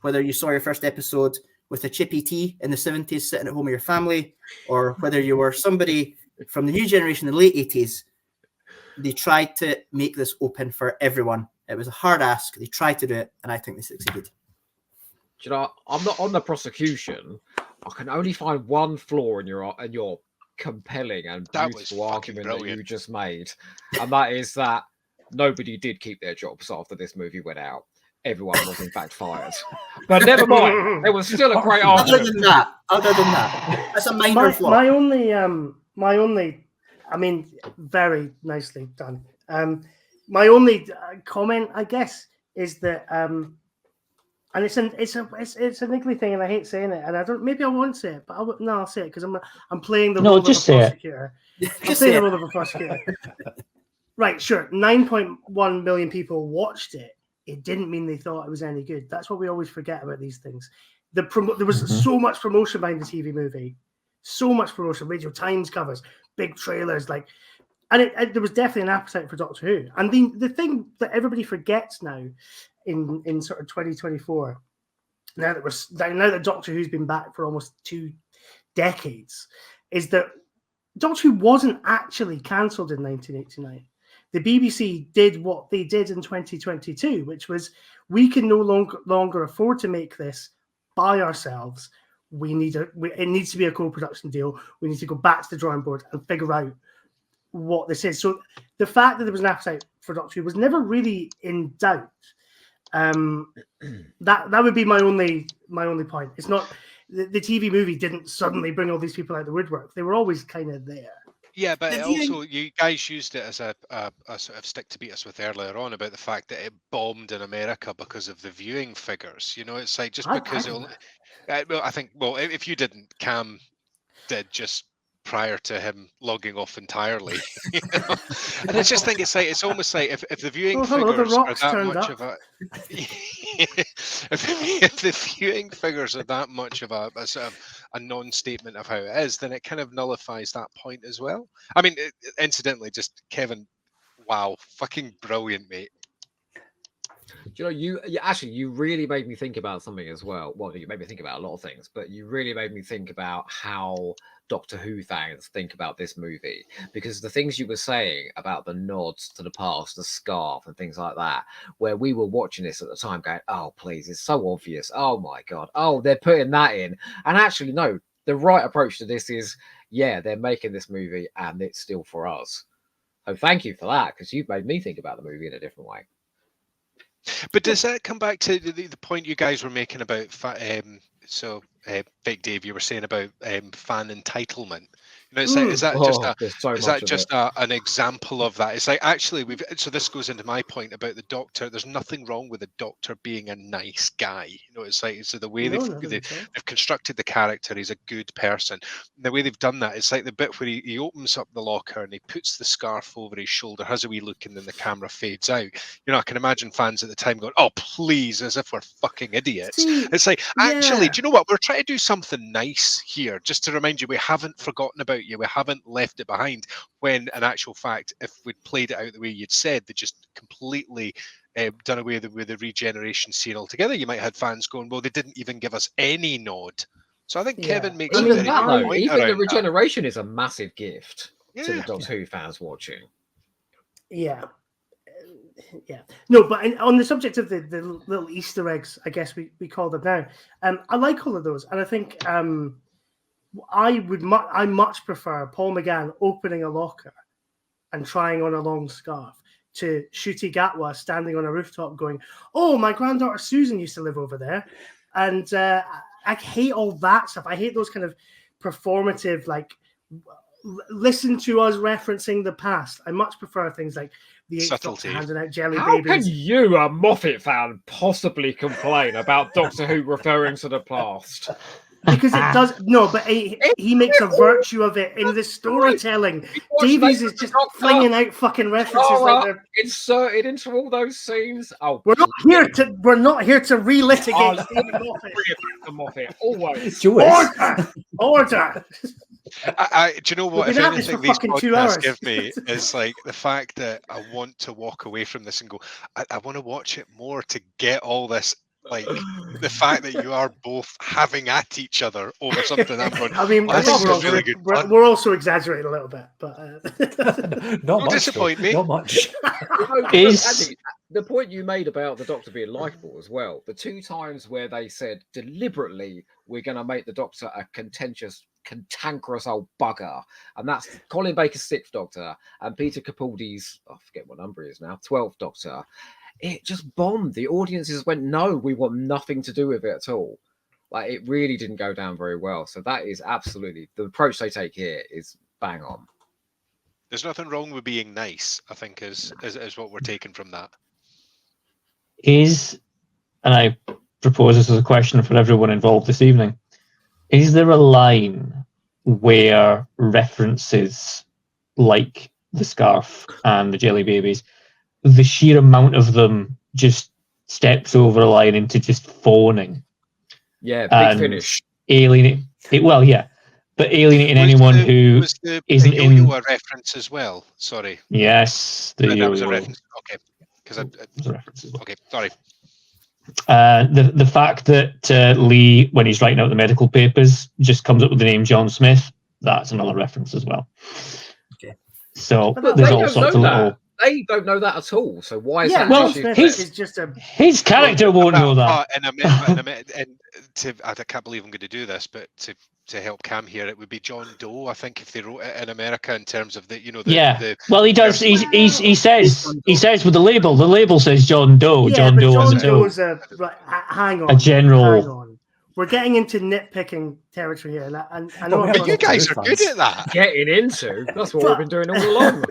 whether you saw your first episode with a chippy tea in the 70s sitting at home with your family, or whether you were somebody from the new generation in the late 80s, they tried to make this open for everyone. It was a hard ask. They tried to do it, and I think they succeeded. Do you know, I'm not on the prosecution. I can only find one flaw in your compelling and beautiful argument that you just made, and that is that nobody did keep their jobs after this movie went out. Everyone was in fact fired. But never mind, it was still a great argument. Other than that, that's a minor flaw. My only, I mean, very nicely done. My only comment, I guess, is that, and it's a niggly thing, and I hate saying it, and I don't. Maybe I won't say it, but I'll say it because I'm playing the role of a prosecutor. I'm playing the role of a prosecutor. Right, sure. 9.1 million people watched it. It didn't mean they thought it was any good. That's what we always forget about these things. There was so much promotion behind the TV movie, so much promotion. Radio Times covers, big trailers, like. And there was definitely an appetite for Doctor Who. And the thing that everybody forgets now in sort of 2024, now that Doctor Who's been back for almost 2 decades, is that Doctor Who wasn't actually cancelled in 1989. The BBC did what they did in 2022, which was, we can no longer afford to make this by ourselves. It needs to be a co-production deal. We need to go back to the drawing board and figure out what this is. So the fact that there was an appetite for Doctor Who was never really in doubt. That would be my only point. It's not the TV movie didn't suddenly bring all these people out of the woodwork. They were always kind of there. Yeah, but also you guys used it as a sort of stick to beat us with earlier on about the fact that it bombed in America because of the viewing figures. You know, it's like just because if you didn't, Cam did just prior to him logging off entirely. You know? And I just think it's almost like if the viewing figures are that much of a if the viewing figures are that much of a sort of a non-statement of how it is, then it kind of nullifies that point as well. I mean, incidentally, just Kevin, wow, fucking brilliant, mate. Do you know, you really made me think about something as well. Well, you made me think about a lot of things, but you really made me think about how Doctor Who fans think about this movie, because the things you were saying about the nods to the past, the scarf and things like that, where we were watching this at the time going, oh, please, it's so obvious. Oh my God. Oh, they're putting that in. And actually, no, the right approach to this is, yeah, they're making this movie and it's still for us. So thank you for that, because you've made me think about the movie in a different way. But does that come back to the point you guys were making about Fake Dave, you were saying about fan entitlement? You know, it's like, is that just an example of that? It's like, actually, so this goes into my point about the Doctor. There's nothing wrong with the Doctor being a nice guy. You know, it's like, so the way they've constructed the character, he's a good person. And the way they've done that, it's like the bit where he opens up the locker and he puts the scarf over his shoulder, has a wee look, and then the camera fades out. You know, I can imagine fans at the time going, oh, please, as if we're fucking idiots. It's like, actually, do you know what? We're trying to do something nice here, just to remind you, we haven't forgotten about you. We haven't left it behind, when in actual fact, if we'd played it out the way you'd said, they just completely done away with the regeneration scene altogether. You might have had fans going, well, they didn't even give us any nod. So I think Kevin makes a very good point. Even the regeneration is a massive gift to the Doctor Who fans watching. Yeah. Yeah, no, but on the subject of the little Easter eggs, I guess we call them now. I like all of those, and I think I much prefer Paul McGann opening a locker and trying on a long scarf to Ncuti Gatwa standing on a rooftop going, "Oh, my granddaughter Susan used to live over there," and I hate all that stuff. I hate those kind of performative, like, listen to us referencing the past. I much prefer things like the Eighth Doctor Subtlety. handing out jelly How babies. can you, a Moffat fan, possibly complain about Doctor Who referring to the past? Because it does but he makes a virtue of it in the storytelling. Davies is just flinging out fucking references like they're inserted into all those scenes. Oh, we're not here to relitigate Stephen Moffat. Bring it back to Moffat, always. Order. Do you know what? We've If been at this anything for these fucking 2 hours. podcasts give me is like the fact that I want to walk away from this and go, I want to watch it more to get all this. Like the fact that you are both having at each other over something. I'm going, I mean, I think it's really good. We're also exaggerating a little bit, but don't disappoint me. Not much. The point you made about the Doctor being likable as well. The 2 times where they said deliberately we're going to make the Doctor a contentious, cantankerous old bugger, and that's Colin Baker's 6th Doctor and Peter Capaldi's, I forget what number he is now, 12th Doctor. It just bombed. The audiences went, no, we want nothing to do with it at all. Like, it really didn't go down very well. So that is absolutely the approach they take here is bang on. There's nothing wrong with being nice, I think, is what we're taking from that. And I propose this as a question for everyone involved this evening, is there a line where references like the scarf and the jelly babies, the sheer amount of them just steps over a line into just phoning? Yeah, big finish. But alienating anyone who isn't in. Yo-yo a reference as well. Sorry. Yes, that was a reference. Okay, okay, sorry. The fact that Lee, when he's writing out the medical papers, just comes up with the name John Smith, that's another reference as well. Okay. So there's all sorts of little. They don't know that at all. So why is that? Well, his character won't know that. I can't believe I'm going to do this, but to help Cam here, it would be John Doe. I think if they wrote it in America in terms of the. Well, he does. He says with the label. The label says John Doe. Yeah, John Doe on the toe. Hang on. A general. Hang on. We're getting into nitpicking territory here, and I know you guys are good at that. Getting into. That's what we've been doing all along.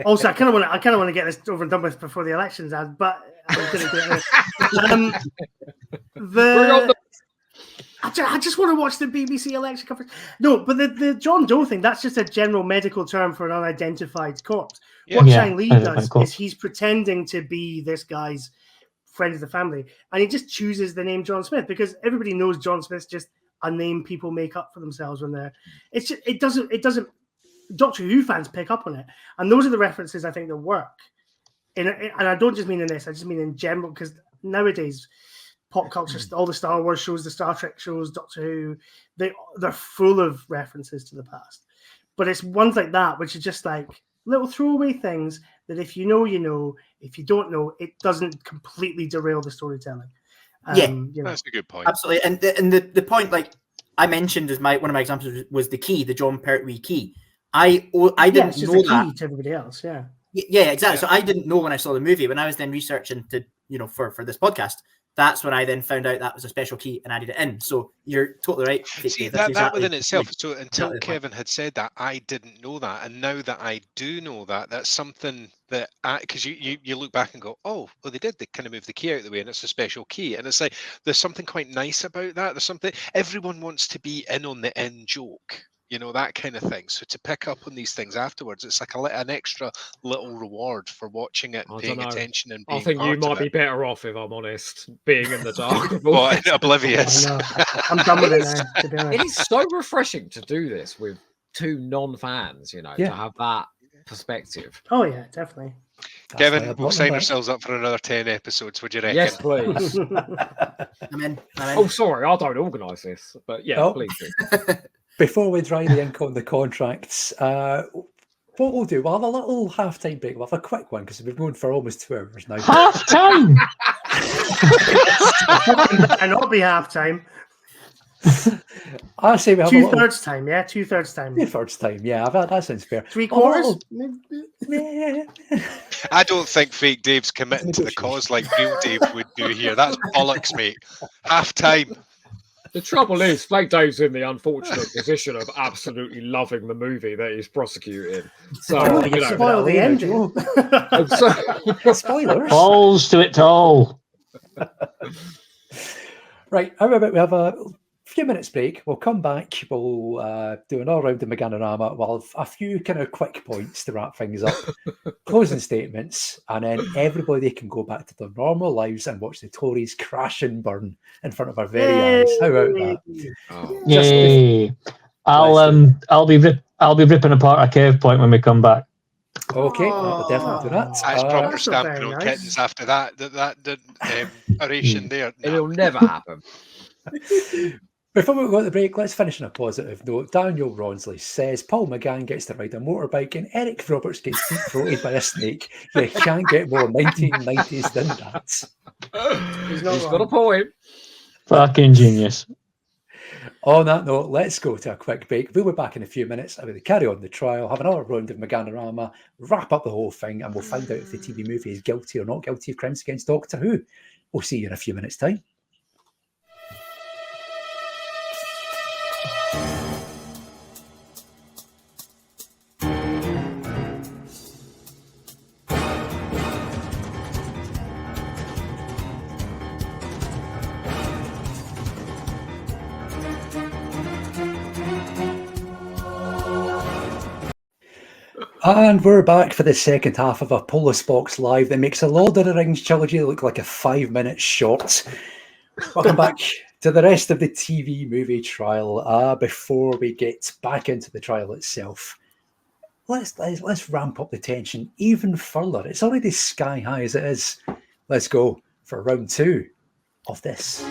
Also, I kind of want to get this over and done with before the elections, but I'm going to do it. I just want to watch the BBC election coverage. No, but the John Doe thing, that's just a general medical term for an unidentified corpse. What Shang Li does is he's pretending to be this guy's friend of the family, and he just chooses the name John Smith because everybody knows John Smith's just a name people make up for themselves when they're. It's just, it doesn't. Doctor Who fans pick up on it, and those are the references I think that work. And I don't just mean in this; I just mean in general, because nowadays, pop culture, all the Star Wars shows, the Star Trek shows, Doctor Who, they're full of references to the past. But it's ones like that which are just like little throwaway things that if you know, you know. If you don't know, it doesn't completely derail the storytelling. That's a good point. Absolutely, and the point, like I mentioned, as one of my examples was the key, the John Pertwee key. I didn't know that to everybody else. Yeah, exactly. So I didn't know when I saw the movie. When I was then researching to for this podcast, that's when I then found out that was a special key and added it in. So you're totally right. See, that within itself. So until Kevin had said that, I didn't know that, and now that I do know that, that's something that because you look back and go, oh, well, they kind of moved the key out of the way, and it's a special key, and it's like there's something quite nice about that. There's something everyone wants to be in on the in joke. That kind of thing. So to pick up on these things afterwards, it's like an extra little reward for watching it, paying attention, and being I think you might be better off, if I'm honest, being in the dark. Oblivious. I'm done with it now, to be honest. It is so refreshing to do this with 2 non-fans, to have that perspective. Oh yeah, definitely. Kevin, we'll sign ourselves up for another 10 episodes. Would you reckon? Yes, please. I'm in. Oh, sorry, I don't organise this, but please do. Before we dry the ink on the contracts, what we'll do, we'll have a little half-time break. We'll have a quick one because we've been going for almost 2 hours now. Half-time? And it'll be half-time. I say we have 2/3 time, yeah? 2/3 time. 2/3 time, yeah. That sounds fair. 3/4? I don't think fake Dave's committing to the cause like real Dave would do here. That's bollocks, mate. Half-time. The trouble is, Flake Dave's in the unfortunate position of absolutely loving the movie that he's prosecuting. So, you spoil the ending. Spoilers. Balls to it all. Right, how about we have a few minutes break? We'll come back. We'll do an all-round of Meganorama. We'll have a few kind of quick points to wrap things up, closing statements, and then everybody can go back to their normal lives and watch the Tories crash and burn in front of our very eyes. How about that? Yay! I'll be ripping apart a cave point when we come back. Okay, we'll definitely do that. That's proper that's stamping very on nice. kittens after that oration there. It'll never happen. Before we go to the break, let's finish on a positive note. Daniel Ronsley says Paul McGann gets to ride a motorbike and Eric Roberts gets deep-throated by a snake. You can't get more 1990s than that. He's got a point. Fucking genius. On that note, let's go to a quick break. We'll be back in a few minutes. We'll carry on the trial, have another round of Meganorama, wrap up the whole thing, and we'll find out if the TV movie is guilty or not guilty of crimes against Doctor Who. We'll see you in a few minutes' time. And we're back for the second half of a Polis Box Live that makes a Lord of the Rings trilogy look like a 5-minute short. Welcome back to the rest of the TV movie trial. Before we get back into the trial itself, let's ramp up the tension even further. It's already sky high as it is. Let's go for round 2 of this.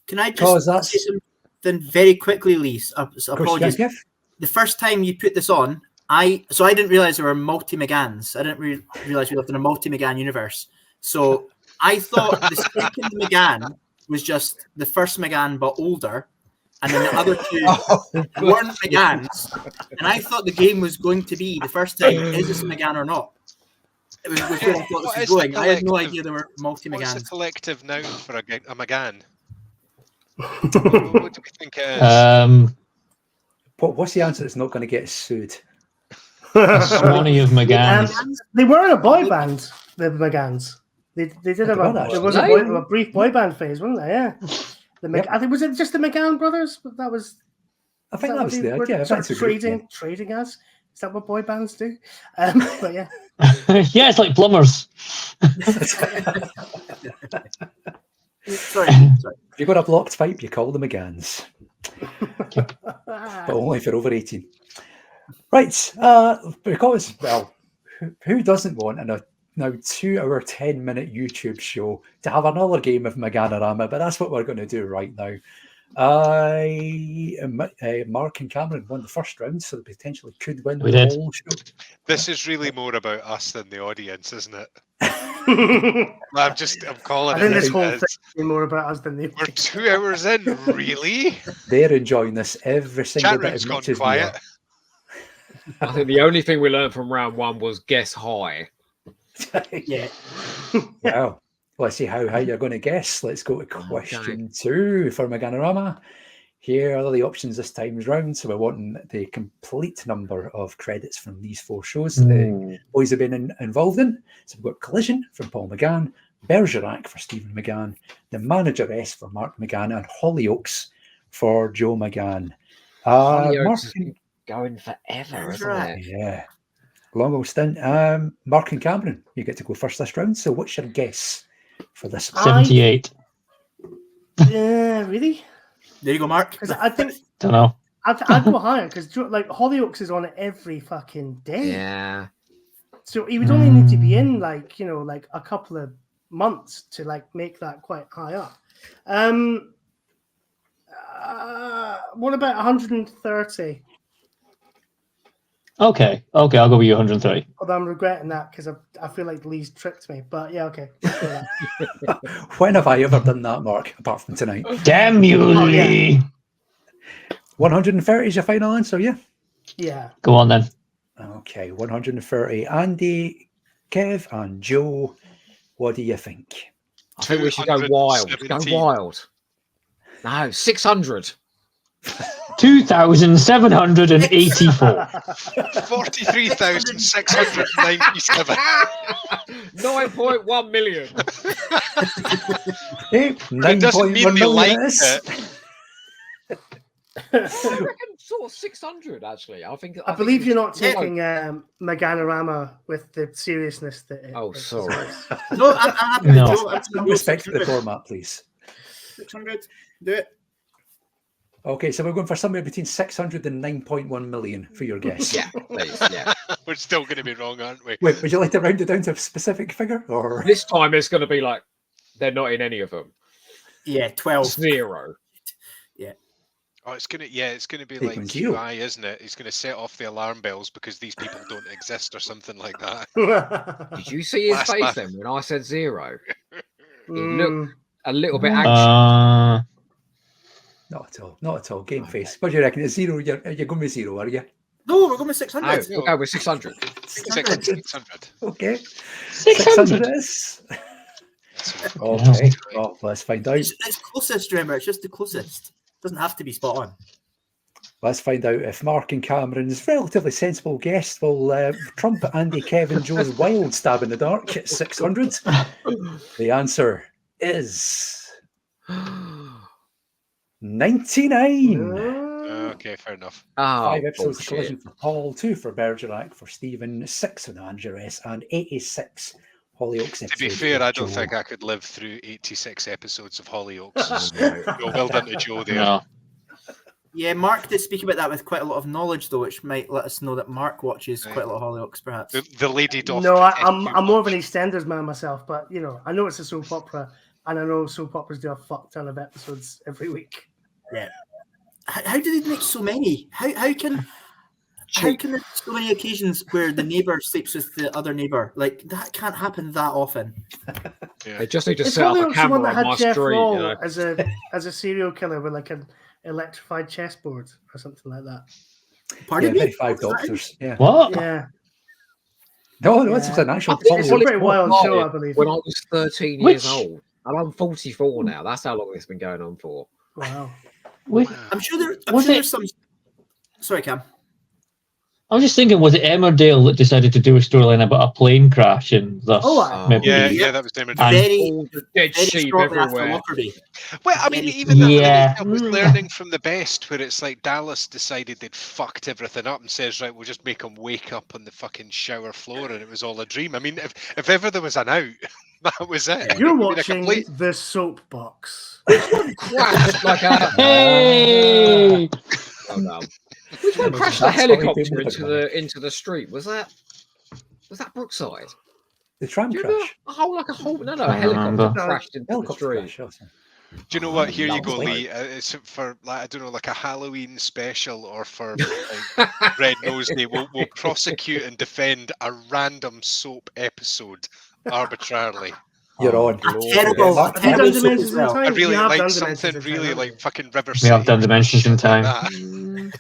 Can I just say something very quickly, Lise? Apologies. The first time you put this on, I didn't realize there were multi-Megans. I didn't realize we lived in a multi-Megan universe. So I thought the second Megan was just the first Megan but older, and then the other two weren't Megans. And I thought the game was going to be the first time, is this a Megan or not? It was where I thought this was going. I had no idea there were multi-Megans. What's the collective noun for a Megan? What do we think it is? What's the answer that's not going to get sued? Swanee of McGanns. They were in a boy band, the McGanns. They did have there was a brief boy band phase, wasn't there? Yeah. I think was it just the McGann brothers? That was. I think that was the idea. Trading as. Is that what boy bands do? But yeah. Yeah, it's like plumbers. Sorry. If you've got a blocked pipe, you call them McGanns. But only if you're over 18. Right. Because, well, who doesn't want in a now 2-hour, 10-minute YouTube show to have another game of Meganorama? But that's what we're going to do right now. Mark and Cameron won the first round, so they potentially could win the whole show. This is really more about us than the audience, isn't it? I'm calling it. I think this whole thing is more about us than the audience. We're 2 hours in, really? They're enjoying this every single bit as gone much as quiet. I think the only thing we learned from round 1 was guess high. Yeah. Wow. Let's see how you're going to guess. Let's go to question 2 for Meganorama. Here are the options this time's round. So we're wanting the complete number of credits from these 4 shows the boys have been involved in. So we've got Collision from Paul McGann, Bergerac for Stephen McGann, The Manageress for Mark McGann, and Hollyoaks for Joe McGann. Hollyoaks has been going forever, isn't it? Yeah. Long old stint. Mark and Cameron, you get to go first this round. So what's your guess for this? 78. Yeah, really? There you go, Mark. Because I think don't know. I'd go higher because like Hollyoaks is on it every fucking day. Yeah. So he would only need to be in like a couple of months to like make that quite high up. What about 130? Okay, I'll go with you 130. Although I'm regretting that because I feel like Lee's tricked me. But yeah, okay. When have I ever done that, Mark, apart from tonight? Damn you, Lee. 130 is your final answer, yeah? Yeah. Go on then. Okay, 130. Andy, Kev, and Joe, what do you think? I think we should go wild. Go wild. No, 600. 2,784. 43,697. 9.1 million. Hey, It doesn't mean they liked it. I reckon sort of 600 actually. I believe you're not taking Meganorama with the seriousness that it. Oh, sorry. No, I'm happy No. with Joe. I'm Respect the format, please. 600. Do it. Okay, so we're going for somewhere between 600 and 9.1 million for your guess. Yeah, please. Yeah. We're still going to be wrong, aren't we? Wait, would you like to round it down to a specific figure? Or This time it's going to be like they're not in any of them. Yeah, 12. 0. Yeah. Oh, it's gonna be Take like one zero. QI, isn't it? It's gonna set off the alarm bells because these people don't exist or something like that. Did you see his Last face laugh. then when I said 0? He Mm. looked a little bit anxious. not at all. Not at all. Game face. What do you reckon? Is 0? You're going with 0, are you? No, we're going with 600. We'll go with 600. 600. Okay. 600. it is. Okay. Well, let's find out. It's closest, remember. It's just the closest. Doesn't have to be spot on. Let's find out if Mark and Cameron's relatively sensible guess will trump Andy, Kevin, Joe's wild stab in the dark at 600. The answer is 99. Okay, fair enough. 5 episodes of Collision for Paul, 2 for Bergerac for Stephen, 6 for the Andrews, and 86 Hollyoaks episodes. To be fair, I don't Joe. think I could live through 86 episodes of Hollyoaks. So, well done to Joe there. No. Yeah, Mark did speak about that with quite a lot of knowledge, though, which might let us know that Mark watches quite a lot of Hollyoaks, perhaps. The lady doth. No, I'm more of an EastEnders man myself, but I know it's a soap opera, and I know soap operas do a fuck ton of episodes every week. Yeah. How do they make so many? How can there be so many occasions where the neighbour sleeps with the other neighbour? Like, that can't happen that often. They just need to It's set up probably a camera someone that on had my Jeff street. Roll You know? as a serial killer with like an electrified chessboard or something like that. Pardon Yeah, me? 35 Doctors. Yeah. What? Yeah. No, it's an actual It's a pretty wild show, I believe. When I was 13 years old, and I'm 44 now. That's how long it's been going on for. Wow. I'm sure Was there's some. Sorry, Cam. I was just thinking, was it Emmerdale that decided to do a storyline about a plane crash and thus maybe? Yeah, that was Emmerdale. All the dead sheep everywhere. Well, I mean, even that Yeah. was learning from the best, where it's like Dallas decided they'd fucked everything up and says, right, we'll just make them wake up on the fucking shower floor and it was all a dream. I mean, if ever there was an out, that was it. You're I mean, watching the Soap Box. Crashed like a Hey! Oh no! Which one crashed the helicopter into the street? Was that Brookside? The tram Do you remember crash. a helicopter crashed into the street. Do you know what? Here you go, Lee. It's for, like, I don't know, like a Halloween special or for like, Red Nose Day. We'll prosecute and defend a random soap episode arbitrarily. You're on. Terrible. Have you done Dimensions in Time? I really You have like done something Dimensions in really Time, like fucking River We have done Dimensions in Time.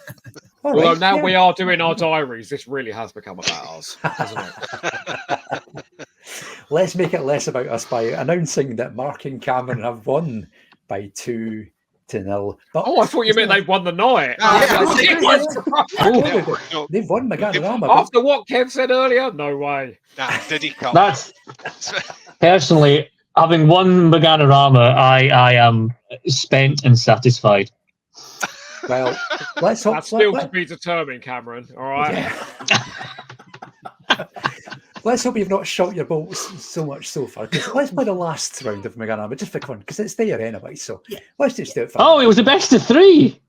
All Although right, now yeah. we are doing our diaries, this really has become about us, hasn't it? Let's make it less about us by announcing that Mark and Cameron have won by 2-0. But Oh, I thought you meant they won the night. Oh, they've won Meganorama. After what Kev said earlier, no way. Nah, Diddy Cup. That's personally, having won Meganorama, I am spent and satisfied. Well, let's hope That's still to be determined, Cameron. All right. Let's hope you've not shot your bolts so much so far. Let's play the last round of Meganorama just for fun, because it's there anyway. So let's just do it. Oh, it was the best of 3.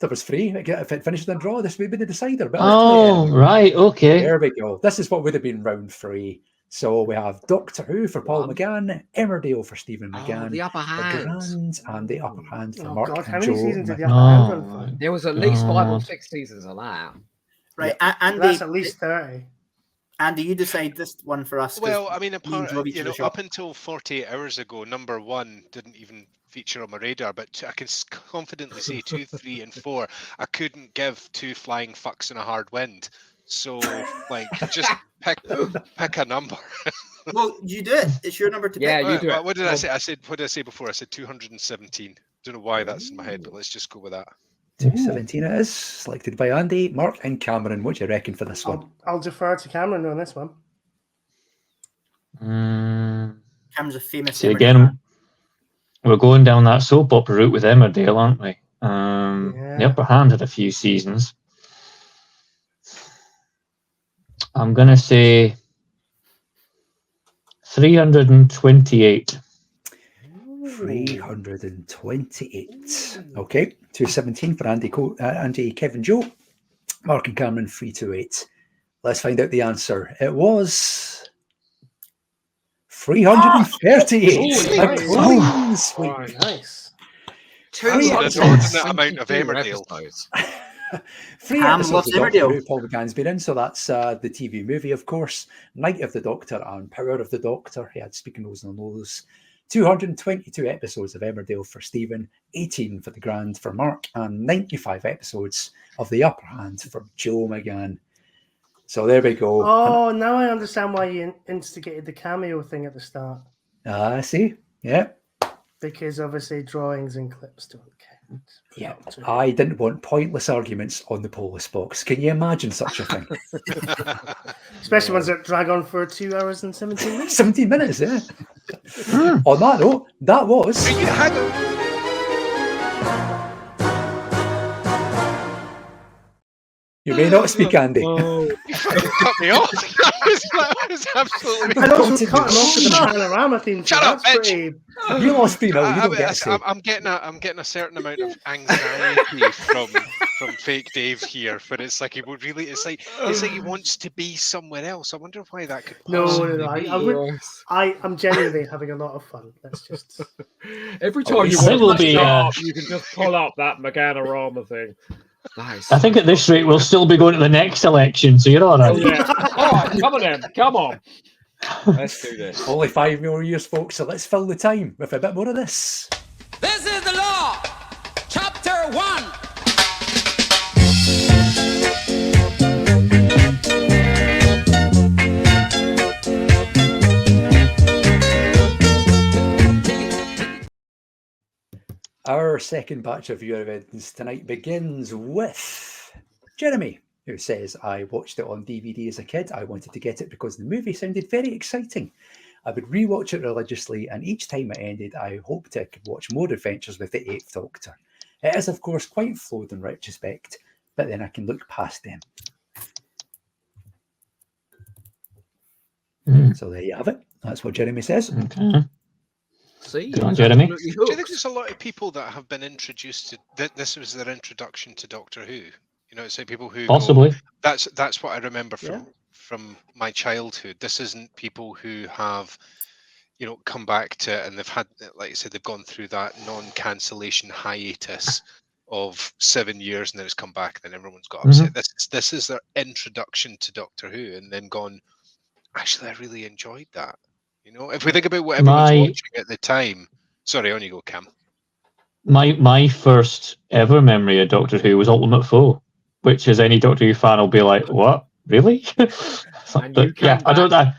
That was free. If it finished in a draw, this would be the decider. But Oh, right, okay. There we go. This is what would have been round 3. So we have Doctor Who for Paul McGann, Emmerdale for Stephen McGann, the upper hand. Grand, and the upper hand for Oh Mark God, and how many Joe. seasons did the upper hand run for? There was at least 5 or 6 seasons of that. Right, and That's at least 30. Andy, you decide this one for us. Well, I mean, up until 48 hours ago, number 1 didn't even feature on my radar, but I can confidently say 2, 3, and 4. I couldn't give 2 flying fucks in a hard wind. So, like, just pick a number. Well, you do it. It's your number to pick. Yeah, you do it. What did I say? What did I say before? I said 217. Don't know why that's in my head, but let's just go with that. 217 it is, selected by Andy, Mark, and Cameron. What do you reckon for this one? I'll defer to Cameron on this one. Cameron's a famous. See, again, we're going down that soap opera route with Emmerdale, aren't we? The Upper Hand had a few seasons. I'm going to say 328. 328. Okay, 217 for Andy, Kevin, Joe. Mark and Cameron, 328. Let's find out the answer. It was 338. A clean sweep. Oh, nice. That's an inordinate amount of Emmerdale. Three episodes of Doctor Who Paul McGann's been in, so that's the TV movie, of course. Night of the Doctor and Power of the Doctor. He had Speaking Nose and Nose. 222 episodes of Emmerdale for Stephen, 18 for the Grand for Mark, and 95 episodes of The Upper Hand for Joe McGann. So there we go. Oh, now I understand why you instigated the cameo thing at the start. I see. Yeah. Because obviously drawings and clips don't count. Yeah, I didn't want pointless arguments on the Polis Box. Can you imagine such a thing? Especially ones that drag on for 2 hours and 17 minutes. 17 minutes, yeah. On that note, that was... You may not speak, Andy. You fucking cut me off. That was absolutely... And also cut him off with the panorama theme. Shut up, bitch! You lost me now. You don't get to. I'm getting a certain amount of anxiety from fake Dave here, but it's like he would really. It's like he wants to be somewhere else. I wonder why that could. No. I'm genuinely having a lot of fun. Let's just. Every time you want to start, you can just pull up that Meganorama thing. Nice. I think at this rate we'll still be going to the next election, so you're all right. Oh, yeah. All right, come on then. Come on. Let's do this. Only 5 more years, folks, so let's fill the time with a bit more of this. This is the law. Chapter 1. Our second batch of viewer evidence tonight begins with Jeremy, who says, I watched it on DVD as a kid. I wanted to get it because the movie sounded very exciting. I would rewatch it religiously, and each time it ended, I hoped I could watch more adventures with the Eighth Doctor. It is, of course, quite flawed in retrospect, but then I can look past them. So there you have it. That's what Jeremy says. Okay. See, Jeremy. Do you think there's a lot of people that have been introduced to this was their introduction to Doctor Who? You know, it's like people who possibly. That's what I remember from my childhood. This isn't people who have, you know, come back to it and they've had, like I said, they've gone through that non-cancellation hiatus of 7 years and then it's come back and then everyone's got upset. This is their introduction to Doctor Who, and then gone, actually, I really enjoyed that. You know, if we think about what everyone was watching at the time. Sorry, on you go, Cam. My first ever memory of Doctor Who was Ultimate Foe, which is any Doctor Who fan will be like, what? Really? Yeah, I don't know.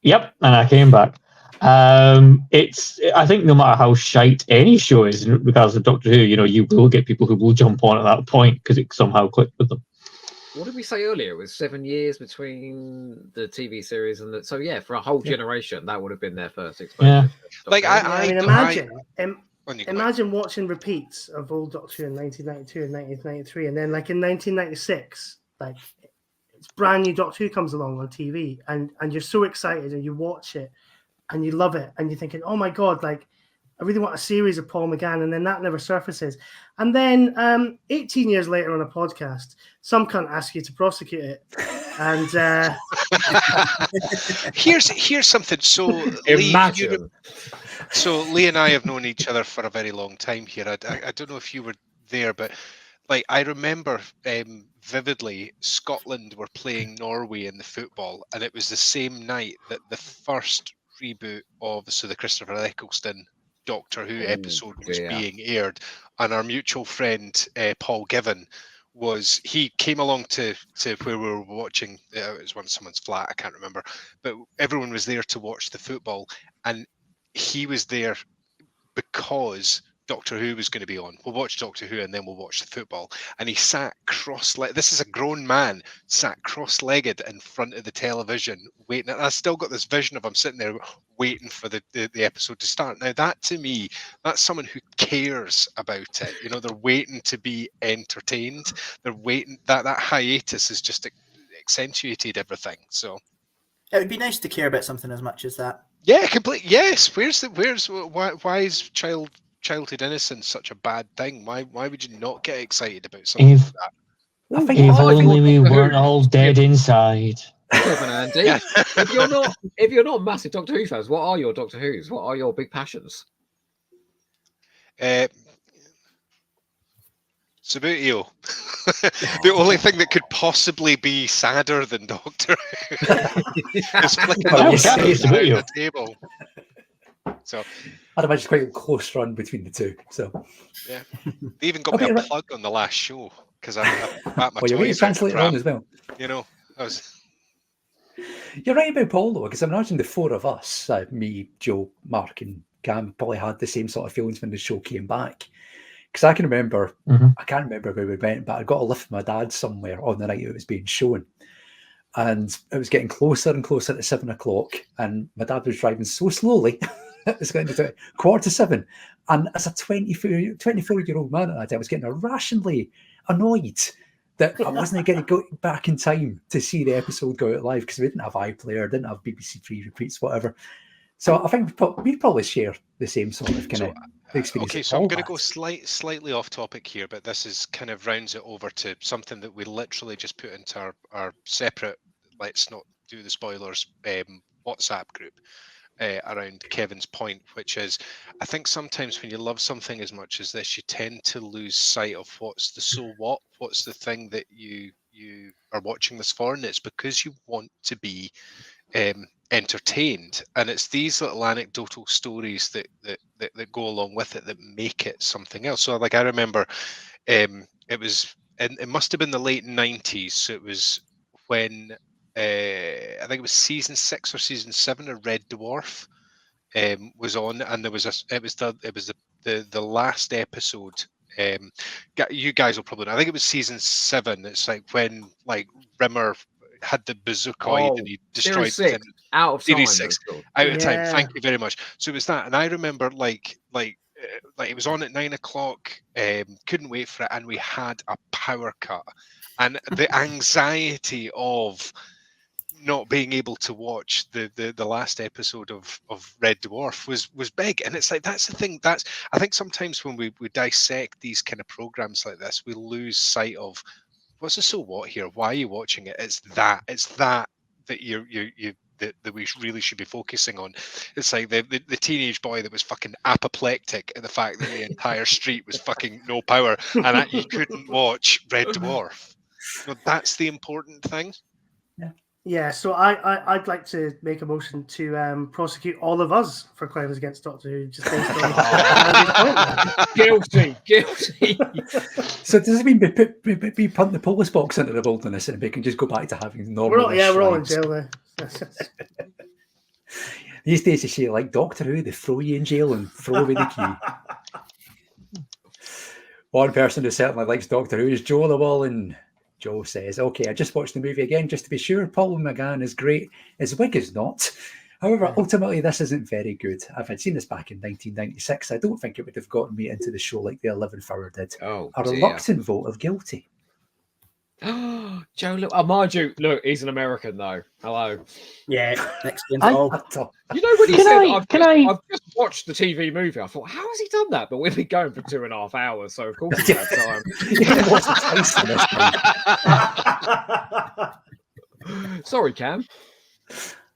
Yep, and I came back. I think no matter how shite any show is in regards to Doctor Who, you know, you will get people who will jump on at that point because it somehow clicked with them. What did we say earlier? It was 7 years between the TV series and so yeah, for a whole generation, that would have been their first exposure. Yeah. Like I mean, imagine watching repeats of old Doctor Who in 1992 and 1993, and then like in 1996, like it's brand new Doctor Who comes along on TV, and you're so excited and you watch it and you love it and you're thinking, oh my god, like I really want a series of Paul McGann, and then that never surfaces. And then 18 years later on a podcast, some cunt asks you to prosecute it. And here's something. So imagine. Lee and I have known each other for a very long time here. I don't know if you were there, but like I remember vividly, Scotland were playing Norway in the football, and it was the same night that the first reboot of the Christopher Eccleston Doctor Who episode was being aired, and our mutual friend Paul Given he came along to where we were watching. It was on someone's flat, I can't remember, but everyone was there to watch the football, and he was there because Doctor Who was going to be on. We'll watch Doctor Who and then we'll watch the football. And he sat cross-legged. This is a grown man, sat cross-legged in front of the television, waiting. And I still got this vision of him sitting there waiting for the episode to start. Now, that to me, that's someone who cares about it. You know, they're waiting to be entertained. They're waiting. That hiatus has just accentuated everything. So it would be nice to care about something as much as that. Yeah, completely. Yes. Why is childhood innocence such a bad thing? Why would you not get excited about something like that? If only we weren't all dead inside. Kevin, Andy, if you're not massive Doctor Who fans, what are your Doctor Who's? What are your big passions? Sabutio. The only thing that could possibly be sadder than Doctor Who is flicking the table. So I'd imagine quite a close run between the two. So yeah, they even got me a plug on the last show because I backed my you're toys translate on as well. You know, You're right about Paul though, because I imagine the four of us, me, Joe, Mark, and Cam, probably had the same sort of feelings when the show came back. Because I can remember, I can't remember where we went, but I got a lift with my dad somewhere on the night it was being shown. And it was getting closer and closer to 7 o'clock. And my dad was driving so slowly, it was getting to 7:15. And as a 24-year-old man, I was getting irrationally annoyed that I wasn't going to go back in time to see the episode go out live because we didn't have iPlayer, didn't have BBC Three repeats, whatever. So I think we probably share the same sort of kind of experience. Okay, so I'm going to go slightly off topic here, but this is kind of rounds it over to something that we literally just put into our separate, let's not do the spoilers, WhatsApp group around Kevin's point, which is, I think sometimes when you love something as much as this, you tend to lose sight of what's the thing that you are watching this for, and it's because you want to be entertained, and it's these little anecdotal stories that go along with it that make it something else. So like I remember it must have been the late 90s, so it was when I think it was season 6 or season 7 of Red Dwarf was on, and it was the last episode. You guys will probably know. I think it was season 7. It's like when Rimmer had the bazookoid and he destroyed Series 6, out of Series time. 6 out of time. Thank you very much. So it was that, and I remember like it was on at 9 o'clock. Couldn't wait for it, and we had a power cut, and the anxiety of not being able to watch the last episode of Red Dwarf was big. And it's like, that's the thing, I think sometimes when we dissect these kind of programs like this, we lose sight of what's the so what here? Why are you watching it? It's that that we really should be focusing on. It's like the teenage boy that was fucking apoplectic at the fact that the entire street was fucking no power and that you couldn't watch Red Dwarf. So that's the important thing. Yeah, so I'd like to make a motion to prosecute all of us for claims against Doctor Who, just based on guilty. So does it mean we punt the Polis Box into the wilderness and we can just go back to having normal? We're all in jail now. These days you say like Doctor Who, they throw you in jail and throw away the key. One person who certainly likes Doctor Who is Joe Lawall, and Joe says, okay, I just watched the movie again just to be sure. Paul McGann is great. His wig is not. However, ultimately, this isn't very good. If I'd seen this back in 1996, I don't think it would have gotten me into the show like the 11th Hour did. Oh, a reluctant vote of guilty. Joe, look, mind you, look, he's an American though. Hello. Yeah, explains it all. You know when he said, I've just watched the TV movie, I thought, how has he done that? But we've been going for 2.5 hours, so of course he's had time. Sorry, Cam.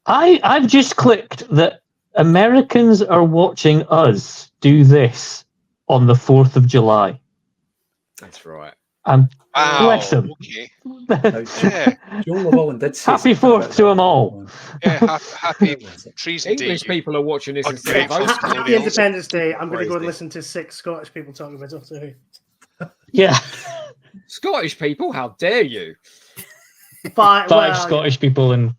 I've just clicked that Americans are watching us do this on the 4th of July. That's right. Bless them. Okay. Joel Llewellyn did say Happy 4th to them all. Yeah, happy treason day. English people are watching this instead of Ungrateful those. Happy Independence Day. I'm going to Crazy. go and listen to 6 Scottish people talking about Doctor Who. Yeah. Scottish people, how dare you? 5 Scottish people and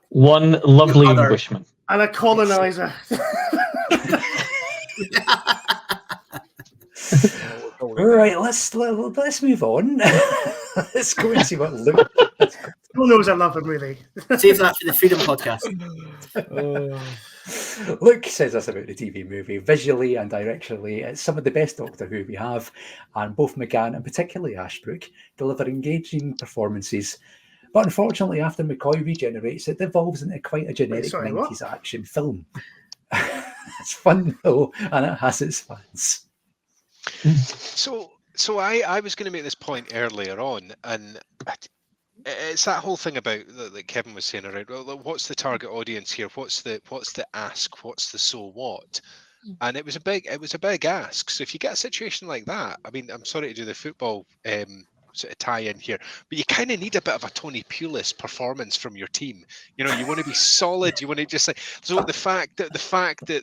1 lovely Englishman. And a colonizer. All right, let's move on. Let's go and see what Luke. Who knows I love him, really. Save that for the Freedom podcast. Luke says this about the TV movie. Visually and directionally, it's some of the best Doctor Who we have, and both McGann and particularly Ashbrook deliver engaging performances. But unfortunately, after McCoy regenerates, it devolves into quite a generic 90s action film. It's fun though, and it has its fans. So I was going to make this point earlier on, and it's that whole thing about that Kevin was saying around, well, what's the target audience here? What's the ask? What's the so what? And it was a big ask. So if you get a situation like that, I mean, I'm sorry to do the football sort of tie in here, but you kind of need a bit of a Tony Pulis performance from your team. You know, you want to be solid. You want to just like, so the fact that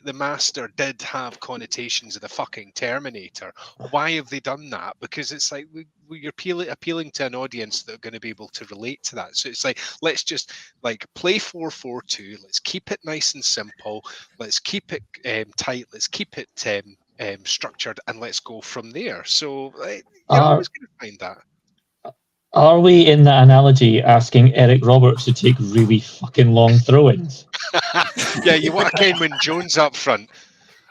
the Master did have connotations of the fucking Terminator, why have they done that? Because it's like you're appealing to an audience that are going to be able to relate to that. So it's like, let's just like play 4-4-2. Let's keep it nice and simple. Let's keep it tight. Let's keep it structured, and let's go from there. So you're always going to find that. Are we, in that analogy, asking Eric Roberts to take really fucking long throw-ins? Yeah, you want a Kenwyn Jones up front.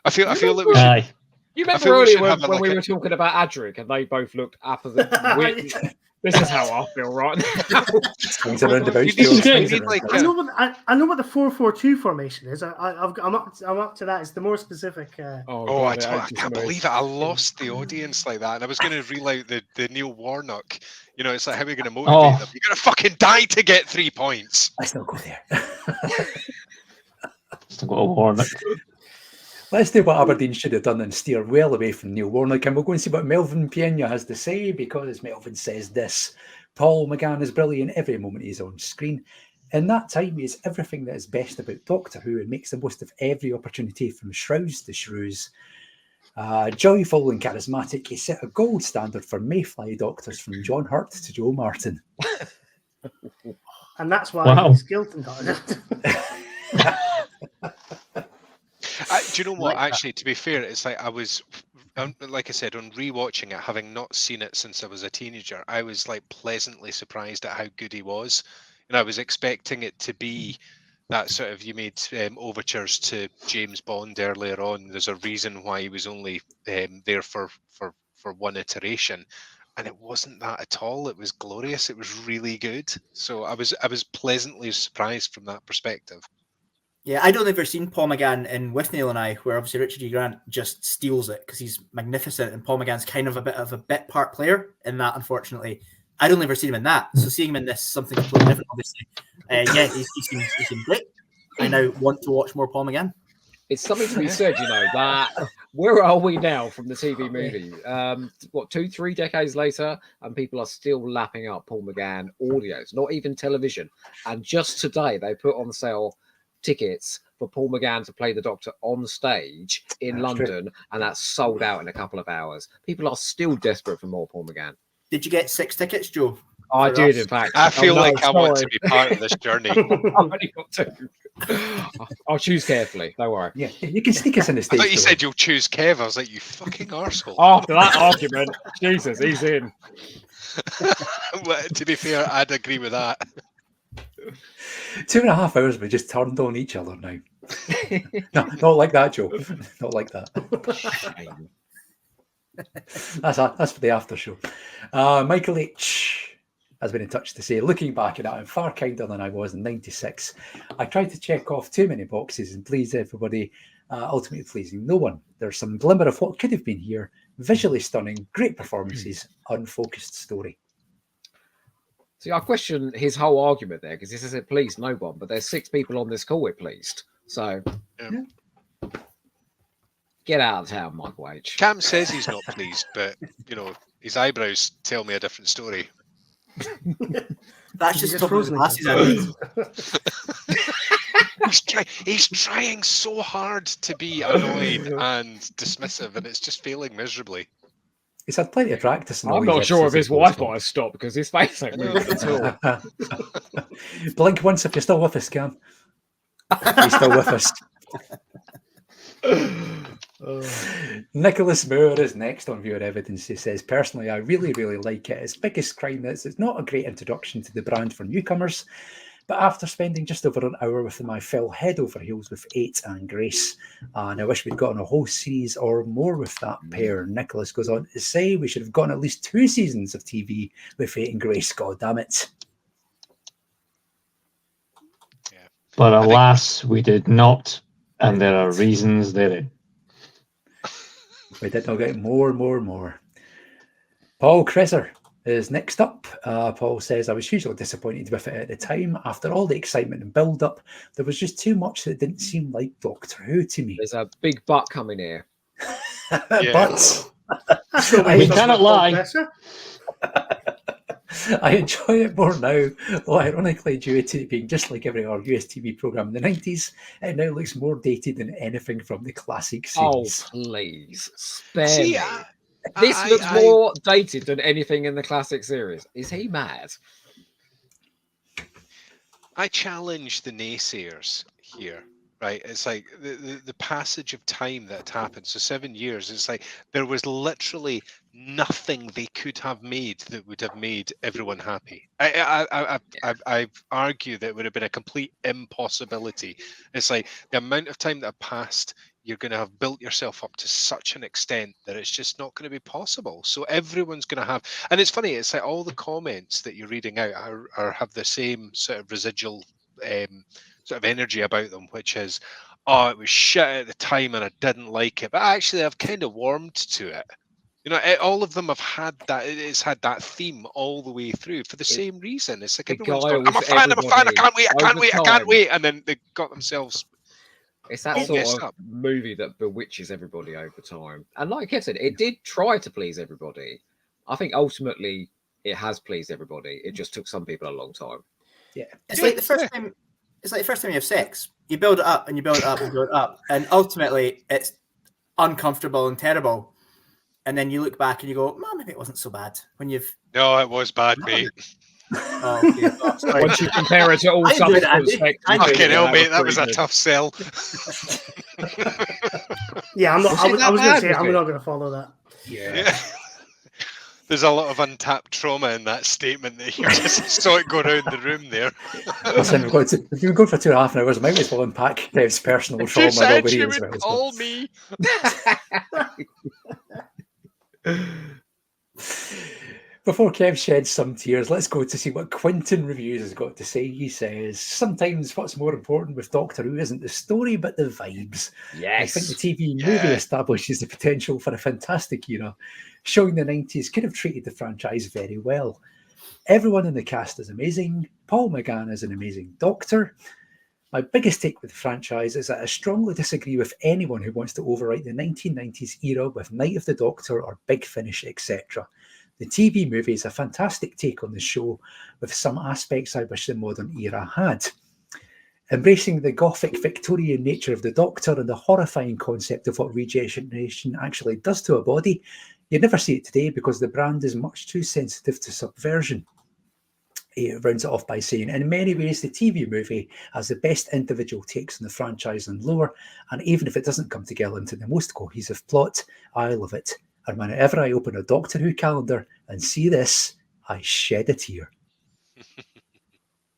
I feel that we should. Aye. You remember earlier when we were talking about Adric and they both looked opposite. This is how I feel right now. I know what the 4-4-2 formation is. I'm up to that. It's the more specific. I can't believe it. I lost the audience like that, and I was going to reel out the Neil Warnock. You know, it's like, how are we going to motivate them? You're going to fucking die to get 3 points. Let's not go there. Still got a Warnock. Let's do what Aberdeen should have done and steer well away from Neil Warnock, and we'll go and see what Melvin Pena has to say, because Melvin says this: Paul McGann is brilliant every moment he's on screen. In that time, he is everything that is best about Doctor Who and makes the most of every opportunity from shrouds to shrews. Joyful and charismatic, he set a gold standard for Mayfly Doctors from John Hurt to Joe Martin. And that's why he's Gilton. Do you know what? Actually, to be fair, it's like I was, like I said, on rewatching it, having not seen it since I was a teenager, I was like pleasantly surprised at how good he was, and I was expecting it to be that sort of, you made overtures to James Bond earlier on. There's a reason why he was only there for one iteration, and it wasn't that at all. It was glorious. It was really good. So I was pleasantly surprised from that perspective. Yeah, I'd only ever seen Paul McGann in With Neil and I, where obviously Richard E. Grant just steals it because he's magnificent, and Paul McGann's kind of a bit of a bit part player in that, unfortunately. I'd only ever seen him in that, so seeing him in this, something completely different, obviously. He seems great. I now want to watch more Paul McGann. It's something to be said, you know, that where are we now from the TV movie? 2-3 decades later, and people are still lapping up Paul McGann audios, not even television. And just today, they put on sale tickets for Paul McGann to play the Doctor on stage in London, and that's sold out in a couple of hours. People are still desperate for more Paul McGann. Did you get 6 tickets, Joe? I did, in fact. I feel like I want to be part of this journey. I've only got 2. I'll choose carefully. Don't worry. Yeah, you can sneak us in the stage. I thought you said you'll choose Kev. I was like, you fucking arsehole. After that argument, Jesus, he's in. Well, to be fair, I'd agree with that. 2.5 hours, we just turned on each other now. No, not like that, Joe. Not like that. That's for the after show. Michael H has been in touch to say, looking back at it, I'm far kinder than I was in '96. I tried to check off too many boxes and please everybody, ultimately pleasing no one. There's some glimmer of what could have been here. Visually stunning, great performances, unfocused story. See, I question his whole argument there, because he says it pleased no one, but there's 6 people on this call it pleased. So, get out of town, Michael H. Cam says he's not pleased, but, you know, His eyebrows tell me a different story. That's just top of the glasses I need. He's trying so hard to be annoyed and dismissive, and it's just failing miserably. He's had plenty of practice. I'm not sure if his wife might have stopped because his face ain't moving at all. Blink once if you're still with us, Cam. He's still with us. Nicholas Moore is next on Viewer Evidence. He says, personally, I really, really like it. Its biggest crime is it's not a great introduction to the brand for newcomers, but after spending just over an hour with them, I fell head over heels with 8 and Grace. And I wish we'd gotten a whole series or more with that pair. Nicholas goes on to say we should have gotten at least 2 seasons of TV with 8 and Grace. God damn it. But alas, we did not. And there are reasons therein. We did not get more. Paul Cresser is next up. Paul says, I was hugely disappointed with it at the time. After all the excitement and build-up, there was just too much that didn't seem like Doctor Who to me. There's a big butt coming here. But we cannot lie. I enjoy it more now, though ironically due to it being just like every other US TV programme in the 90s, it now looks more dated than anything from the classic series. Oh, please. Spare me. This looks more dated than anything in the classic series. Is he mad? I challenge the naysayers here, right? It's like the passage of time that happened. So 7 years, it's like there was literally nothing they could have made that would have made everyone happy. I argue that it would have been a complete impossibility. It's like the amount of time that passed, you're going to have built yourself up to such an extent that it's just not going to be possible. So everyone's going to have, and it's funny, it's like all the comments that you're reading out are have the same sort of residual sort of energy about them, which is, oh, it was shit at the time and I didn't like it, but actually I've kind of warmed to it. You know, all of them have had that. It's had that theme all the way through for the same reason. It's like everyone's going, I'm a fan, I can't wait, and then they got themselves. It's that sort of movie that bewitches everybody over time. And like I said, it did try to please everybody. I think ultimately it has pleased everybody. It just took some people a long time. Yeah, it's like the first time. It's like the first time you have sex. You build it up and you build it up and build it up, and ultimately it's uncomfortable and terrible. And then you look back and you go, "Man, maybe it wasn't so bad." When you've it was bad, mate. Oh, okay. Once you compare it to all subsequent sex, fucking hell, mate, that was a tough sell. Yeah, I'm not. I was going to say I'm not going to follow that. Yeah. There's a lot of untapped trauma in that statement that you just saw it go around the room there. Listen, if we've gone for 2.5 hours, I might as well unpack Kev's personal trauma. You would call me. Before Kev sheds some tears, let's go to see what Quinton Reviews has got to say. He says, sometimes what's more important with Doctor Who isn't the story, but the vibes. Yes. I think the TV movie establishes the potential for a fantastic era, showing the 90s could have treated the franchise very well. Everyone in the cast is amazing. Paul McGann is an amazing Doctor. My biggest take with the franchise is that I strongly disagree with anyone who wants to overwrite the 1990s era with Night of the Doctor or Big Finish, etc. The TV movie is a fantastic take on the show, with some aspects I wish the modern era had. Embracing the gothic Victorian nature of the Doctor and the horrifying concept of what regeneration actually does to a body, you'd never see it today because the brand is much too sensitive to subversion. He rounds it off by saying, in many ways, the TV movie has the best individual takes on the franchise and lore, and even if it doesn't come together into the most cohesive plot, I love it. And whenever I open a Doctor Who calendar and see this, I shed a tear.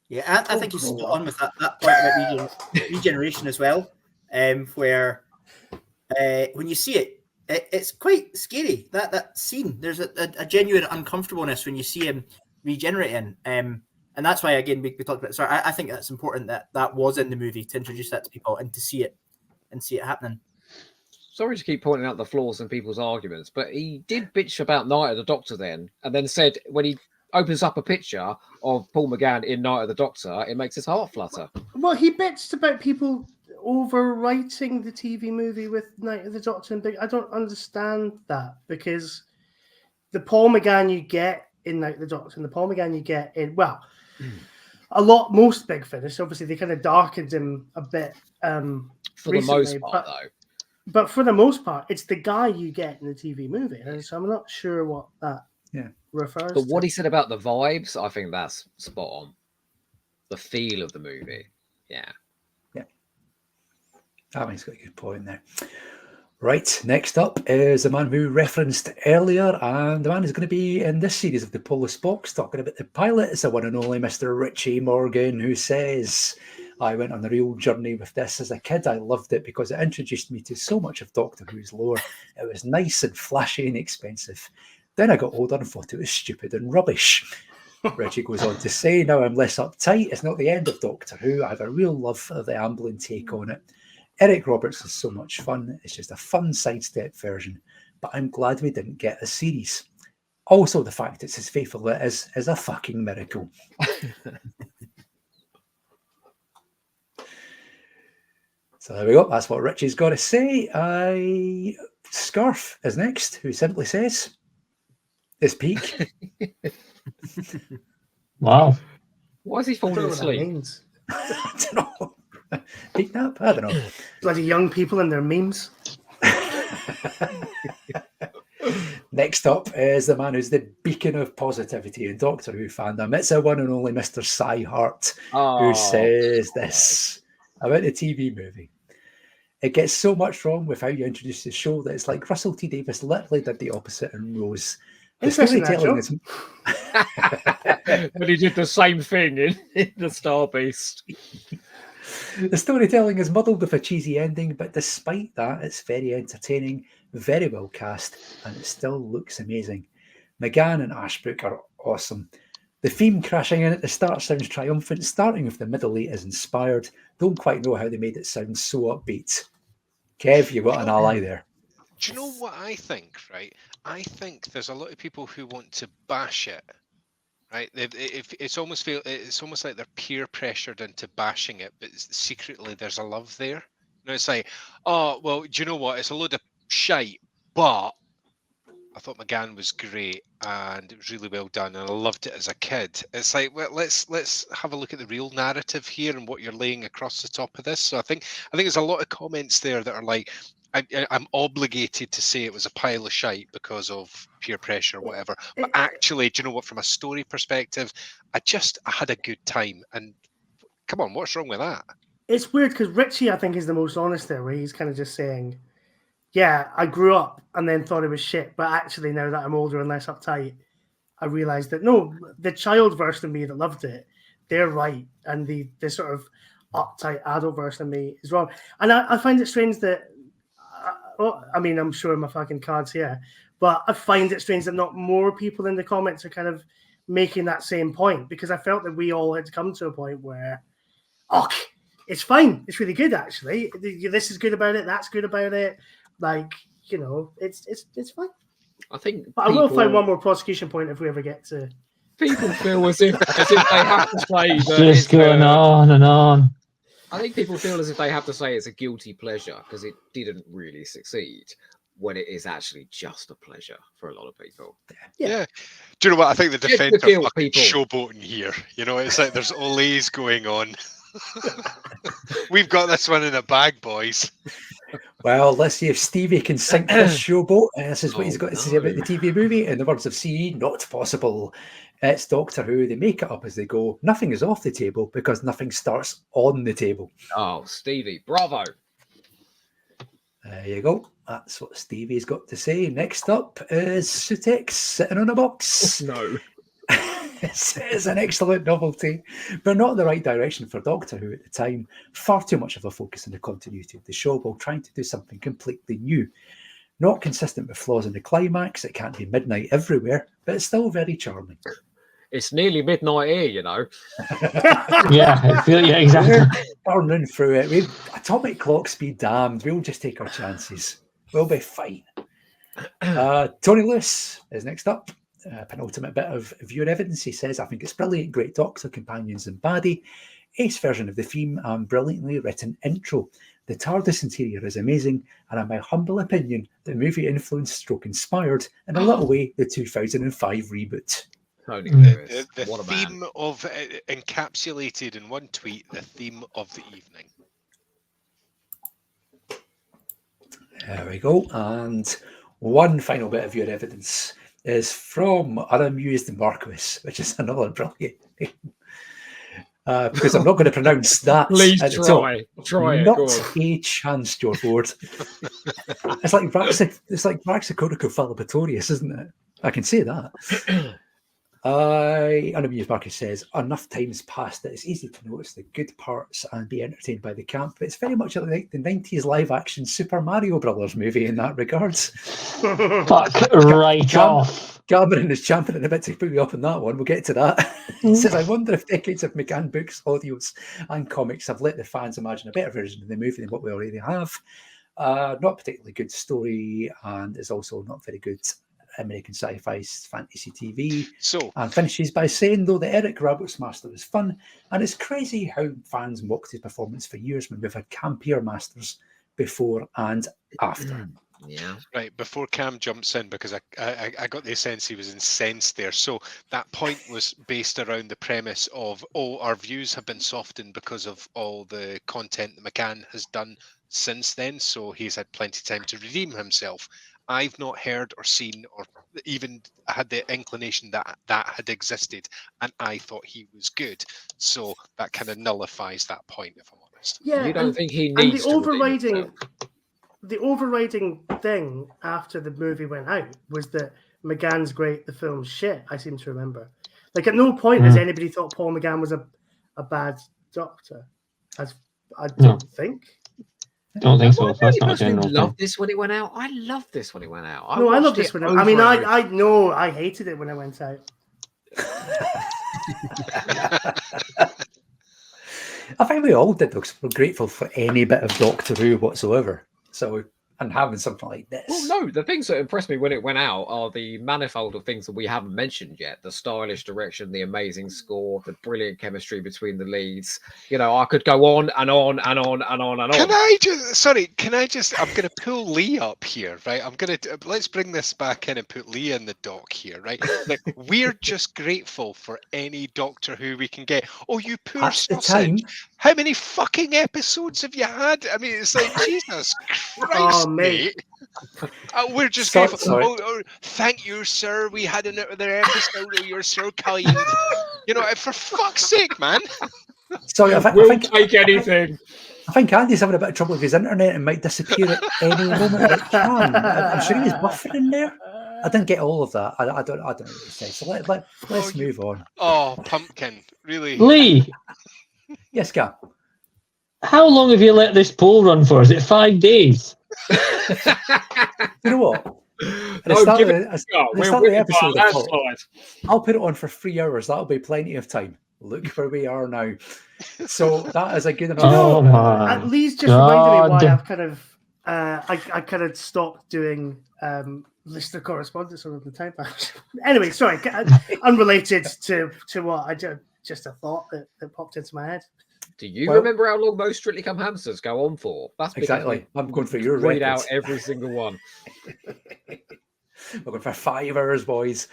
Yeah, I think he's spot on with that point about regeneration as well, where when you see it, it's quite scary, that scene. There's a genuine uncomfortableness when you see him regenerating. And that's why, again, we talked about it. So I think that's important that was in the movie to introduce that to people and to see it happening. Sorry to keep pointing out the flaws in people's arguments, but he did bitch about Night of the Doctor then, and then said when he opens up a picture of Paul McGann in Night of the Doctor, it makes his heart flutter. Well, he bitched about people overwriting the TV movie with Night of the Doctor, and I don't understand that, because the Paul McGann you get in like the Doctor and the Paul McGann you get in most Big Finish. Obviously, they kind of darkened him a bit for recently, the most part, though. But for the most part, it's the guy you get in the TV movie, and so I'm not sure what that refers. But what he said about the vibes, I think that's spot on. The feel of the movie, yeah. I mean, he's got a good point there. Right, next up is the man we referenced earlier, and the man who's going to be in this series of the Polis Box, talking about the pilot. It's the one and only Mr. Richie Morgan, who says, I went on a real journey with this as a kid. I loved it because it introduced me to so much of Doctor Who's lore. It was nice and flashy and expensive. Then I got older and thought it was stupid and rubbish. Richie goes on to say, now I'm less uptight. It's not the end of Doctor Who. I have a real love of the Amblin take on it. Eric Roberts is so much fun. It's just a fun sidestep version, but I'm glad we didn't get a series. Also, the fact it's as faithful as it is a fucking miracle. So there we go. That's what Richie's got to say. Scarf is next, who simply says, "It's peak." Wow. Why is he falling asleep? I don't know. Peak nap? I don't know. Bloody young people and their memes. Next up is the man who's the beacon of positivity in Doctor Who fandom. It's the one and only Mr. Cy Hart, who says this about the TV movie. It gets so much wrong with how you introduce the show that it's like Russell T Davies literally did the opposite in Rose. The storytelling is... But he did the same thing in the Star Beast. The storytelling is muddled with a cheesy ending, but despite that, it's very entertaining, very well cast, and it still looks amazing. McGann and Ashbrook are awesome. The theme crashing in at the start sounds triumphant. Starting with the middle eight is inspired. Don't quite know how they made it sound so upbeat. Kev, you've got an ally there. Do you know what I think, right? I think there's a lot of people who want to bash it. Right, it's almost like they're peer pressured into bashing it, but secretly there's a love there. You know, it's like, oh well, do you know what? It's a load of shite, but I thought McGann was great and it was really well done, and I loved it as a kid. It's like, well, let's have a look at the real narrative here and what you're laying across the top of this. So I think there's a lot of comments there that are like, I'm obligated to say it was a pile of shite because of peer pressure or whatever. But actually, do you know what? From a story perspective, I had a good time. And come on, what's wrong with that? It's weird because Richie, I think, is the most honest there, where he's kind of just saying, yeah, I grew up and then thought it was shit. But actually, now that I'm older and less uptight, I realized that, no, the child version of me that loved it, they're right. And the sort of uptight adult version of me is wrong. And I find it strange that, I mean, I'm sure my fucking cards here, but I find it strange that not more people in the comments are kind of making that same point, because I felt that we all had come to a point where, it's fine. It's really good, actually. This is good about it. That's good about it. Like, you know, it's fine. I think, but I will find one more prosecution point if we ever get to. People feel as if they have to say that just going on and on. I think people feel as if they have to say it's a guilty pleasure because it didn't really succeed, when it is actually just a pleasure for a lot of people. Yeah. Do you know what? I think the defense are fucking showboating here. You know, it's like there's Olays going on. We've got this one in a bag, boys. Well, let's see if Stevie can sink this showboat. This is what he's got to say about the TV movie. In the words of CE, not possible. It's Doctor Who. They make it up as they go. Nothing is off the table because nothing starts on the table. Oh, Stevie, bravo. There you go. That's what Stevie's got to say. Next up is Sutex sitting on a box. No. It's an excellent novelty, but not in the right direction for Doctor Who at the time. Far too much of a focus on the continuity of the show while trying to do something completely new. Not consistent with flaws in the climax. It can't be midnight everywhere, but it's still very charming. It's nearly midnight here, you know. Yeah, exactly. Burning through it. We've atomic clocks be damned. We'll just take our chances. We'll be fine. Tony Lewis is next up. Penultimate bit of viewer evidence. He says, I think it's brilliant, great Doctor, companions and baddie, ace version of the theme and brilliantly written intro. The TARDIS interior is amazing, and in my humble opinion, the movie influenced stroke inspired, in a little way, the 2005 reboot. The theme of encapsulated in one tweet, the theme of the evening. There we go. And one final bit of your evidence is from Unamused Marquis, which is another brilliant name. Because I'm not going to pronounce that. Please at the try. top. Try it. Not Go on. a chance, George Ward. It's like Braxicodica Philippatorius, isn't it? I can say that. Unamused Marcus says, enough time's passed that it's easy to notice the good parts and be entertained by the camp, but it's very much like the 90s live-action Super Mario Brothers movie in that regards. Fuck right off. Cameron is champing a bit to put me up on that one. We'll get to that. He says, I wonder if decades of McGann books, audios, and comics have let the fans imagine a better version of the movie than what we already have. Not particularly good story, and is also not very good American sci-fi fantasy TV. And finishes by saying, though the Eric Roberts Master is fun, and it's crazy how fans mocked his performance for years when we've had campier masters before and after. Yeah. Right, before Cam jumps in, because I got the sense he was incensed there. So that point was based around the premise of, our views have been softened because of all the content that McCann has done since then. So he's had plenty of time to redeem himself. I've not heard or seen or even had the inclination that had existed, and I thought he was good. So that kind of nullifies that point, if I'm honest. Yeah, you don't think he needs to the overriding thing after the movie went out was that McGann's great, the film's shit. I seem to remember. Like at no point has anybody thought Paul McGann was a bad doctor. I don't think. Don't think so. That's not a I general loved this when it went out. I loved this when it went out. I loved this when it. I mean, I know I hated it when it went out. I think we all did, because we're grateful for any bit of Doctor Who whatsoever. So, and having something like this. Well, no, the things that impressed me when it went out are the manifold of things that we haven't mentioned yet. The stylish direction, the amazing score, the brilliant chemistry between the leads. You know, I could go on and on and on and on and on. I'm going to pull Lee up here, right? Let's bring this back in and put Lee in the dock here, right? Like, we're just grateful for any Doctor Who we can get. Oh, you poor sausage. How many fucking episodes have you had? I mean, it's like, Jesus Christ, mate. We're just grateful. Thank you, sir. We had another episode. Oh, you're so kind. You know, for fuck's sake, man. Sorry, we'll take anything. I think Andy's having a bit of trouble with his internet and might disappear at any moment. I'm sure he's buffering there. I didn't get all of that. I don't know what to say. So let's move on. Oh, pumpkin, really? Lee. Yes, Cap. How long have you let this poll run for? Is it 5 days? You know what? I'll put it on for 3 hours. That'll be plenty of time. Look where we are now. So that is a good enough. At least just reminded me why I've kind of I kind of stopped doing listener correspondence over the time. Anyway, sorry, unrelated to what I just a thought that popped into my head. Do you remember how long most Strictly Come Hamsters go on for? That's exactly. I'm going for your read out every single one. We're going for 5 hours, boys.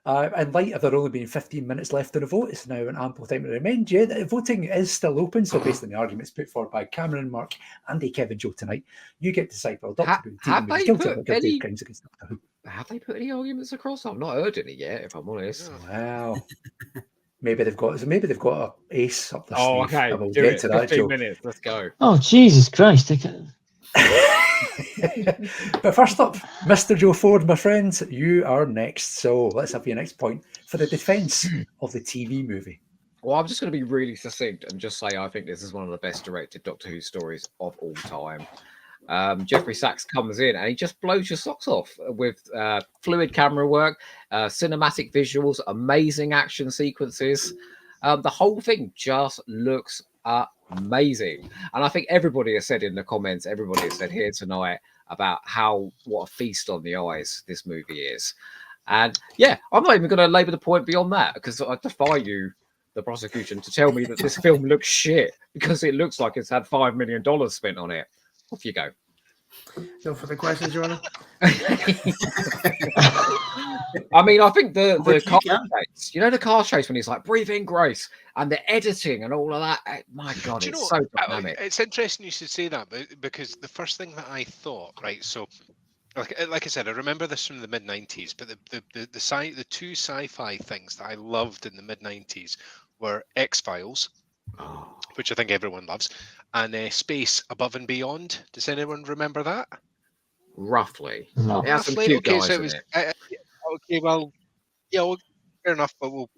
In light of there only being 15 minutes left to the vote, it's now an ample time to remind you that voting is still open. So based on the arguments put forward by Cameron, Mark, Andy, Kevin, Joe tonight, you get to decide for Doctor Who. Have they put any arguments across? I've not heard any yet, if I'm honest. Wow. Maybe they've got a ace up the sleeve. Oh, okay. We'll do get it. to that, 15 Joe. minutes. Let's go. Oh, Jesus Christ. But first up, Mr. Joe Ford, my friend, you are next. So let's have your next point for the defense of the TV movie. Well, I'm just going to be really succinct and just say I think this is one of the best directed Doctor Who stories of all time. Jeffrey Sachs comes in and he just blows your socks off with fluid camera work, cinematic visuals, amazing action sequences. The whole thing just looks amazing. And I think everybody has said in the comments, everybody has said here tonight about what a feast on the eyes this movie is. And yeah, I'm not even going to labour the point beyond that, because I defy you, the prosecution, to tell me that this film looks shit, because it looks like it's had $5 million spent on it. Off you go. No further questions, Your Honor. I mean, I think the car chase, the car chase when he's like, breathe in, Grace, and the editing and all of that. My God, it's so dynamic. It's interesting you should say that, because the first thing that I thought, right, so like I said, I remember this from the mid-90s, but the two sci-fi things that I loved in the mid-90s were X-Files, which I think everyone loves, and Space Above and Beyond. Does anyone remember that? Roughly. No. It has some cute Okay, guys so it in was it. okay. Well, yeah, well, fair enough, but we'll.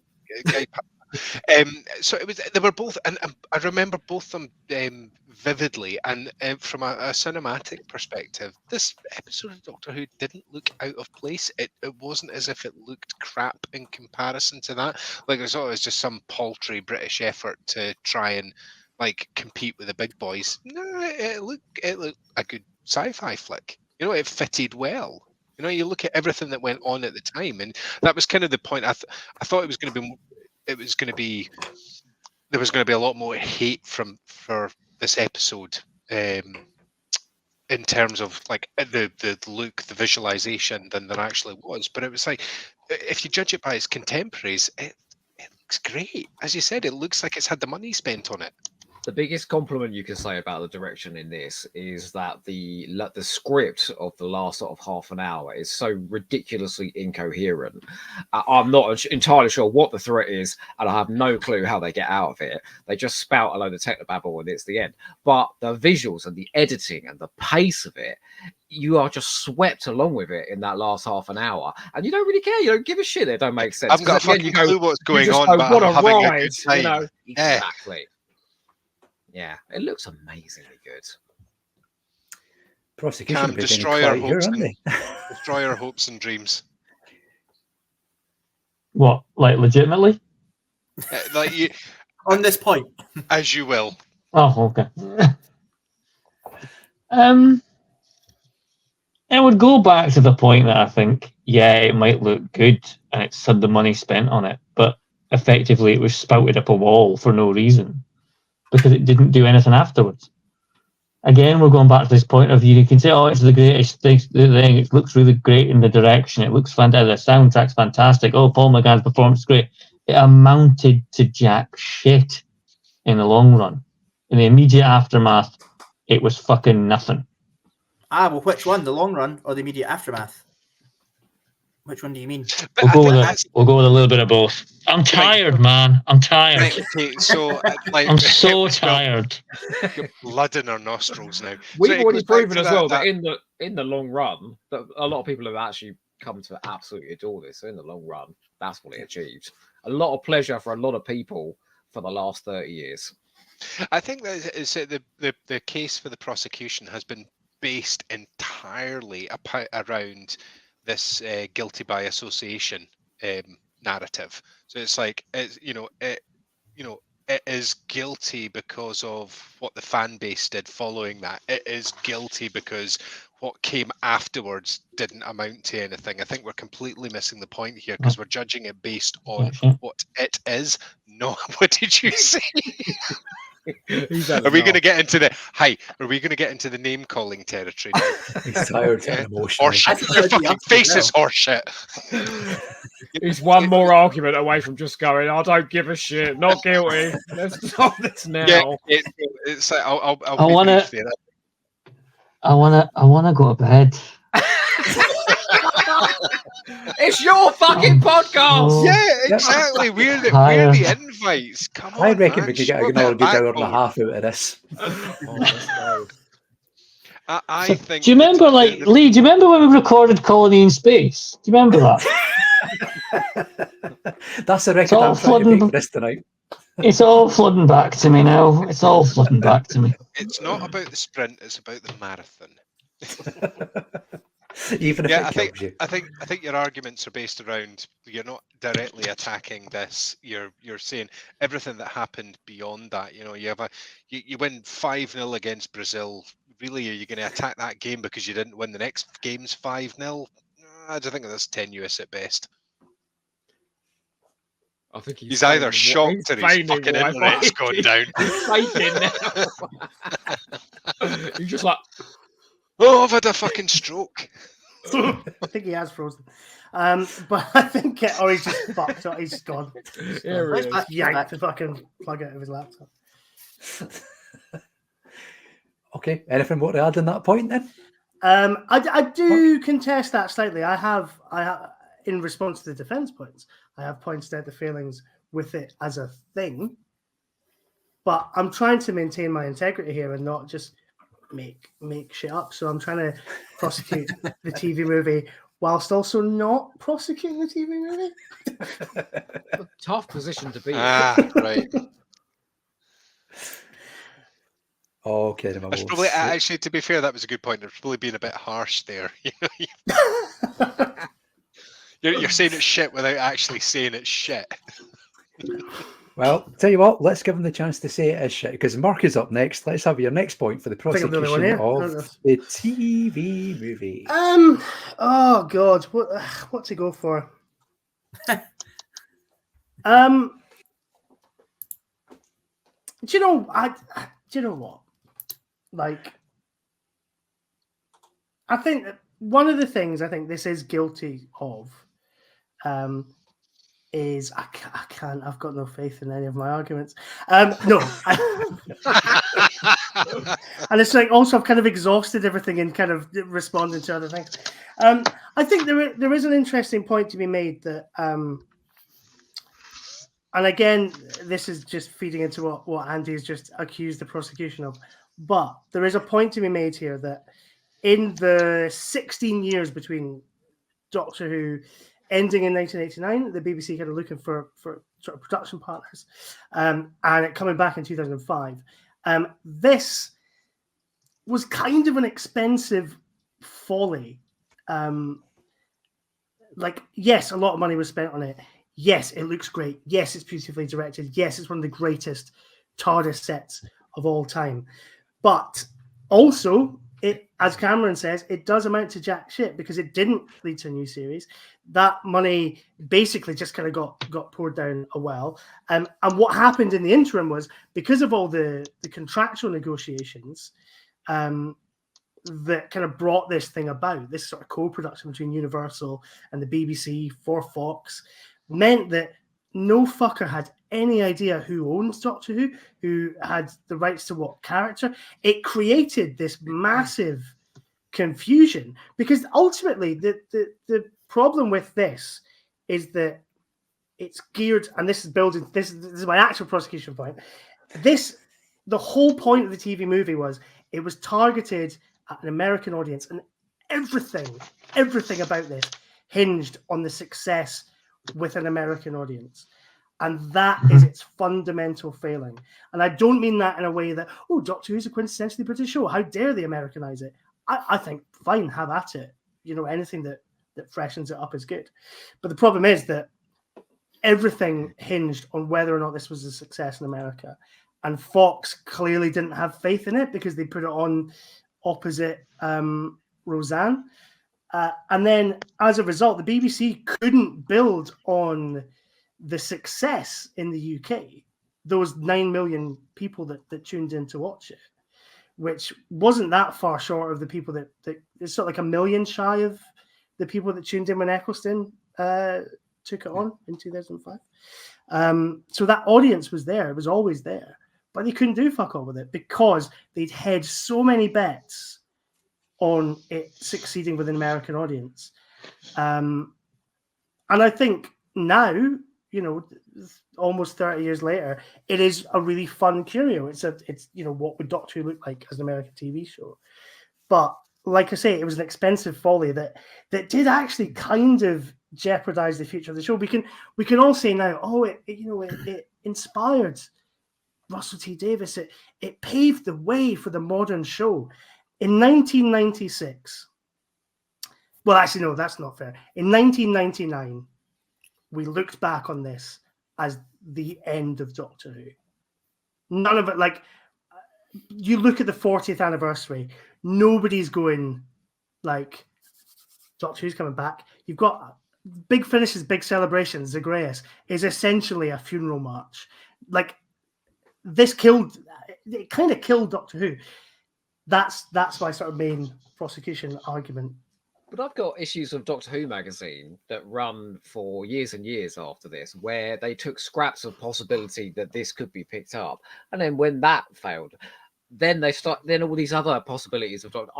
So it was. They were both, and I remember both of them vividly. And from a cinematic perspective, this episode of Doctor Who didn't look out of place. It wasn't as if it looked crap in comparison to that. Like I thought it was just some paltry British effort to try and like compete with the big boys. No, it looked a good sci-fi flick. It fitted well. You look at everything that went on at the time, and that was kind of the point. I thought it was going to be. There was going to be a lot more hate for this episode, in terms of like the look, the visualization, than there actually was. But it was like, if you judge it by its contemporaries, it looks great. As you said, it looks like it's had the money spent on it. The biggest compliment you can say about the direction in this is that the script of the last sort of half an hour is so ridiculously incoherent. I'm not entirely sure what the threat is, and I have no clue how they get out of it. They just spout a load of technobabble and it's the end. But the visuals and the editing and the pace of it, you are just swept along with it in that last half an hour, and you don't really care. You don't give a shit. It don't make sense. I've got a fucking clue what's going on, but what I'm a having ride, a good time. Exactly. Yeah, it looks amazingly good. Prosecution Can will be destroy getting our quiet hopes here, and aren't they? destroy our hopes and dreams. What, like legitimately? Like you, on this point, as you will. Oh, okay. It would go back to the point that I think, yeah, it might look good and it's had the money spent on it, but effectively it was spouted up a wall for no reason because it didn't do anything afterwards. Again, we're going back to this point of you can say, oh, it's the greatest thing. It looks really great in the direction. It looks fantastic. The soundtrack's fantastic. Oh, Paul McGann's performance is great. It amounted to jack shit in the long run. In the immediate aftermath, it was fucking nothing. Well, which one? The long run or the immediate aftermath? Which one do you mean? We'll go with a little bit of both. I'm tired, man. I'm tired. Right, okay, so I'm so tired. Got blood in our nostrils now. We've So it already goes back proven to as well that that in the long run, that a lot of people have actually come to absolutely adore this. So in the long run, that's what it achieved. A lot of pleasure for a lot of people for the last 30 years. I think that is the case for the prosecution has been based entirely around this guilty by association narrative. So it's like it is guilty because of what the fan base did following that. It is guilty because what came afterwards didn't amount to anything. I think we're completely missing the point here because we're judging it based on what it is. No, what did you say? Are we going to get into the Are we going to get into the name calling territory now? He's tired and emotional. Horseshit. Your fucking face is horseshit. He's one more argument away from just going, I don't give a shit, not guilty. Let's stop this now. Yeah, it's like, I wanna go to bed. It's your fucking podcast. Oh, yeah, exactly. We're the invites. Come on. I reckon man. we could get another good hour and a half out of this. I think. Do you remember, Lee? Do you remember when we recorded Colony in Space? Do you remember that? That's the record I'm trying to make for this tonight. It's all flooding back to me now. It's all flooding back to me. It's not about the sprint; it's about the marathon. Even if it kills you. I think your arguments are based around you're not directly attacking this. You're saying everything that happened beyond that. You win 5-0 against Brazil. Really, are you going to attack that game because you didn't win the next game's 5-0? I don't think that's tenuous at best. I think he's either shocked or his fucking internet's gone down. He's faking now. He's just like, Oh, I've had a fucking stroke. I think he has frozen. But I think, or he's just fucked up. He's gone. Yanked the fucking plug out of his laptop. Okay, anything more to add on that point then? I do contest that slightly. I have, in response to the defense points, I have pointed out the failings with it as a thing. But I'm trying to maintain my integrity here and not just make shit up. So I'm trying to prosecute the TV movie whilst also not prosecuting the TV movie. Tough position to be in. Right. Okay, That's probably actually, to be fair, that was a good point. It's probably being a bit harsh there. You're saying it's shit without actually saying it's shit. Well, tell you what, let's give him the chance to say it is shit, because Mark is up next. Let's have your next point for the prosecution of the TV movie. Oh God, what to go for? Do you know what? Like, I think one of the things I think this is guilty of is I can't. I've got no faith in any of my arguments. No, and it's like also I've kind of exhausted everything and kind of responding to other things. I think there is an interesting point to be made that, and again, this is just feeding into what Andy has just accused the prosecution of. But there is a point to be made here that in the 16 years between Doctor Who ending in 1989, the BBC kind of looking for sort of production partners, and it coming back in 2005. This was kind of an expensive folly. Like, yes, a lot of money was spent on it. Yes, it looks great. Yes, it's beautifully directed. Yes, it's one of the greatest TARDIS sets of all time. But also, it, as Cameron says, it does amount to jack shit because it didn't lead to a new series. That money basically just kind of got poured down a well. And what happened in the interim was, because of all the contractual negotiations that kind of brought this thing about, this sort of co-production between Universal and the BBC for Fox, meant that no fucker had any idea who owns Doctor who had the rights to what character. It created this massive confusion because ultimately the problem with this is that it's geared, and this is building, this is my actual prosecution point. The whole point of the TV movie was it was targeted at an American audience, and everything about this hinged on the success with an American audience. And that is its fundamental failing. And I don't mean that in a way that, oh, Doctor Who's a quintessentially British show. How dare they Americanize it? I think, fine, have at it. You know, anything that freshens it up is good. But the problem is that everything hinged on whether or not this was a success in America. And Fox clearly didn't have faith in it because they put it on opposite Roseanne. And then as a result, the BBC couldn't build on the success in the UK, those 9 million people that tuned in to watch it, which wasn't that far short of the people that it's sort of like 1 million shy of the people that tuned in when Eccleston took it on in 2005. So that audience was there. It was always there. But they couldn't do fuck all with it because they'd hedged so many bets on it succeeding with an American audience. And I think now, you know, almost 30 years later, it is a really fun curio. It's you know, what would Doctor Who look like as an American TV show? But like I say, it was an expensive folly that did actually kind of jeopardize the future of the show. We can all say now, oh, it inspired Russell T Davies. It paved the way for the modern show. In 1996, well, actually, no, that's not fair. In 1999, we looked back on this as the end of Doctor Who. None of it, like, you look at the 40th anniversary, nobody's going, like, Doctor Who's coming back. You've got big finishes, big celebrations. Zagreus is essentially a funeral march. Like, it kind of killed Doctor Who. That's my sort of main prosecution argument. But I've got issues of Doctor Who magazine that run for years and years after this, where they took scraps of possibility that this could be picked up, and then when that failed, then then all these other possibilities of Doctor.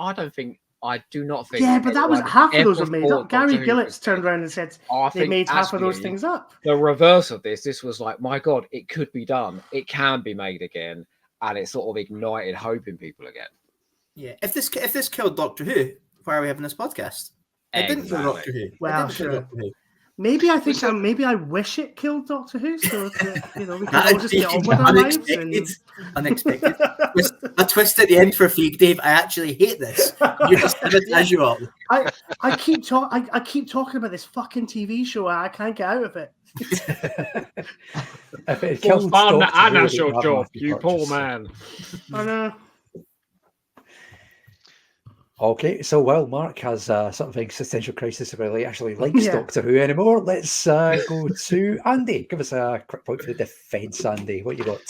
I do not think. Yeah, but that was half of those were made up. Gary Gillett turned around and said they made half of those things up. The reverse of this was like, my God, it could be done. It can be made again, and it sort of ignited hope in people again. Yeah, if this killed Doctor Who, why are we having this podcast? It didn't kill Doctor Who. Well, sure. Maybe I think maybe I wish it killed Doctor Who, so that, we can all just get on with our lives. Unexpected. A twist at the end for Fleek, Dave. I actually hate this. You're just as you are. I keep talking about this fucking TV show. I can't get out of it. If it kills fun and that's your job, you poor man. I know. Okay, so while Mark has something existential crisis about he actually likes Doctor Who anymore, let's go to Andy. Give us a quick point for the defence, Andy. What you got?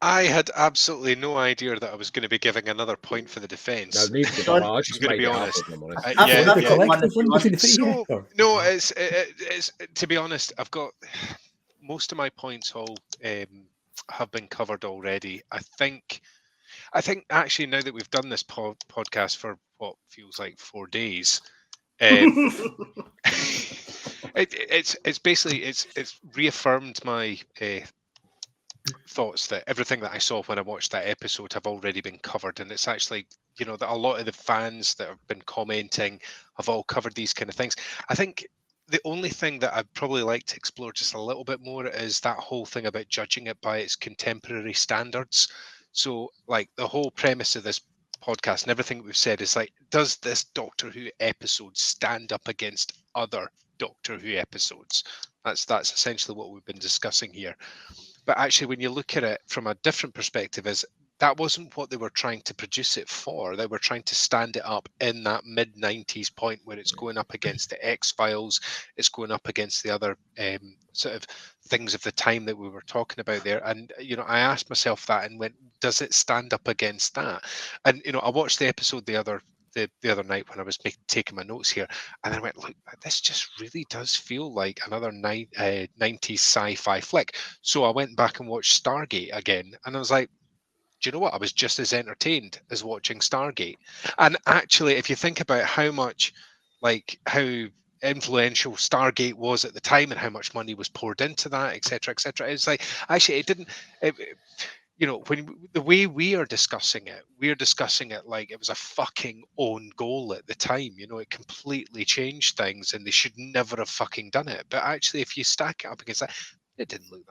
I had absolutely no idea that I was going to be giving another point for the defence. No, neither did I. I'm going to be honest. No, it's to be honest, I've got most of my points all have been covered already. I think actually now that we've done this podcast for what feels like 4 days, it's basically it's reaffirmed my thoughts that everything that I saw when I watched that episode have already been covered, and it's actually that a lot of the fans that have been commenting have all covered these kind of things. I think the only thing that I'd probably like to explore just a little bit more is that whole thing about judging it by its contemporary standards. So, like, the whole premise of this podcast and everything we've said is like, does this Doctor Who episode stand up against other Doctor Who episodes? That's essentially what we've been discussing here. But actually, when you look at it from a different perspective, is that wasn't what they were trying to produce it for. They were trying to stand it up in that mid-90s point where it's going up against the X-Files, it's going up against the other sort of things of the time that we were talking about there. And, I asked myself that and went, does it stand up against that? And, I watched the episode the other night when I was taking my notes here, and I went, look, this just really does feel like another 90s sci-fi flick. So I went back and watched Stargate again, and I was like, do you know what? I was just as entertained as watching Stargate. And actually, if you think about how influential Stargate was at the time and how much money was poured into that, etc., it's like, actually, it didn't. When the way we are discussing it like it was a fucking own goal at the time. It completely changed things, and they should never have fucking done it. But actually, if you stack it up against that, it didn't look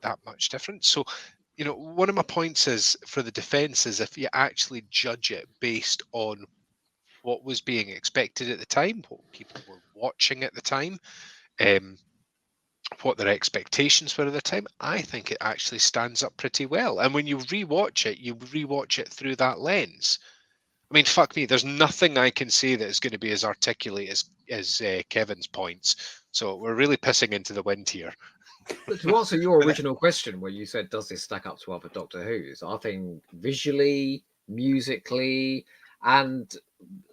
that much different. So, one of my points is for the defense is if you actually judge it based on what was being expected at the time, what people were watching at the time, what their expectations were at the time, I think it actually stands up pretty well. And when you rewatch it through that lens. I mean, fuck me, there's nothing I can say that is going to be as articulate as Kevin's points. So we're really pissing into the wind here. But to answer your original question, where you said, does this stack up to other Doctor Who's? I think visually, musically, and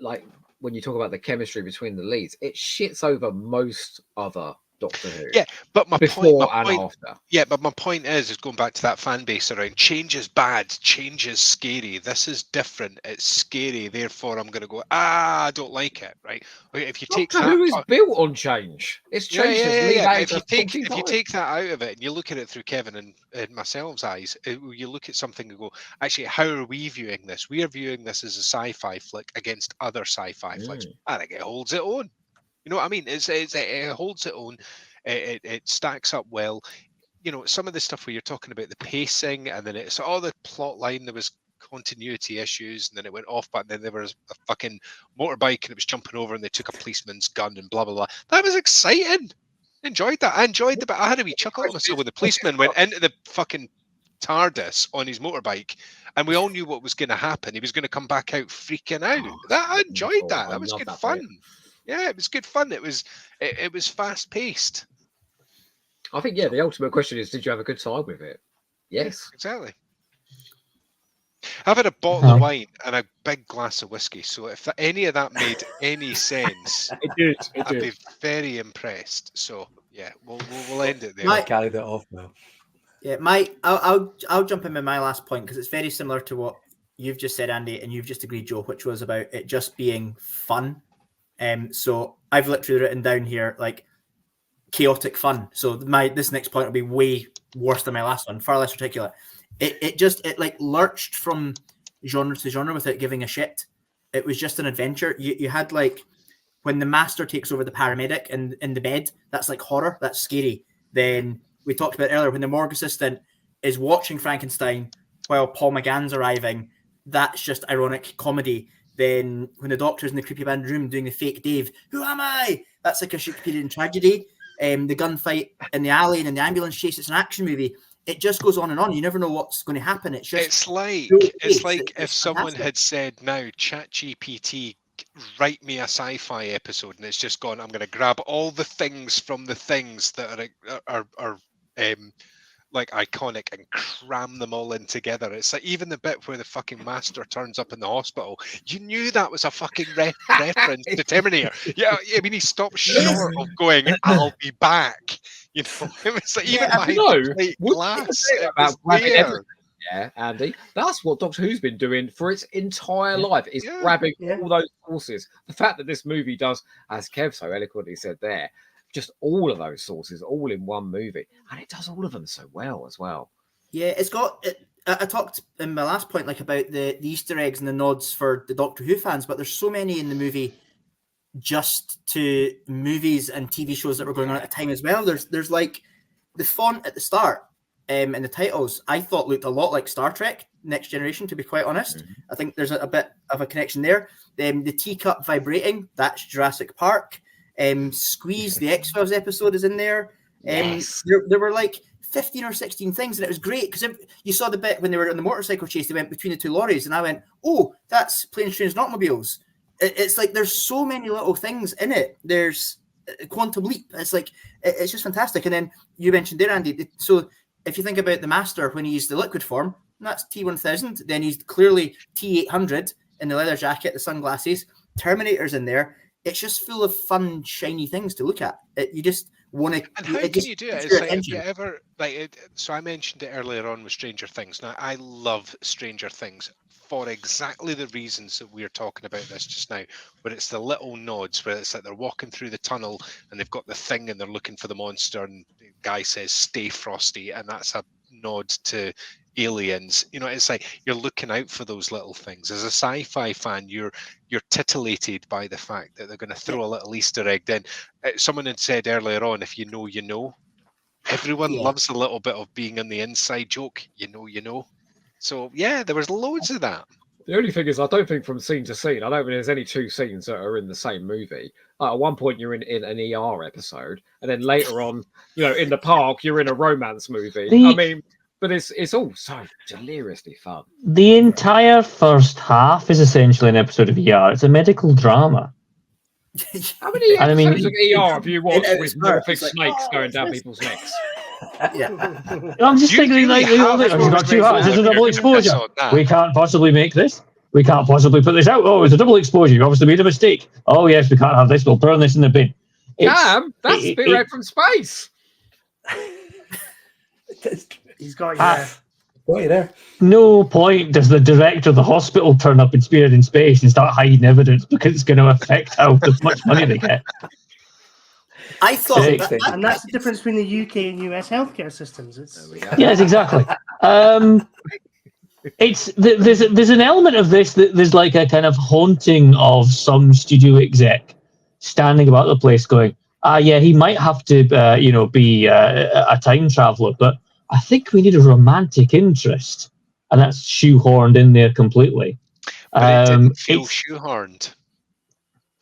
like when you talk about the chemistry between the leads, it shits over most other Doctor Who. Yeah, but my point after. Yeah, but my point is going back to that fan base around change is bad, change is scary. This is different. It's scary. Therefore, I'm going to go. I don't like it. Right? If you take Doctor Who is built on change. It's changed. Yeah. If you take that out of it and you look at it through Kevin and myself's eyes, you look at something and go, actually, how are we viewing this? We are viewing this as a sci-fi flick against other sci-fi flicks. I think it holds its own. You know what I mean? It holds its own. It stacks up well. Some of the stuff where you're talking about the pacing, and then it's all the plot line. There was continuity issues, and then it went off. But then there was a fucking motorbike, and it was jumping over, and they took a policeman's gun, and blah blah blah. That was exciting. Enjoyed that. I enjoyed the bit. I had a wee chuckle at myself when the policeman went into the fucking TARDIS on his motorbike, and we all knew what was going to happen. He was going to come back out freaking out. I enjoyed that. That was good fun. Yeah, it was good fun. It was fast paced. I think the ultimate question is, did you have a good time with it? Yes, exactly. I've had a bottle of wine and a big glass of whiskey, so if any of that made any sense, I'd be very impressed. So yeah, we'll end it there. I carried it off now. Yeah, I'll jump in with my last point because it's very similar to what you've just said, Andy, and you've just agreed, Joe, which was about it just being fun. So I've literally written down here like chaotic fun. So this next point will be way worse than my last one, far less articulate. It like lurched from genre to genre without giving a shit. It was just an adventure. You had like when the master takes over the paramedic in the bed, that's like horror, that's scary. Then we talked about earlier when the morgue assistant is watching Frankenstein while Paul McGann's arriving, that's just ironic comedy. Then when the doctor's in the creepy band room doing the fake Dave, who am I? That's like a Shakespearean tragedy. The gunfight in the alley and in the ambulance chase, it's an action movie. It just goes on and on. You never know what's going to happen. It's like if someone had said, now ChatGPT, write me a sci-fi episode, and it's just gone, I'm going to grab all the things from the things that are like iconic and cram them all in together. It's like even the bit where the fucking master turns up in the hospital, you knew that was a fucking reference to Terminator. Yeah, I mean, he stopped short of going, I'll be back. You know, it was like, even behind the glass. Yeah, Andy, that's what Doctor Who's been doing for its entire life, is grabbing all those sources. The fact that this movie does, as Kev so eloquently said there, just all of those sources all in one movie, and it does all of them so well as well. Yeah, it's got I talked in my last point like about the Easter eggs and the nods for the Doctor Who fans, but there's so many in the movie just to movies and TV shows that were going on at the time as well. There's like the font at the start and the titles I thought looked a lot like Star Trek Next Generation, to be quite honest. I think there's a bit of a connection there. The teacup vibrating, that's Jurassic Park. Squeeze, the X-Files episode is in there. There were like 15 or 16 things, and it was great because you saw the bit when they were on the motorcycle chase, they went between the two lorries, and I went, oh, that's Planes, Trains, and Automobiles. It's like there's so many little things in it. There's Quantum Leap. It's like it's just fantastic. And then you mentioned there, Andy, so if you think about the Master when he's the liquid form, that's T1000. Then he's clearly T800 in the leather jacket, the sunglasses. Terminator's in there. It's just full of fun, shiny things to look at. You just want to. And how can you do it? It's like, if you ever so I mentioned it earlier on with Stranger Things. Now I love Stranger Things for exactly the reasons that we're talking about this just now. Where it's the little nods, where it's like they're walking through the tunnel and they've got the thing and they're looking for the monster, and the guy says "Stay frosty," and that's a nod to Aliens. You know, it's like you're looking out for those little things. As a sci-fi fan, you're titillated by the fact that they're going to throw a little Easter egg. Then someone had said earlier on, if you know, you know. Everyone loves a little bit of being on the inside joke. You know. So yeah, there was loads of that. The only thing is, I don't think from scene to scene, I don't think there's any two scenes that are in the same movie. At one point, you're in an ER episode, and then later on, in the park, you're in a romance movie. I mean, but it's all so deliriously fun. The entire first half is essentially an episode of ER. It's a medical drama. How many episodes of ER have you watched with morphic snakes going down people's necks? I'm just thinking, like, it's not too hard. It's a double exposure. We can't possibly make this. We can't possibly put this out. Oh, it's a double exposure. You obviously made a mistake. Oh, yes, we can't have this. We'll burn this in the bin. Damn, that's a bit right from space. He's got you there. Got you there. No point does the director of the hospital turn up in Spirit in Space and start hiding evidence because it's going to affect how much money they get. I thought, and that's the difference between the UK and US healthcare systems. Yes, exactly. There's an element of this that there's like a kind of haunting of some studio exec standing about the place, going, yeah, he might have to, be a time traveler, but I think we need a romantic interest, and that's shoehorned in there completely. But it didn't feel shoehorned.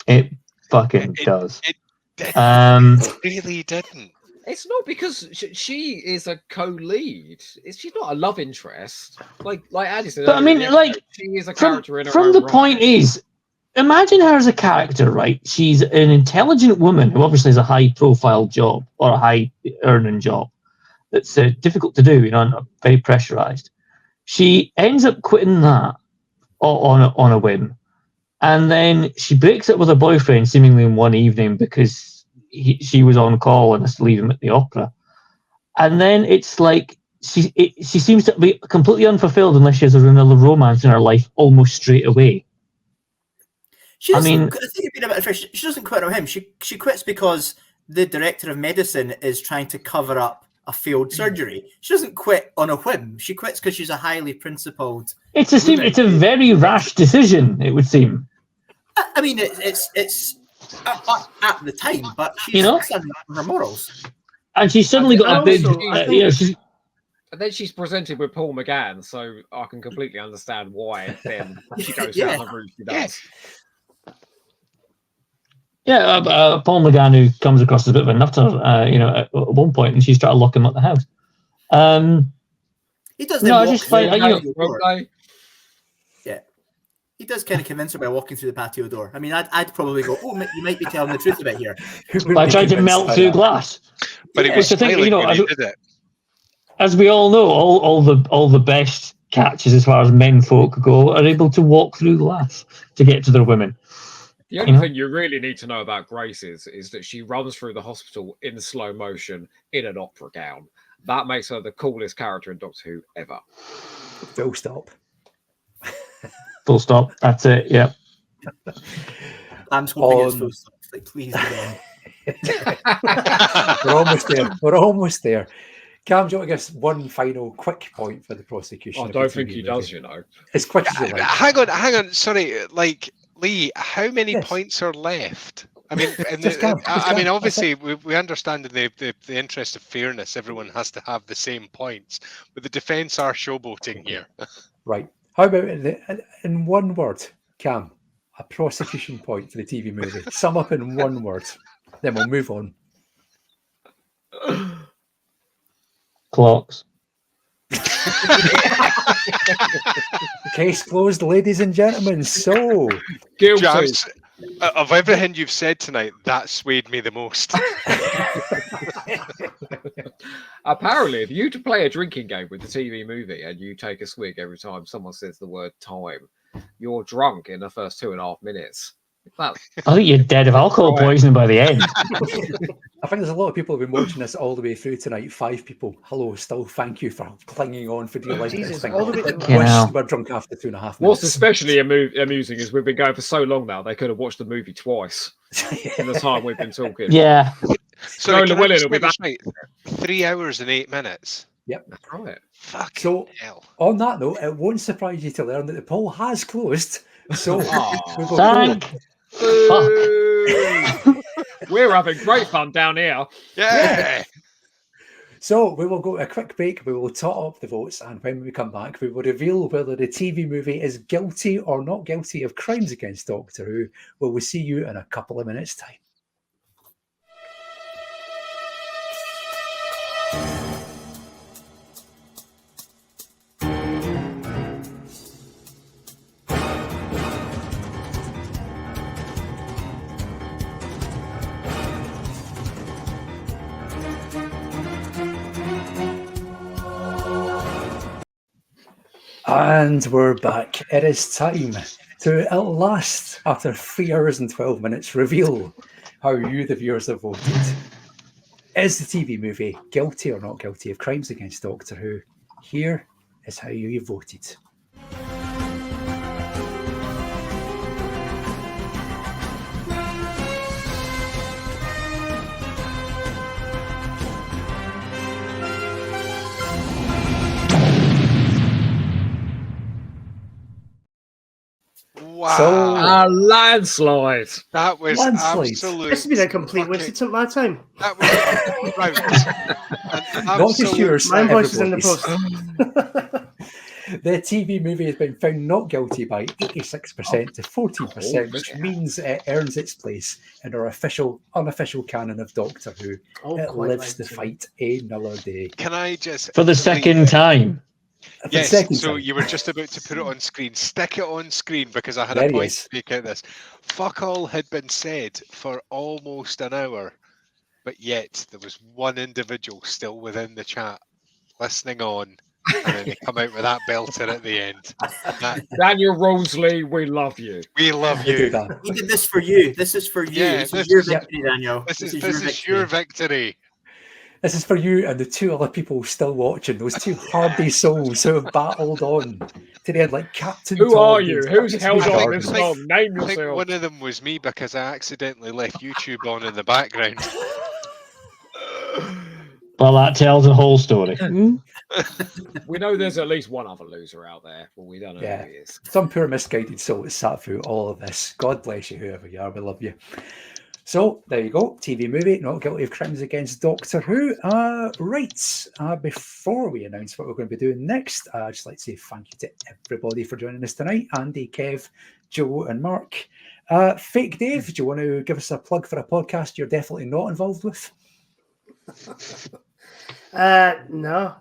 It fucking does. It really didn't. It's not because she is a co-lead. She's not a love interest. Like Andy said. But I mean, like, she is a character in her from own the right. point is, imagine her as a character, right? She's an intelligent woman who obviously has a high-profile job or a high-earning job that's difficult to do, and very pressurized. She ends up quitting that on a whim, and then she breaks up with her boyfriend seemingly in one evening because she was on call and has to leave him at the opera. And then it's like she seems to be completely unfulfilled unless she has another romance in her life almost straight away. I think it'd been a bit unfair. She doesn't quit on him. She quits because the director of medicine is trying to cover up a failed surgery. She doesn't quit on a whim. She quits because she's a highly principled. It's a very rash decision, it would seem. I mean, it's at the time, but she's standing up for her morals. And she's suddenly got a big. And then she's presented with Paul McGann, so I can completely understand why then she goes down the route she does. Yeah, Paul McGann, who comes across as a bit of a nutter, at one point, and she's trying to lock him at the house. He does. No, I just find yeah, he does kind of convince her by walking through the patio door. I mean, I'd probably go, "Oh, you might be telling the truth a bit here." By trying to melt through glass. But it was smiling when he did it. As we all know, all the best catches as far as men folk go are able to walk through glass to get to their women. The only thing you really need to know about Grace is that she runs through the hospital in slow motion in an opera gown. That makes her the coolest character in Doctor Who ever. Full stop. Full stop. That's it. Yeah. I'm hoping it's full stop. Like, please again. We're almost there. Cam, do you want to give us one final quick point for the prosecution? I don't think he does, As quick as you like. Hang on. Sorry, Lee, how many points are left? I mean, obviously, we understand in the interest of fairness, everyone has to have the same points, but the defence are showboating here. Right. How about in one word, Cam, a prosecution point for the TV movie? Sum up in one word. Then we'll move on. Clocks. Case closed, ladies and gentlemen. So, Jams, of everything you've said tonight, that swayed me the most. Apparently, if you play a drinking game with the TV movie and you take a swig every time someone says the word time, you're drunk in the first 2.5 minutes. I think you're dead of alcohol poisoning by the end. I think there's a lot of people who've been watching this all the way through tonight. 5 people. Hello, still. Thank you for clinging on for dear life. We're drunk after 2.5 minutes. What's especially amusing is we've been going for so long now, they could have watched the movie twice in the time we've been talking. Yeah. So will be back. 3 hours and 8 minutes. Yep. That's right. Fucking hell. On that note, it won't surprise you to learn that the poll has closed. So thank fuck. We're having great fun down here. Yeah. So we will go to a quick break. We will tot up the votes, and when we come back, we will reveal whether the TV movie is guilty or not guilty of crimes against Doctor Who. Well, we'll see you in a couple of minutes' time. And we're back. It is time to, at last, after 3 hours and 12 minutes, reveal how you, the viewers, have voted. Is the TV movie guilty or not guilty of crimes against Doctor Who? Here is how you voted. Wow. So, a landslide. That was absolute. This has been a complete waste of my time. That was right. Not just yours. My voice is in the post. The TV movie has been found not guilty by 86% to 14%, which means it earns its place in our unofficial canon of Doctor Who. It lives to fight another day. Can I just for the second time? Yes, so you were just about to put it on screen. Stick it on screen because I had a point to make out this. Fuck all had been said for almost an hour, but yet there was one individual still within the chat listening on And then they come out with that belter at the end. Daniel Roselee, we love you. We love you. We did this for you. This is for you. Yeah, this is your victory, Daniel. This is your victory. This is for you and the two other people still watching, those two hardy souls who have battled on to the end, like Captain Who Todd are and you? Who's held on Garden. this long? Name I think yourself. one of them was me because I accidentally left YouTube on in the background. Well, that tells the whole story. We know there's at least one other loser out there, but we don't know Yeah. who he is. Some poor misguided soul has sat through all of this. God bless you, whoever you are. We love you. So there you go. TV movie, Not Guilty of Crimes Against Doctor Who. Before we announce what we're going to be doing next, I'd just like to say thank you to everybody for joining us tonight. Andy, Kev, Joe and Mark. Fake Dave, do you want to give us a plug for a podcast you're definitely not involved with? No.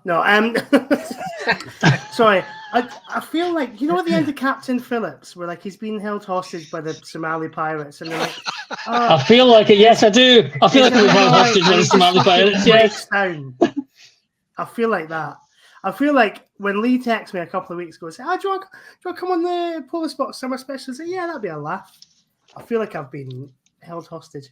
Sorry. I feel like, you know, at the end of Captain Phillips, where like he's being held hostage by the Somali pirates, and they're like, I feel like it. Yes, I do. I feel like we're held hostage by the Somali pirates. Yes. Down. I feel like that. I feel like when Lee texted me a couple of weeks ago and said, do you want to come on the Polis Box Summer Special? I said, yeah, that'd be a laugh. I feel like I've been held hostage.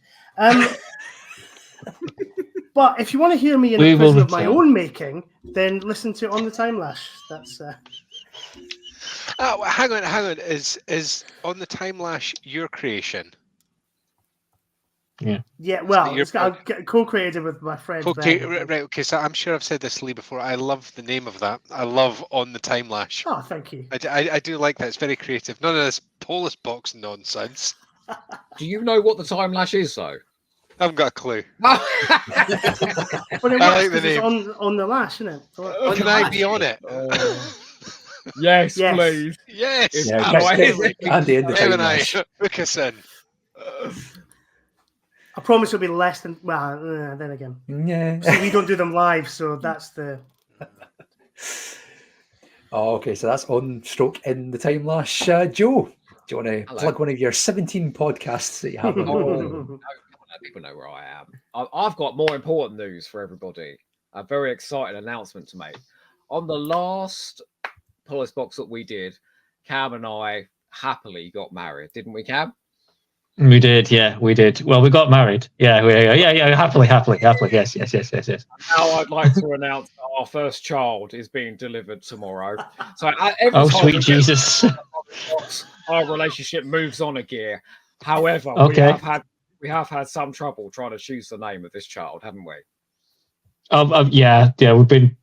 But if you want to hear me in a prison of my own making, then listen to On the Time Lash. That's hang on. Is On the Time Lash your creation? Yeah. Well, it's co-created with my friend. Okay, Ben. right. Okay, so I'm sure I've said this, Lee, before. I love the name of that. I love On the Time Lash. Oh, thank you. I do like that. It's very creative. None of this Polis Box nonsense. Do you know what the Time Lash is, though? I haven't got a clue. But it I like works the 'cause name. it's on the lash, isn't it? Can I be on it? Yes, please. Yes. Andy in the Time and I Lash. book us in. I promise it'll be less than. Well, then again, Yeah. See, we don't do them live, so that's the. Oh, okay, so that's on stroke in the Time Lash. Joe, do you want to plug one of your 17 podcasts that you have? People know where I am. I've got more important news for everybody. A very exciting announcement to make. On the last Polis Box that we did, Cam and I happily got married, didn't we, Cam? We did, yeah, we did. Well, we got married. Yeah, happily. Yes. Now I'd like to announce that our first child is being delivered tomorrow. So sweet Jesus. Our relationship moves on a gear. However, we have had some trouble trying to choose the name of this child, haven't we? Yeah, we've been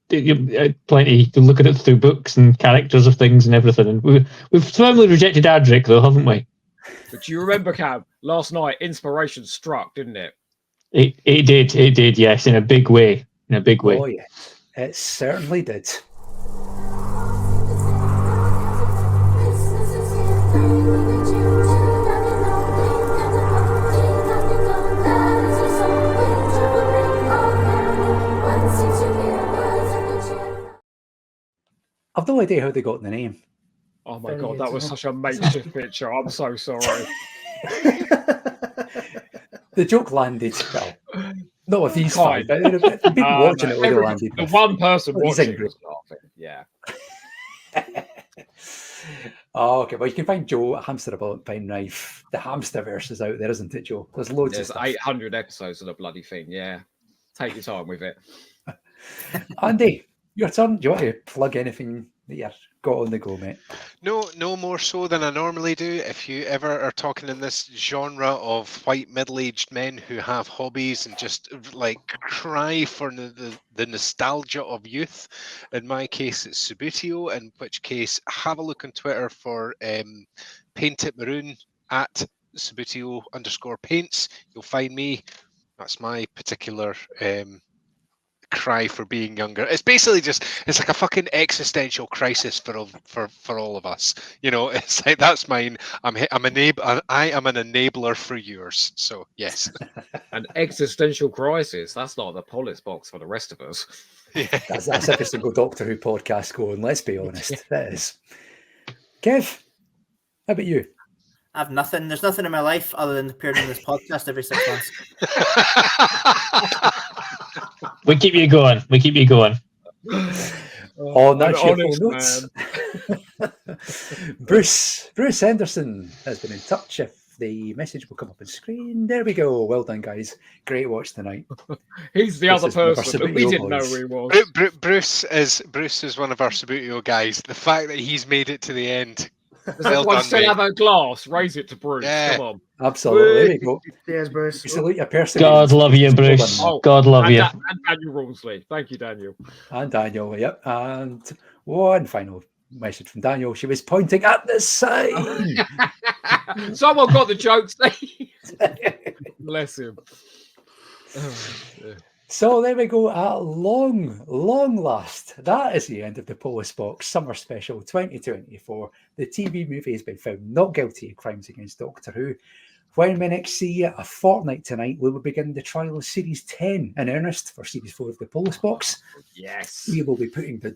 plenty looking at it through books and characters of things and everything, and we've firmly rejected Adric, though, haven't we? But do you remember, Cam? Last night, inspiration struck, didn't it? It did, yes, in a big way. Oh yeah, it certainly did. I've no idea how they got the name. Oh my God, that was such a makeshift picture. I'm so sorry. The joke landed. Well, not with these five, but people watching it would have landed. The one person watching angry. was laughing. Yeah. Oh, okay. Well, you can find Joe at Hamster About Penknife. The Hamsterverse is out there, isn't it, Joe? There's loads There's of stuff. 800 episodes of the bloody thing. Yeah. Take your time with it. Andy, your turn. Do you want to plug anything that you've got on the go, mate? No more so than I normally do. If you ever are talking in this genre of white middle-aged men who have hobbies and just like cry for the nostalgia of youth, in my case it's Subutio, in which case have a look on Twitter for Paint It Maroon at Subutio_paints. You'll find me. That's my particular cry for being younger. It's basically it's like a fucking existential crisis for all of us. You know, it's like that's mine. I am an enabler for yours. So yes. An existential crisis. That's not the Polis Box for the rest of us. Yeah. That's every single Doctor Who podcast going, let's be honest. That is. Kev, how about you? I have nothing. There's nothing in my life other than appearing on this podcast every 6 months. We keep you going. On that cheerful honest notes, Bruce Henderson has been in touch. If the message will come up on screen, there we go. Well done, guys. Great watch tonight. He's the other person that we didn't know boys. who he was. Bruce is one of our Subbuteo guys. The fact that he's made it to the end. Does everyone still have a glass? Raise it to Bruce. Yeah. Come on. Absolutely. There we go. Cheers, Bruce. Salute your person. God love you, Bruce. God love you. And Daniel Rawnsley. Thank you, Daniel. And Daniel, yep. And one final message from Daniel. She was pointing at the sign. Someone got the joke, Steve. Bless him. So there we go. At long last, that is the end of the Polis Box Summer Special 2024. The TV movie has been found not guilty of crimes against Doctor Who. When we next see you, a fortnight tonight, we will begin the trial of Series 10 in earnest for Series 4 of the Polis Box. Yes. We will be putting the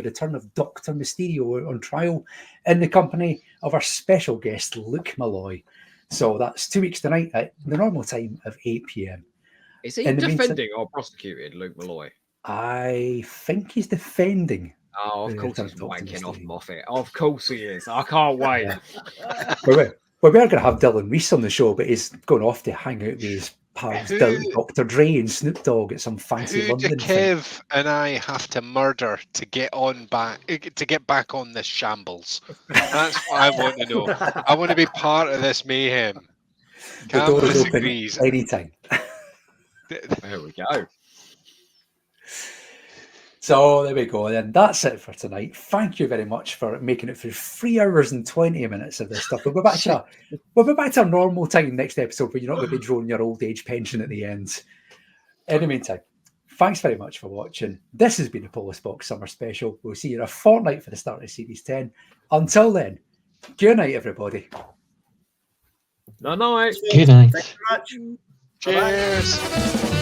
return of Dr. Mysterio on trial in the company of our special guest, Luke Malloy. So that's 2 weeks tonight at the normal time of 8 p.m. Is he defending or prosecuting Luke Malloy? I think he's defending. Oh, of course he's wanking off Moffat. Of course he is. I can't wait. We are going to have Dylan Reese on the show, but he's going off to hang out with his pals, Dr. Dre and Snoop Dogg at some fancy London thing. Kev and I have to murder to get back on this shambles. That's what I want to know. I want to be part of this mayhem. The door is open anytime. There we go. So there we go. Then that's it for tonight. Thank you very much for making it through 3 hours and 20 minutes of this stuff. We'll be back to our normal time next episode, where you're not going to be drawing your old age pension at the end. In the meantime, thanks very much for watching. This has been the Polis Box Summer Special. We'll see you in a fortnight for the start of Series 10. Until then, good night, everybody. Night. Good night. Thank you very much. Cheers. Bye-bye.